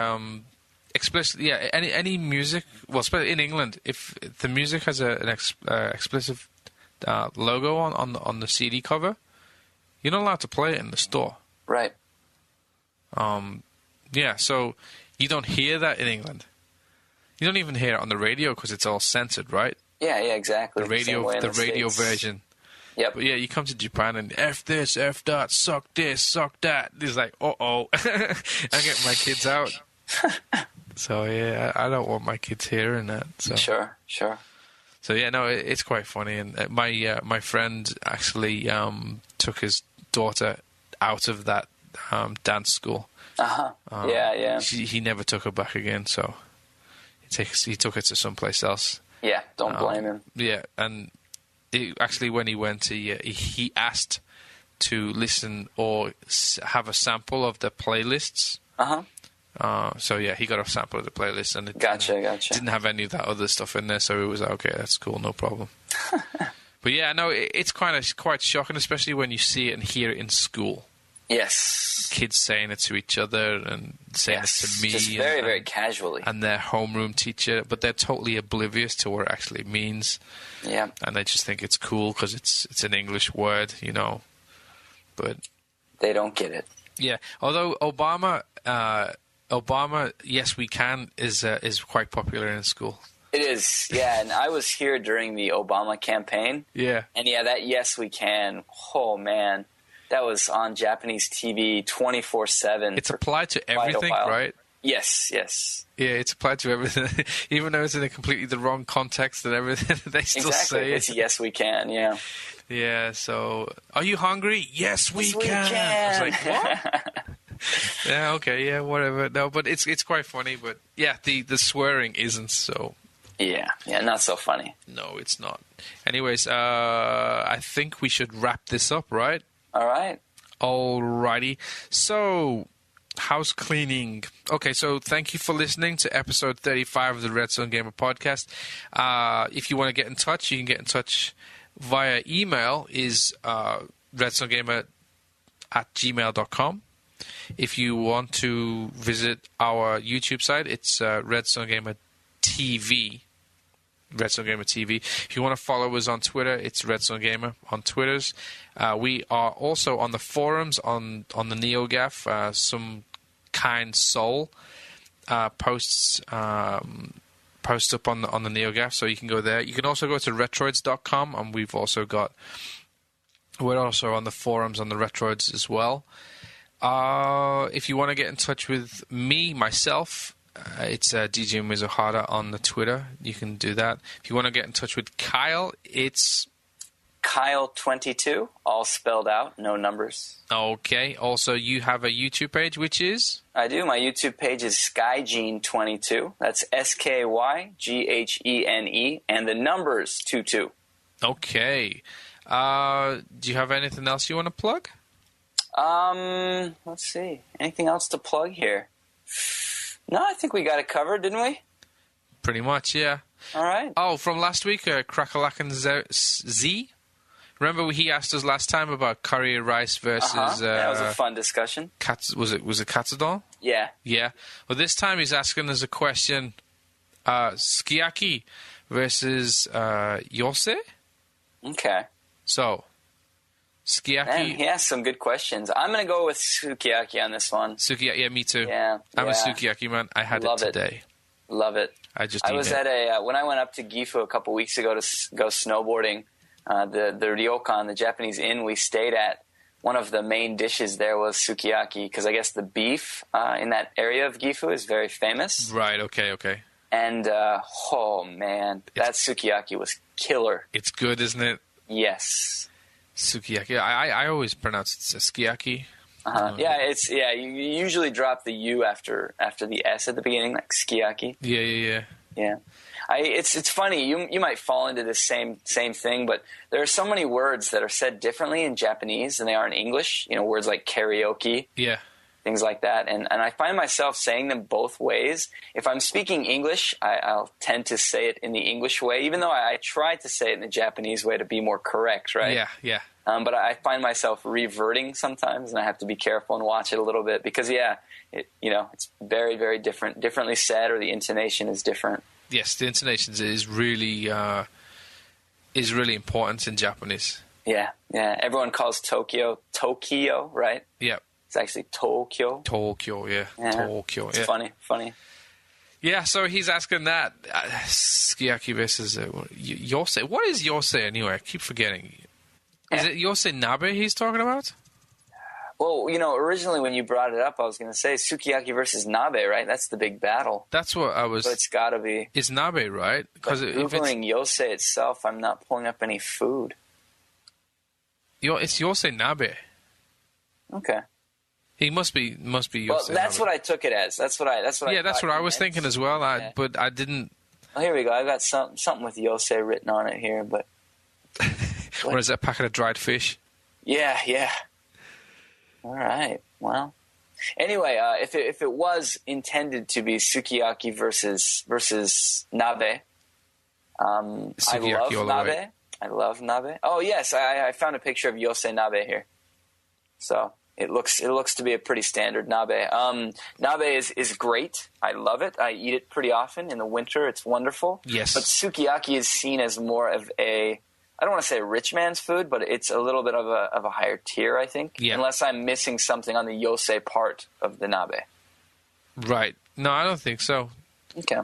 explicit. Yeah, any music. Well, especially in England, if the music has an explicit logo on the CD cover, you're not allowed to play it in the store. Right. Yeah, so you don't hear that in England. You don't even hear it on the radio because it's all censored, right? Yeah, exactly. The radio version. Yep. But yeah, you come to Japan and F this, F that, suck this, suck that. It's like, uh-oh. I get my kids out. So yeah, I don't want my kids hearing that. So. Sure. So yeah, no, it's quite funny. And my friend actually took his daughter out of that dance school. Yeah. He never took her back again, so he took her to someplace else. Yeah, don't blame him. Yeah, and actually when he went, he asked to listen or have a sample of the playlists. So yeah, he got a sample of the playlist, and it gotcha. Didn't have any of that other stuff in there, so it was like, okay, that's cool, no problem. But yeah, no, it's quite shocking, especially when you see it and hear it in school. Yes. Kids saying it to each other and saying it to me. Just very, very casually. And their homeroom teacher, but they're totally oblivious to what it actually means. Yeah. And they just think it's cool because it's an English word, you know. But they don't get it. Yeah. Although Obama, Yes We Can is quite popular in school. It is, yeah. And I was here during the Obama campaign. Yeah. And yeah, that Yes We Can, oh man. That was on Japanese TV 24/7. It's applied to everything, right? Yes. Yeah, it's applied to everything. Even though it's in a completely the wrong context and everything, they still say it. It's Yes We Can, yeah. Yeah, so, are you hungry? Yes, we can. I was like, what? Yeah, okay, yeah, whatever. No, but it's quite funny, but yeah, the swearing isn't so... Yeah, not so funny. No, it's not. Anyways, I think we should wrap this up, right? All right. Alrighty. So, house cleaning. Okay, so thank you for listening to episode 35 of the RedSunGamer podcast. If you want to get in touch, you can get in touch via email is redsungamer@gmail.com. If you want to visit our YouTube site, it's RedSunGamer TV. RedSunGamer TV. If you want to follow us on Twitter, it's RedSunGamer on Twitters. We are also on the forums on the NeoGAF. Some kind soul posts up on the NeoGAF, so you can go there. You can also go to retroids.com, and we're also on the forums on the Retroids as well. If you want to get in touch with myself, it's DJ Mizuhara on the Twitter. You can do that. If you want to get in touch with Kyle, it's Kyle22, all spelled out, no numbers. Okay. Also, you have a YouTube page, which is? I do. My YouTube page is Skygene22. That's SKYGHENE, and the numbers 22. Okay. Do you have anything else you want to plug? Let's see. Anything else to plug here? No, I think we got it covered, didn't we? Pretty much, yeah. All right. Oh, from last week, Crackalakan Z. Remember he asked us last time about curry rice versus... That was a fun discussion. Was it katsudon? Yeah. Yeah. Well, this time he's asking us a question. Sukiyaki versus Yose? Okay. So, Sukiyaki... Man, he asked some good questions. I'm going to go with Sukiyaki on this one. Sukiyaki, yeah, me too. Yeah. I'm a Sukiyaki man. I had it today. Love it. I was at when I went up to Gifu a couple weeks ago to go snowboarding, the ryokan, the Japanese inn we stayed at, one of the main dishes there was sukiyaki, because I guess the beef in that area of Gifu is very famous. Right, okay. And, oh, man, that sukiyaki was killer. It's good, isn't it? Yes. Sukiyaki. I always pronounce it sukiyaki. You usually drop the U after the S at the beginning, like skiyaki. Yeah. It's funny. You might fall into this same thing, but there are so many words that are said differently in Japanese than they are in English. You know, words like karaoke, things like that, and I find myself saying them both ways. If I'm speaking English, I'll tend to say it in the English way, even though I try to say it in the Japanese way to be more correct, right? Yeah. But I find myself reverting sometimes, and I have to be careful and watch it a little bit because, it's very, very different, differently said, or the intonation is different. Yes, the intonation is really important in Japanese. Yeah. Everyone calls Tokyo, right? Yeah. It's actually Tokyo. Tokyo. It's funny. Yeah, so he's asking that. Sukiyaki versus Yose. What is Yose anyway? I keep forgetting. Is it Yose Nabe he's talking about? Well, originally when you brought it up, I was going to say Sukiyaki versus Nabe, right? That's the big battle. That's what I was... So it's got to be... It's Nabe, right? Because Googling Yose itself, I'm not pulling up any food. It's Yose Nabe. Okay. He must be Yose. Well, that's Nabe. what I took it as. That's what I was thinking as well. But I didn't... Well, here we go. I got something with Yose written on it here, but... What is that, packet of dried fish? Yeah. All right. Well, anyway, if it was intended to be Sukiyaki versus Nabe, I love Nabe. Oh yes, I found a picture of Yose Nabe here. So it looks to be a pretty standard Nabe. Nabe is great. I love it. I eat it pretty often in the winter. It's wonderful. Yes. But Sukiyaki is seen as more of a, I don't want to say a rich man's food, but it's a little bit of a higher tier, I think. Yeah. Unless I'm missing something on the Yose part of the Nabe. Right. No, I don't think so. Okay.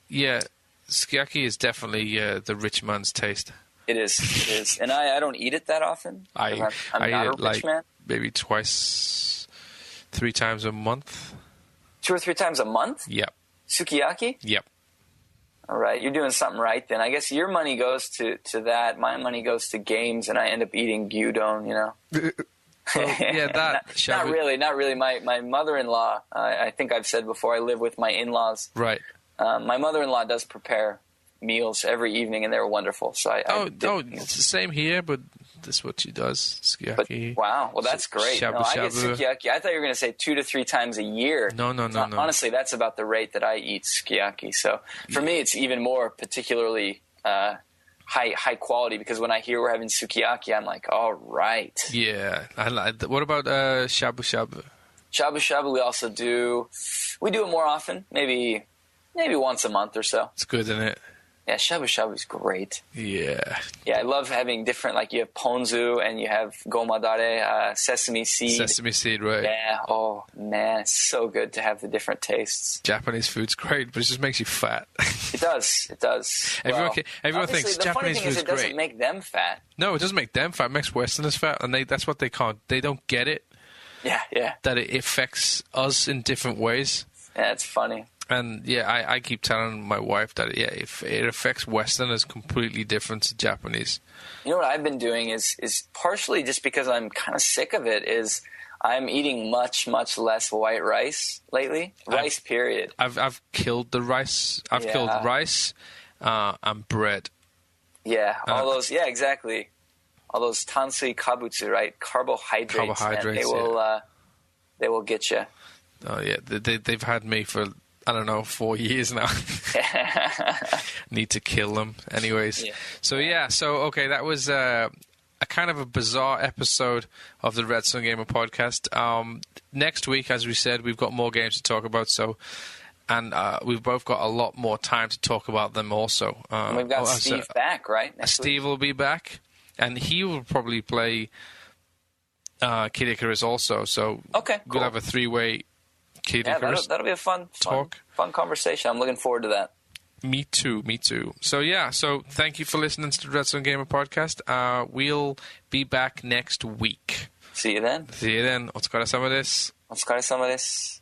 Yeah, Sukiyaki is definitely the rich man's taste. It is. And I don't eat it that often. I'm not a rich man. Maybe 3 times a month. 2 or 3 times a month? Yep. Sukiyaki? Yep. All right, you're doing something right then. I guess your money goes to that. My money goes to games, and I end up eating gyudon, Well, yeah, that. Not really. My mother-in-law, I think I've said before, I live with my in-laws. Right. My mother-in-law does prepare meals every evening, and they're wonderful. So it's the same here, but that's what she does. Sukiyaki. Wow, well that's great. Shabu I get sukiyaki. I thought you were going to say 2 to 3 times a year. No. Honestly, that's about the rate that I eat sukiyaki. So for me, it's even more particularly high quality, because when I hear we're having sukiyaki, I'm like, all right. Yeah. What about shabu shabu? Shabu shabu we also do. We do it more often, maybe once a month or so. It's good, isn't it? Yeah, shabu shabu is great. Yeah. Yeah, I love having different, like you have ponzu and you have gomadare, sesame seed. Sesame seed, right. Yeah, oh man, it's so good to have the different tastes. Japanese food's great, but it just makes you fat. It does. Everyone thinks Japanese food's great. It doesn't make them fat. No, it doesn't make them fat. It makes Westerners fat, and that's what they can't. They don't get it. Yeah. That it affects us in different ways. Yeah, it's funny. And yeah, I keep telling my wife that if it affects Westerners completely different to Japanese. You know what I've been doing is partially just because I'm kind of sick of it, is I'm eating much less white rice lately. Rice, period. I've killed the rice. I've killed rice and bread. Yeah, all those. Yeah, exactly. All those tansui kabutsu, right? Carbohydrates. Man, they will get you. Oh yeah, they've had me for, I don't know, 4 years now. Need to kill them. Anyways. Yeah. So okay, that was a kind of a bizarre episode of the RedSunGamer podcast. Next week, as we said, we've got more games to talk about, and we've both got a lot more time to talk about them also. And we've got Steve back, right? Steve will be back, and he will probably play Kid Icarus also. So okay, cool. We'll have a 3-way Kid Icarus. That'll be a fun conversation. I'm looking forward to that. Me too. So thank you for listening to the RedSunGamer podcast. We'll be back next week. See you then. See you then. お疲れ様です。お疲れ様です。